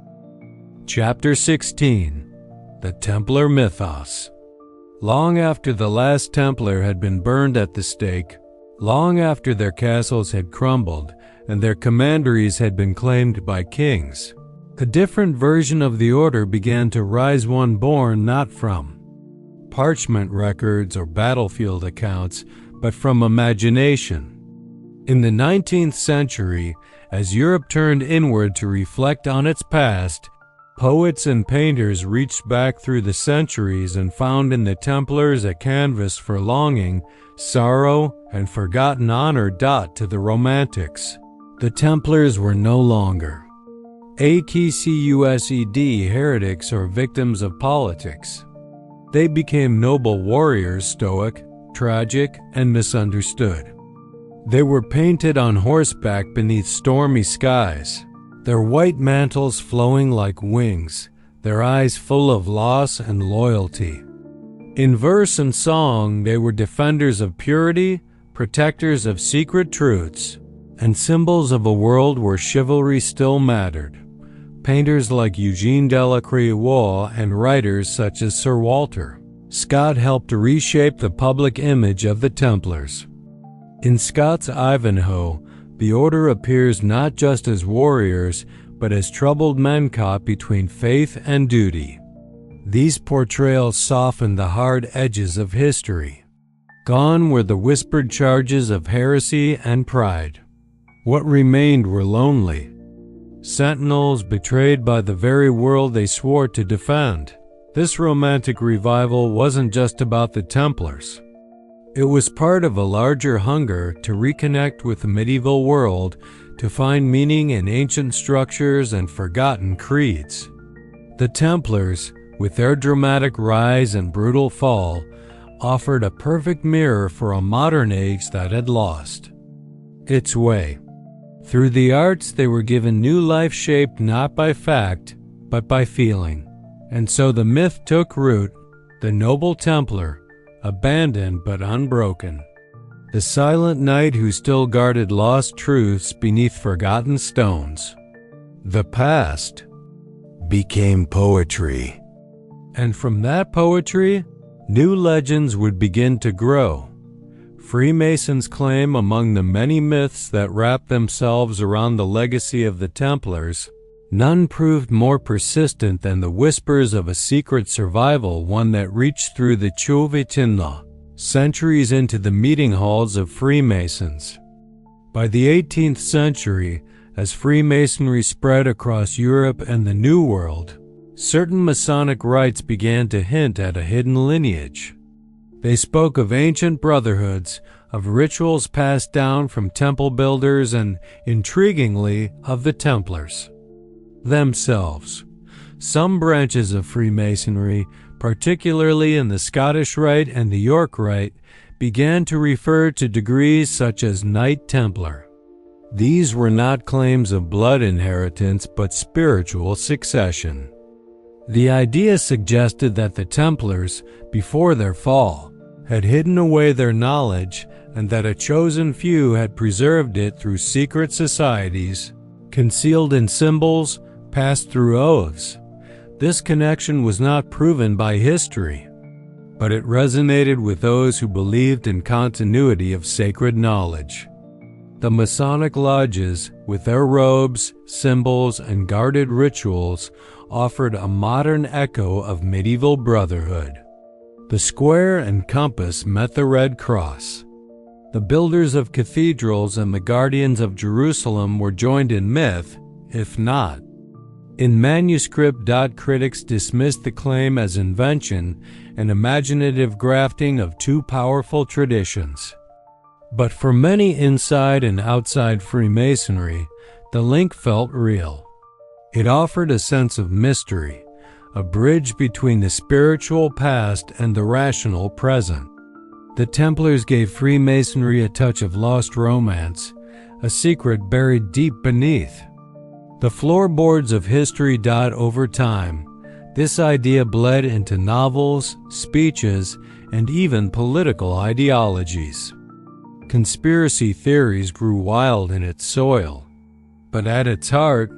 Chapter 16. The Templar Mythos. Long after the last Templar had been burned at the stake, long after their castles had crumbled and their commanderies had been claimed by kings, a different version of the order began to rise, one born not from parchment records or battlefield accounts, but from imagination. In the 19th century, as Europe turned inward to reflect on its past, poets and painters reached back through the centuries and found in the Templars a canvas for longing, sorrow, and forgotten honor. To the Romantics, the Templars were no longer AKCUSED heretics or victims of politics. They became noble warriors, stoic, tragic, and misunderstood. They were painted on horseback beneath stormy skies, their white mantles flowing like wings, their eyes full of loss and loyalty. In verse and song, they were defenders of purity, protectors of secret truths, and symbols of a world where chivalry still mattered. Painters like Eugene Delacroix and writers such as Sir Walter Scott helped reshape the public image of the Templars. In Scott's Ivanhoe, the order appears not just as warriors, but as troubled men caught between faith and duty. These portrayals softened the hard edges of history. Gone were the whispered charges of heresy and pride. What remained were lonely, sentinels betrayed by the very world they swore to defend. This romantic revival wasn't just about the Templars. It was part of a larger hunger to reconnect with the medieval world, to find meaning in ancient structures and forgotten creeds. The Templars, with their dramatic rise and brutal fall, offered a perfect mirror for a modern age that had lost its way. Through the arts, they were given new life shaped not by fact, but by feeling. And so the myth took root, the noble Templar, abandoned but unbroken. The silent knight who still guarded lost truths beneath forgotten stones. The past became poetry. And from that poetry, new legends would begin to grow. Freemasons claim among the many myths that wrap themselves around the legacy of the Templars, none proved more persistent than the whispers of a secret survival, one that reached through the Chauvetinla, centuries into the meeting halls of Freemasons. By the 18th century, as Freemasonry spread across Europe and the New World, certain Masonic rites began to hint at a hidden lineage. They spoke of ancient brotherhoods, of rituals passed down from temple builders, and, intriguingly, of the Templars themselves. Some branches of Freemasonry, particularly in the Scottish Rite and the York Rite, began to refer to degrees such as Knight Templar. These were not claims of blood inheritance but spiritual succession. The idea suggested that the Templars, before their fall, had hidden away their knowledge and that a chosen few had preserved it through secret societies, concealed in symbols, passed through oaths. This connection was not proven by history, but it resonated with those who believed in continuity of sacred knowledge. The Masonic lodges, with their robes, symbols, and guarded rituals, offered a modern echo of medieval brotherhood. The square and compass met the Red Cross. The builders of cathedrals and the guardians of Jerusalem were joined in myth, if not in manuscript. Critics dismissed the claim as invention, an imaginative grafting of two powerful traditions. But for many inside and outside Freemasonry, the link felt real. It offered a sense of mystery, a bridge between the spiritual past and the rational present. The Templars gave Freemasonry a touch of lost romance, a secret buried deep beneath the floorboards of history. Over time, this idea bled into novels, speeches, and even political ideologies. Conspiracy theories grew wild in its soil, but at its heart,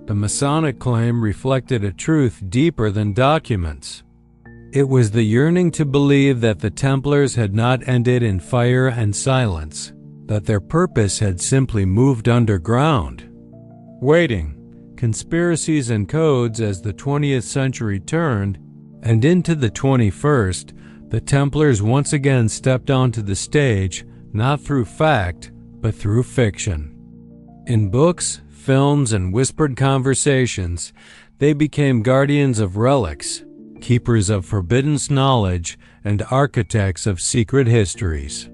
the Masonic claim reflected a truth deeper than documents. It was the yearning to believe that the Templars had not ended in fire and silence, that their purpose had simply moved underground, waiting conspiracies and codes. As the 20th century turned, and into the 21st, the Templars once again stepped onto the stage, not through fact, but through fiction. In books, films, and whispered conversations, they became guardians of relics, keepers of forbidden knowledge, and architects of secret histories.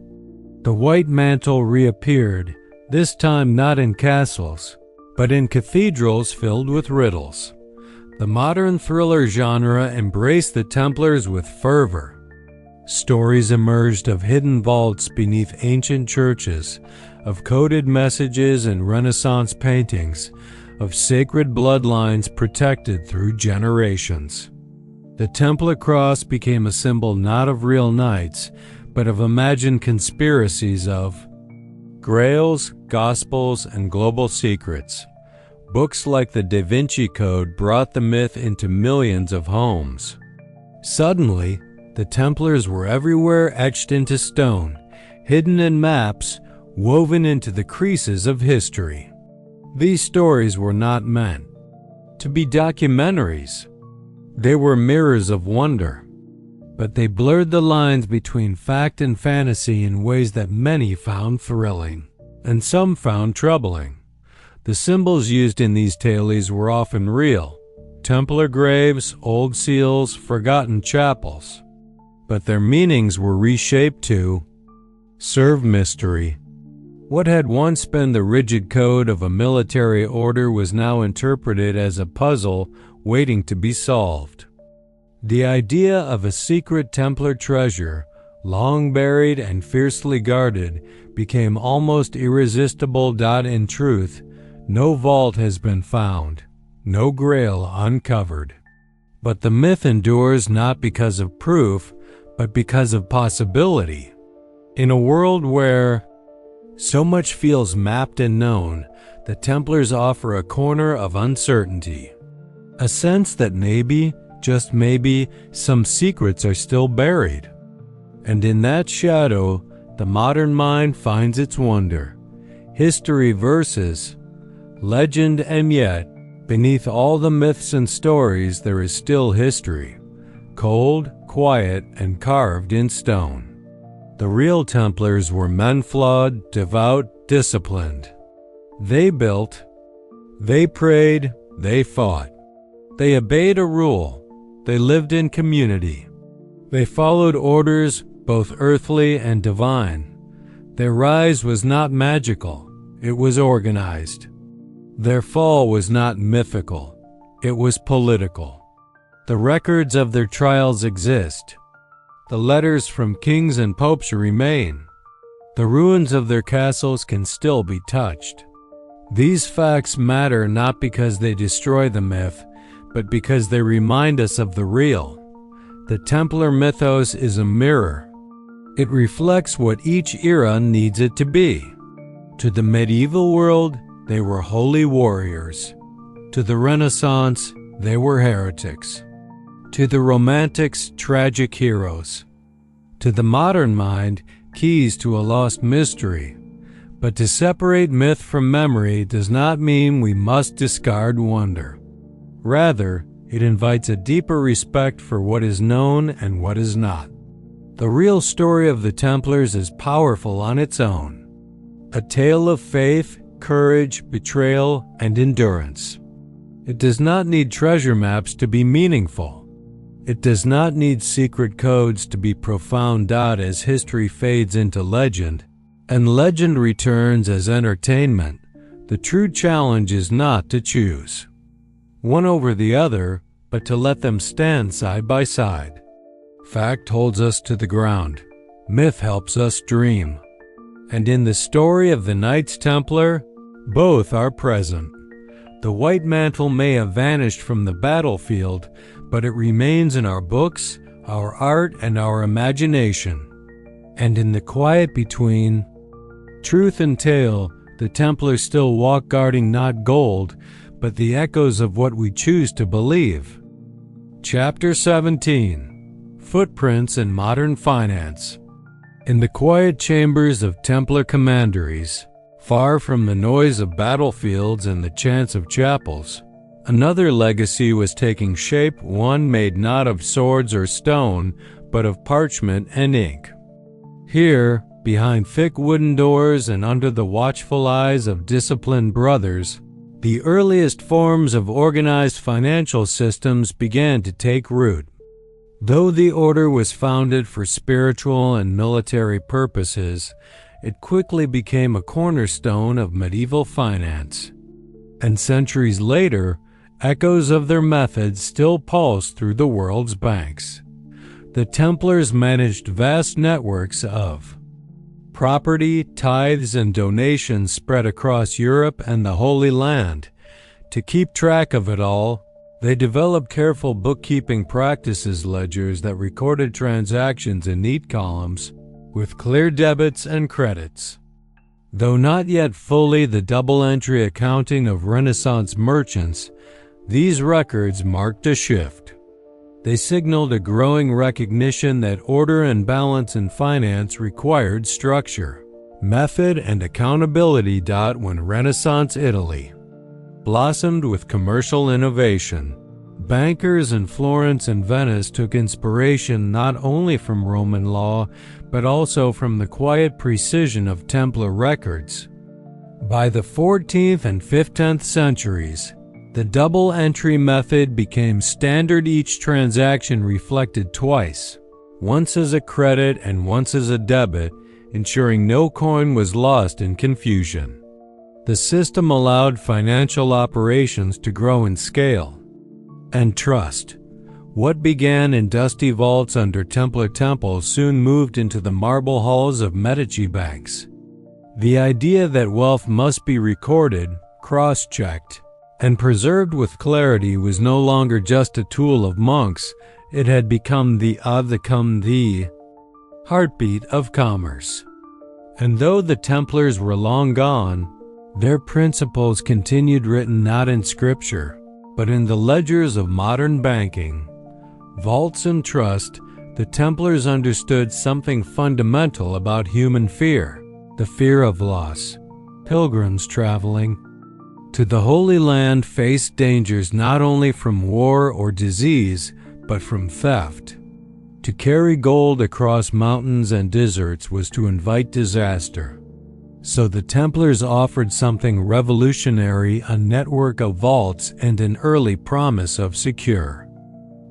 The white mantle reappeared, this time not in castles, but in cathedrals filled with riddles. The modern thriller genre embraced the Templars with fervor. Stories emerged of hidden vaults beneath ancient churches, of coded messages in Renaissance paintings, of sacred bloodlines protected through generations. The Templar cross became a symbol not of real knights, but of imagined conspiracies of grails, gospels, and global secrets. Books like the Da Vinci Code brought the myth into millions of homes. Suddenly, the Templars were everywhere, etched into stone, hidden in maps, woven into the creases of history. These stories were not meant to be documentaries. They were mirrors of wonder, but they blurred the lines between fact and fantasy in ways that many found thrilling, and some found troubling. The symbols used in these tales were often real: Templar graves, old seals, forgotten chapels. But their meanings were reshaped to serve mystery. What had once been the rigid code of a military order was now interpreted as a puzzle waiting to be solved. The idea of a secret Templar treasure, long buried and fiercely guarded, became almost irresistible. In truth, no vault has been found, no grail uncovered. But the myth endures not because of proof, but because of possibility. In a world where so much feels mapped and known, the Templars offer a corner of uncertainty. A sense that maybe, just maybe, some secrets are still buried. And in that shadow, the modern mind finds its wonder. History versus legend, and yet, beneath all the myths and stories there is still history. Cold, quiet, and carved in stone. The real Templars were men flawed, devout, disciplined. They built, they prayed, they fought. They obeyed a rule. They lived in community. They followed orders, both earthly and divine. Their rise was not magical, it was organized. Their fall was not mythical, it was political. The records of their trials exist. The letters from kings and popes remain. The ruins of their castles can still be touched. These facts matter not because they destroy the myth, but because they remind us of the real. The Templar mythos is a mirror. It reflects what each era needs it to be. To the medieval world, they were holy warriors. To the Renaissance, they were heretics. To the Romantics, tragic heroes. To the modern mind, keys to a lost mystery. But to separate myth from memory does not mean we must discard wonder. Rather, it invites a deeper respect for what is known and what is not. The real story of the Templars is powerful on its own. A tale of faith, courage, betrayal, and endurance. It does not need treasure maps to be meaningful. It does not need secret codes to be profound. As history fades into legend, and legend returns as entertainment, the true challenge is not to choose one over the other, but to let them stand side by side. Fact holds us to the ground. Myth helps us dream. And in the story of the Knights Templar, both are present. The white mantle may have vanished from the battlefield, but it remains in our books, our art, and our imagination. And in the quiet between truth and tale, the Templars still walk guarding not gold, but the echoes of what we choose to believe. Chapter 17: Footprints in Modern Finance. In the quiet chambers of Templar commanderies, far from the noise of battlefields and the chants of chapels, another legacy was taking shape, one made not of swords or stone, but of parchment and ink. Here, behind thick wooden doors and under the watchful eyes of disciplined brothers, the earliest forms of organized financial systems began to take root. Though the order was founded for spiritual and military purposes, it quickly became a cornerstone of medieval finance. And centuries later, echoes of their methods still pulse through the world's banks. The Templars managed vast networks of property, tithes, and donations spread across Europe and the Holy Land. To keep track of it all, they developed careful bookkeeping practices, ledgers that recorded transactions in neat columns with clear debits and credits. Though not yet fully the double-entry accounting of Renaissance merchants, these records marked a shift. They signaled a growing recognition that order and balance in finance required structure, method, and accountability. When Renaissance Italy blossomed with commercial innovation, bankers in Florence and Venice took inspiration not only from Roman law, but also from the quiet precision of Templar records. By the 14th and 15th centuries, the double entry method became standard. Each transaction reflected twice, once as a credit and once as a debit, ensuring no coin was lost in confusion. The system allowed financial operations to grow in scale. And trust. What began in dusty vaults under Templar temples soon moved into the marble halls of Medici banks. The idea that wealth must be recorded, cross-checked, and preserved with clarity was no longer just a tool of monks. It had become the heartbeat of commerce. And though the Templars were long gone, their principles continued, written not in scripture, but in the ledgers of modern banking, vaults, and trust. The Templars understood something fundamental about human fear, the fear of loss. Pilgrims traveling to the Holy Land faced dangers not only from war or disease, but from theft. To carry gold across mountains and deserts was to invite disaster. So the Templars offered something revolutionary: a network of vaults and an early promise of secure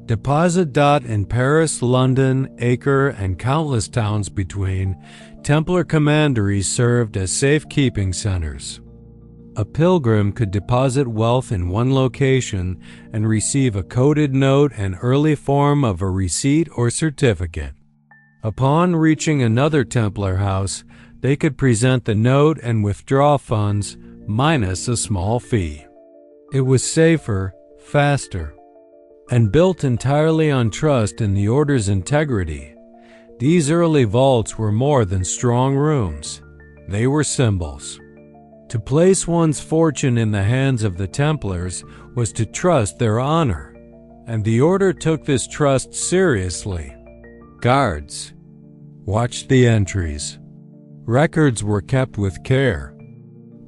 deposit. In Paris, London, Acre, and countless towns between, Templar commanderies served as safekeeping centers. A pilgrim could deposit wealth in one location and receive a coded note, an early form of a receipt or certificate. Upon reaching another Templar house, they could present the note and withdraw funds, minus a small fee. It was safer, faster, and built entirely on trust in the order's integrity. These early vaults were more than strong rooms. They were symbols. To place one's fortune in the hands of the Templars was to trust their honor, and the order took this trust seriously. Guards watched the entries. Records were kept with care.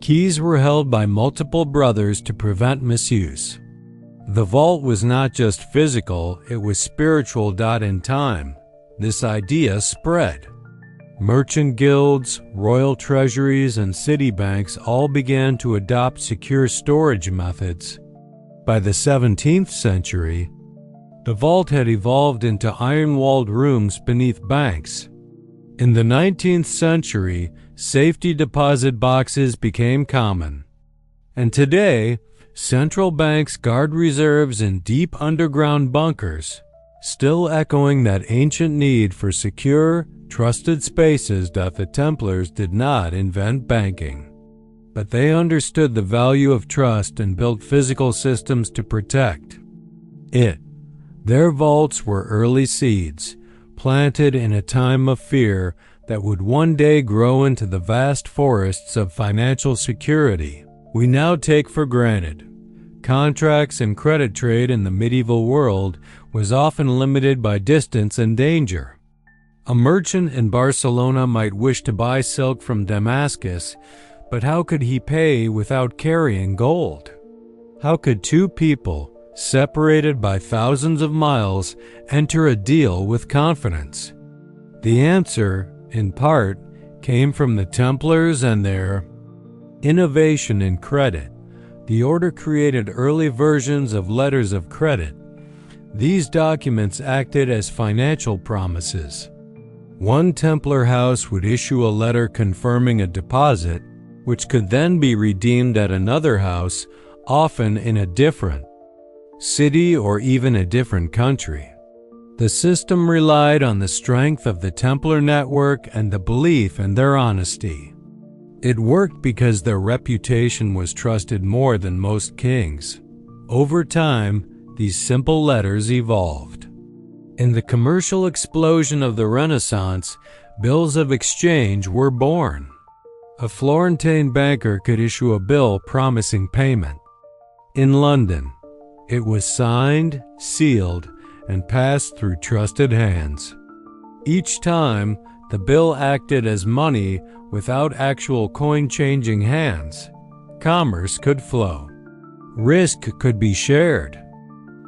Keys were held by multiple brothers to prevent misuse. The vault was not just physical, it was spiritual. In time, this idea spread. Merchant guilds, royal treasuries, and city banks all began to adopt secure storage methods. By the 17th century, the vault had evolved into iron-walled rooms beneath banks. In the 19th century, safety deposit boxes became common. And today, central banks guard reserves in deep underground bunkers, still echoing that ancient need for secure, trusted spaces. The Templars did not invent banking, but they understood the value of trust and built physical systems to protect it. Their vaults were early seeds, planted in a time of fear that would one day grow into the vast forests of financial security we now take for granted. Contracts and credit trade in the medieval world was often limited by distance and danger. A merchant in Barcelona might wish to buy silk from Damascus, but how could he pay without carrying gold? How could two people, separated by thousands of miles, enter a deal with confidence? The answer, in part, came from the Templars and their innovation in credit. The order created early versions of letters of credit. These documents acted as financial promises. One Templar house would issue a letter confirming a deposit, which could then be redeemed at another house, often in a different city or even a different country. The system relied on the strength of the Templar network and the belief in their honesty. It worked because their reputation was trusted more than most kings. Over time, these simple letters evolved. In the commercial explosion of the Renaissance, bills of exchange were born. A Florentine banker could issue a bill promising payment. In London, it was signed, sealed, and passed through trusted hands. Each time, the bill acted as money without actual coin-changing hands. Commerce could flow. Risk could be shared.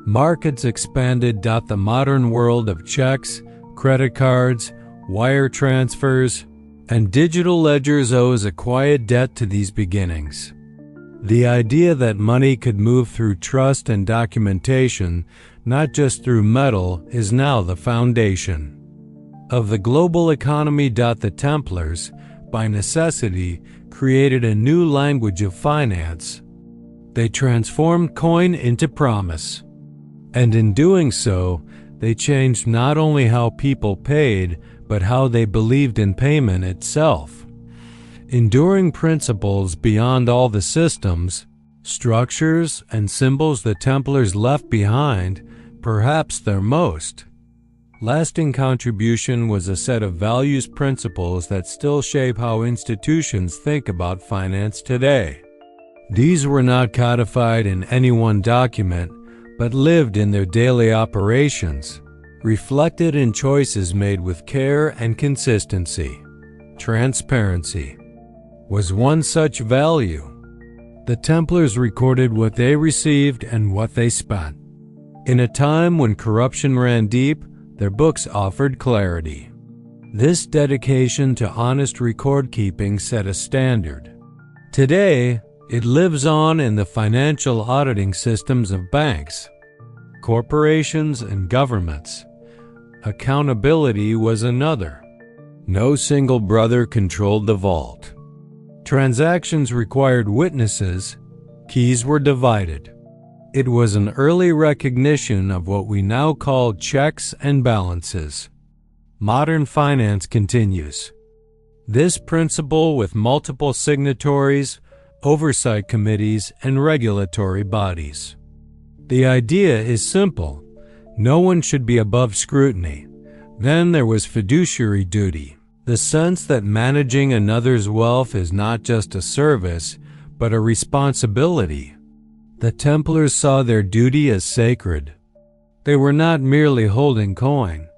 Markets expanded. The modern world of checks, credit cards, wire transfers, And digital ledgers owes a quiet debt to these beginnings. The idea that money could move through trust and documentation, not just through metal, is now the foundation of the global economy. The Templars, by necessity, created a new language of finance. They transformed coin into promise. And in doing so, they changed not only how people paid, but how they believed in payment itself. Enduring principles beyond all the systems, structures, and symbols the Templars left behind, perhaps their most lasting contribution was a set of values principles that still shape how institutions think about finance today. These were not codified in any one document, but lived in their daily operations, reflected in choices made with care and consistency. Transparency was one such value. The Templars recorded what they received and what they spent. In a time when corruption ran deep, their books offered clarity. This dedication to honest record-keeping set a standard. Today, it lives on in the financial auditing systems of banks, corporations, and governments. Accountability was another. No single brother controlled the vault. Transactions required witnesses. Keys were divided. It was an early recognition of what we now call checks and balances. Modern finance continues this principle with multiple signatories, oversight committees, and regulatory bodies. The idea is simple. No one should be above scrutiny. Then there was fiduciary duty, the sense that managing another's wealth is not just a service, but a responsibility. The Templars saw their duty as sacred. They were not merely holding coin.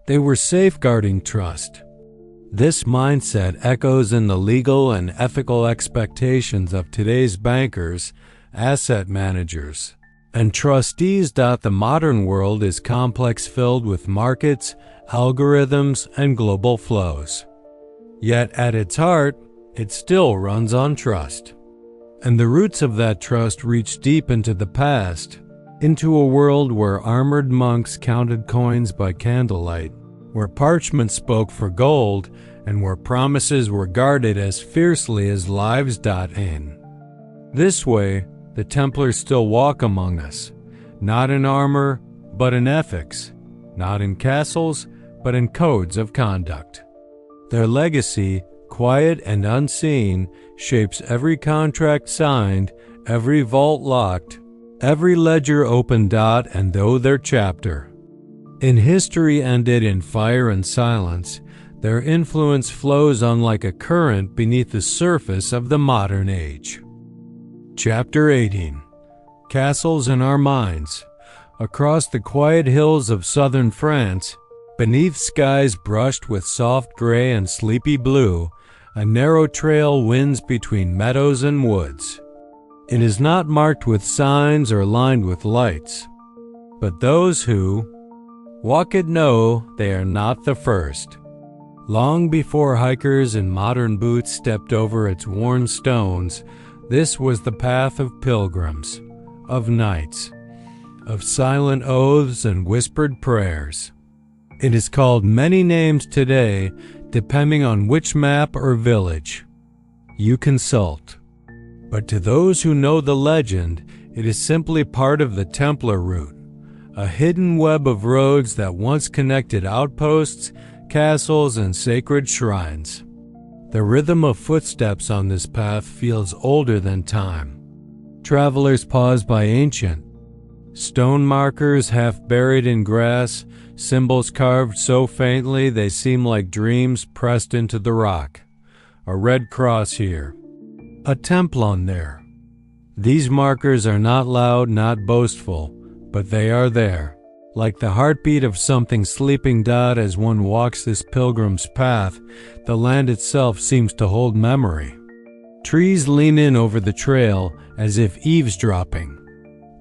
They were safeguarding trust. This mindset echoes in the legal and ethical expectations of today's bankers, asset managers, and trustees. The modern world is complex, filled with markets, algorithms, and global flows. Yet at its heart, it still runs on trust. And the roots of that trust reach deep into the past, into a world where armored monks counted coins by candlelight, where parchment spoke for gold, and where promises were guarded as fiercely as lives. In this way, the Templars still walk among us, not in armor, but in ethics, not in castles, but in codes of conduct. Their legacy, quiet and unseen, shapes every contract signed, every vault locked, every ledger opened. And though their chapter in history ended in fire and silence, their influence flows on like a current beneath the surface of the modern age. Chapter 18. Castles in Our Minds. Across the quiet hills of southern France, beneath skies brushed with soft gray and sleepy blue, a narrow trail winds between meadows and woods. It is not marked with signs or lined with lights, but those who walk it know they are not the first. Long before hikers in modern boots stepped over its worn stones, this was the path of pilgrims, of knights, of silent oaths and whispered prayers. It is called many names today, depending on which map or village you consult. But to those who know the legend, it is simply part of the Templar route, a hidden web of roads that once connected outposts, castles, and sacred shrines. The rhythm of footsteps on this path feels older than time. Travelers pause by ancient stone markers half buried in grass, symbols carved so faintly they seem like dreams pressed into the rock. A red cross here, a templon there. These markers are not loud, not boastful, but they are there, like the heartbeat of something sleeping. As one walks this pilgrim's path, the land itself seems to hold memory. Trees lean in over the trail as if eavesdropping.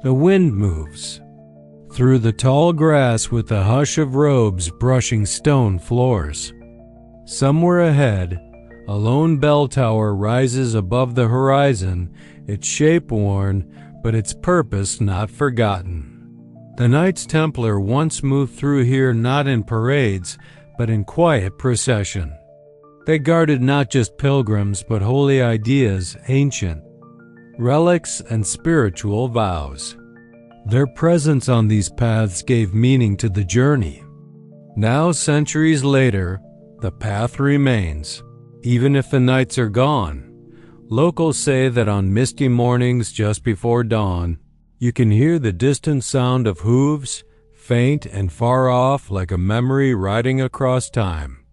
The wind moves through the tall grass with the hush of robes brushing stone floors. Somewhere ahead, a lone bell tower rises above the horizon, its shape worn, but its purpose not forgotten. The Knights Templar once moved through here not in parades, but in quiet procession. They guarded not just pilgrims, but holy ideas, ancient relics, and spiritual vows. Their presence on these paths gave meaning to the journey. Now, centuries later, the path remains. Even if the knights are gone, locals say that on misty mornings just before dawn, you can hear the distant sound of hooves, faint and far off like a memory riding across time.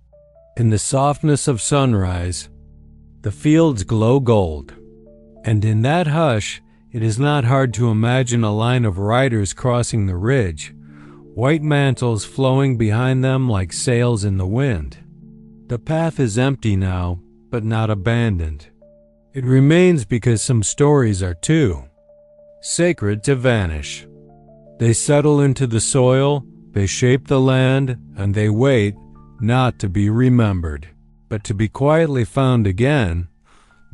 In the softness of sunrise, the fields glow gold, and in that hush, it is not hard to imagine a line of riders crossing the ridge, white mantles flowing behind them like sails in the wind. The path is empty now, but not abandoned. It remains because some stories are too sacred to vanish. They settle into the soil, they shape the land, and they wait not to be remembered, but to be quietly found again.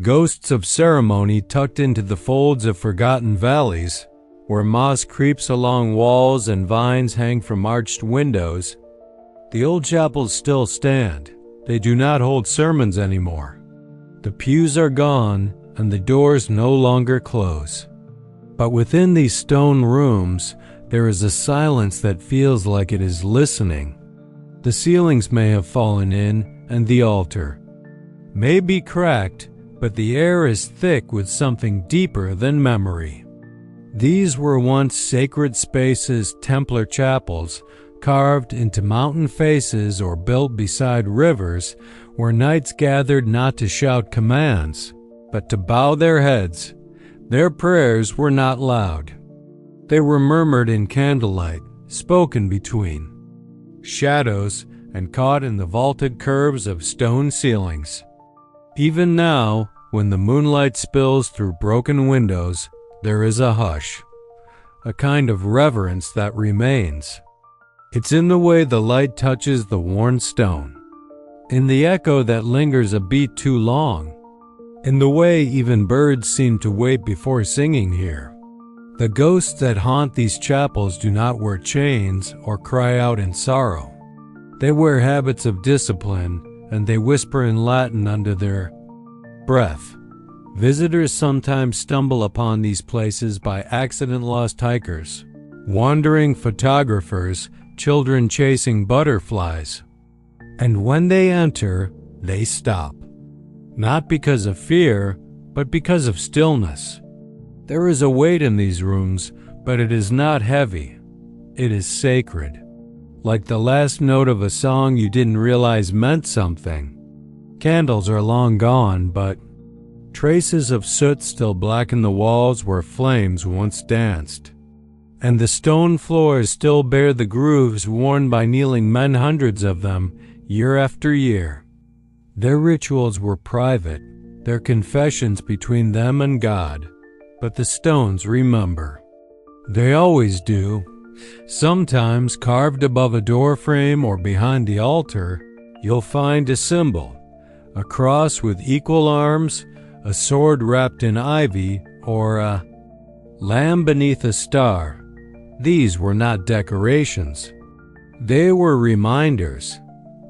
Ghosts of ceremony tucked into the folds of forgotten valleys, where moss creeps along walls and vines hang from arched windows. The old chapels still stand. They do not hold sermons anymore. The pews are gone, and the doors no longer close. But within these stone rooms, there is a silence that feels like it is listening. The ceilings may have fallen in, and the altar may be cracked, but the air is thick with something deeper than memory. These were once sacred spaces, Templar chapels, carved into mountain faces or built beside rivers, where knights gathered not to shout commands, but to bow their heads. Their prayers were not loud. They were murmured in candlelight, spoken between shadows, and caught in the vaulted curves of stone ceilings. Even now, when the moonlight spills through broken windows, there is a hush, a kind of reverence that remains. It's in the way the light touches the worn stone, in the echo that lingers a beat too long, in the way even birds seem to wait before singing here. The ghosts that haunt these chapels do not wear chains or cry out in sorrow. They wear habits of discipline, and they whisper in Latin under their breath. Visitors sometimes stumble upon these places by accident, lost hikers, wandering photographers, children chasing butterflies. And when they enter, they stop. Not because of fear, but because of stillness. There is a weight in these rooms, but it is not heavy. It is sacred. Like the last note of a song you didn't realize meant something. Candles are long gone, but traces of soot still blacken the walls where flames once danced. And the stone floors still bear the grooves worn by kneeling men, hundreds of them, year after year. Their rituals were private, their confessions between them and God, but the stones remember. They always do. Sometimes carved above a doorframe or behind the altar, you'll find a symbol, a cross with equal arms, a sword wrapped in ivy, or a lamb beneath a star. These were not decorations. They were reminders,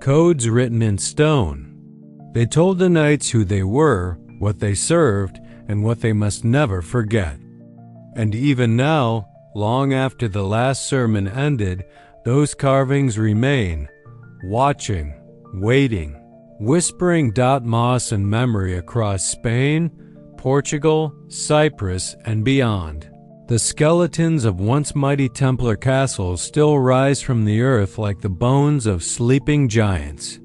codes written in stone. They told the knights who they were, what they served, and what they must never forget. And even now, long after the last sermon ended, those carvings remain, watching, waiting, whispering moss and memory across Spain, Portugal, Cyprus, and beyond. The skeletons of once mighty Templar castles still rise from the earth like the bones of sleeping giants.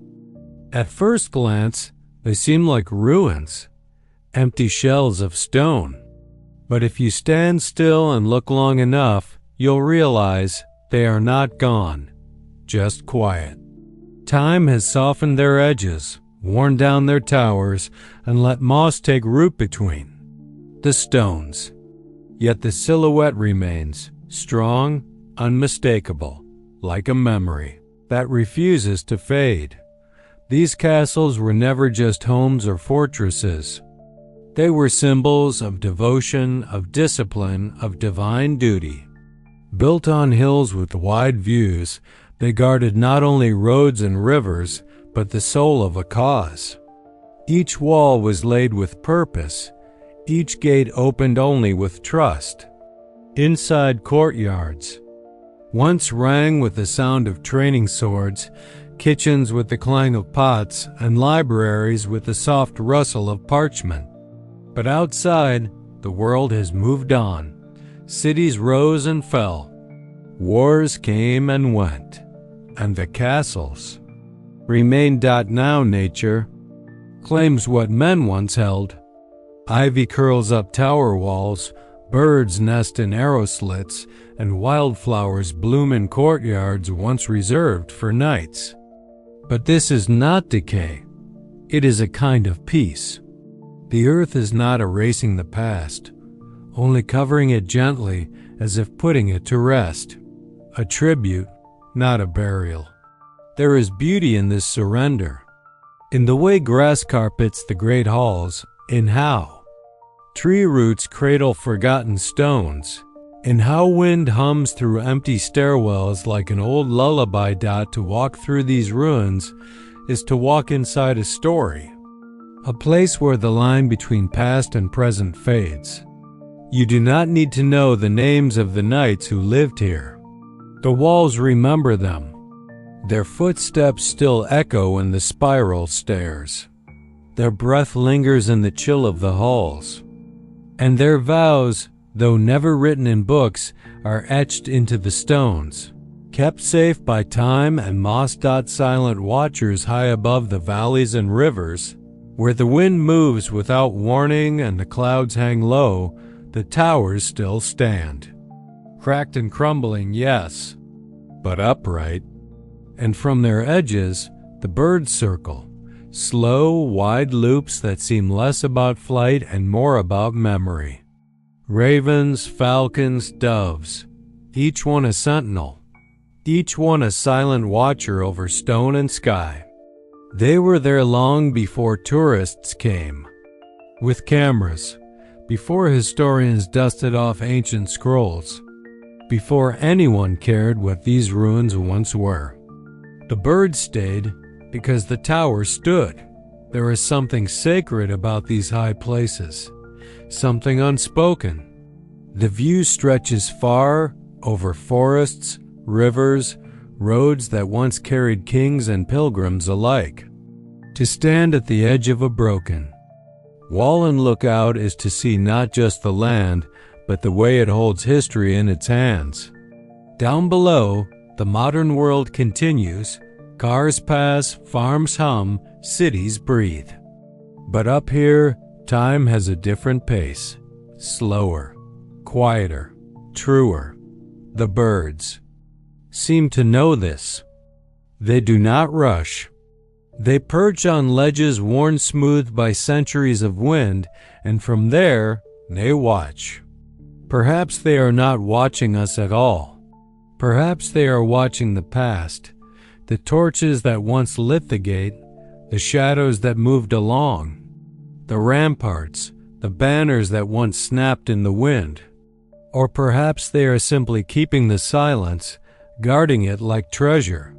At first glance, they seem like ruins, empty shells of stone. But if you stand still and look long enough, you'll realize they are not gone, just quiet. Time has softened their edges, worn down their towers, and let moss take root between the stones. Yet the silhouette remains, strong, unmistakable, like a memory that refuses to fade. These castles were never just homes or fortresses. They were symbols of devotion, of discipline, of divine duty. Built on hills with wide views, they guarded not only roads and rivers, but the soul of a cause. Each wall was laid with purpose, each gate opened only with trust. Inside courtyards once rang with the sound of training swords, kitchens with the clang of pots, and libraries with the soft rustle of parchment. But outside, the world has moved on. Cities rose and fell. Wars came and went. And the castles remained. Now nature claims what men once held. Ivy curls up tower walls, birds nest in arrow slits, and wildflowers bloom in courtyards once reserved for knights. But this is not decay. It is a kind of peace. The earth is not erasing the past, only covering it gently as if putting it to rest. A tribute, not a burial. There is beauty in this surrender, in the way grass carpets the great halls, in how tree roots cradle forgotten stones, in how wind hums through empty stairwells like an old lullaby. To walk through these ruins is to walk inside a story, a place where the line between past and present fades. You do not need to know the names of the knights who lived here. The walls remember them. Their footsteps still echo in the spiral stairs. Their breath lingers in the chill of the halls. And their vows, though never written in books, are etched into the stones, kept safe by time and moss. Silent watchers high above the valleys and rivers, where the wind moves without warning and the clouds hang low, the towers still stand. Cracked and crumbling, yes, but upright. And from their edges, the birds circle, slow, wide loops that seem less about flight and more about memory. Ravens, falcons, doves, each one a sentinel, each one a silent watcher over stone and sky. They were there long before tourists came, with cameras, before historians dusted off ancient scrolls, before anyone cared what these ruins once were. The birds stayed because the tower stood. There is something sacred about these high places, something unspoken. The view stretches far over forests, rivers, roads that once carried kings and pilgrims alike. To stand at the edge of a broken wall and look out is to see not just the land, but the way it holds history in its hands. Down below, the modern world continues. Cars pass, farms hum, cities breathe. But up here, time has a different pace. Slower, quieter, truer. The birds seem to know this. They do not rush. They perch on ledges worn smooth by centuries of wind, and from there, they watch. Perhaps they are not watching us at all. Perhaps they are watching the past, the torches that once lit the gate, the shadows that moved along, the ramparts, the banners that once snapped in the wind. Or perhaps they are simply keeping the silence, guarding it like treasure.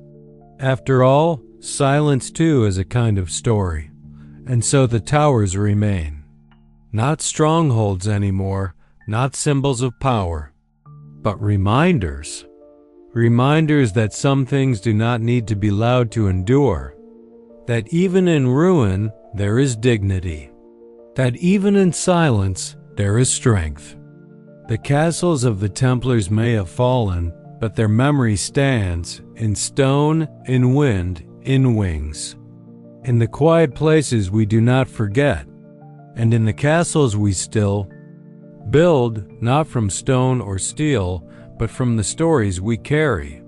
After all, silence too is a kind of story, and so the towers remain. Not strongholds anymore, not symbols of power, but reminders. Reminders that some things do not need to be loud to endure. That even in ruin, there is dignity. That even in silence, there is strength. The castles of the Templars may have fallen, but their memory stands in stone, in wind, in wings. In the quiet places we do not forget, and in the castles we still build, not from stone or steel, but from the stories we carry.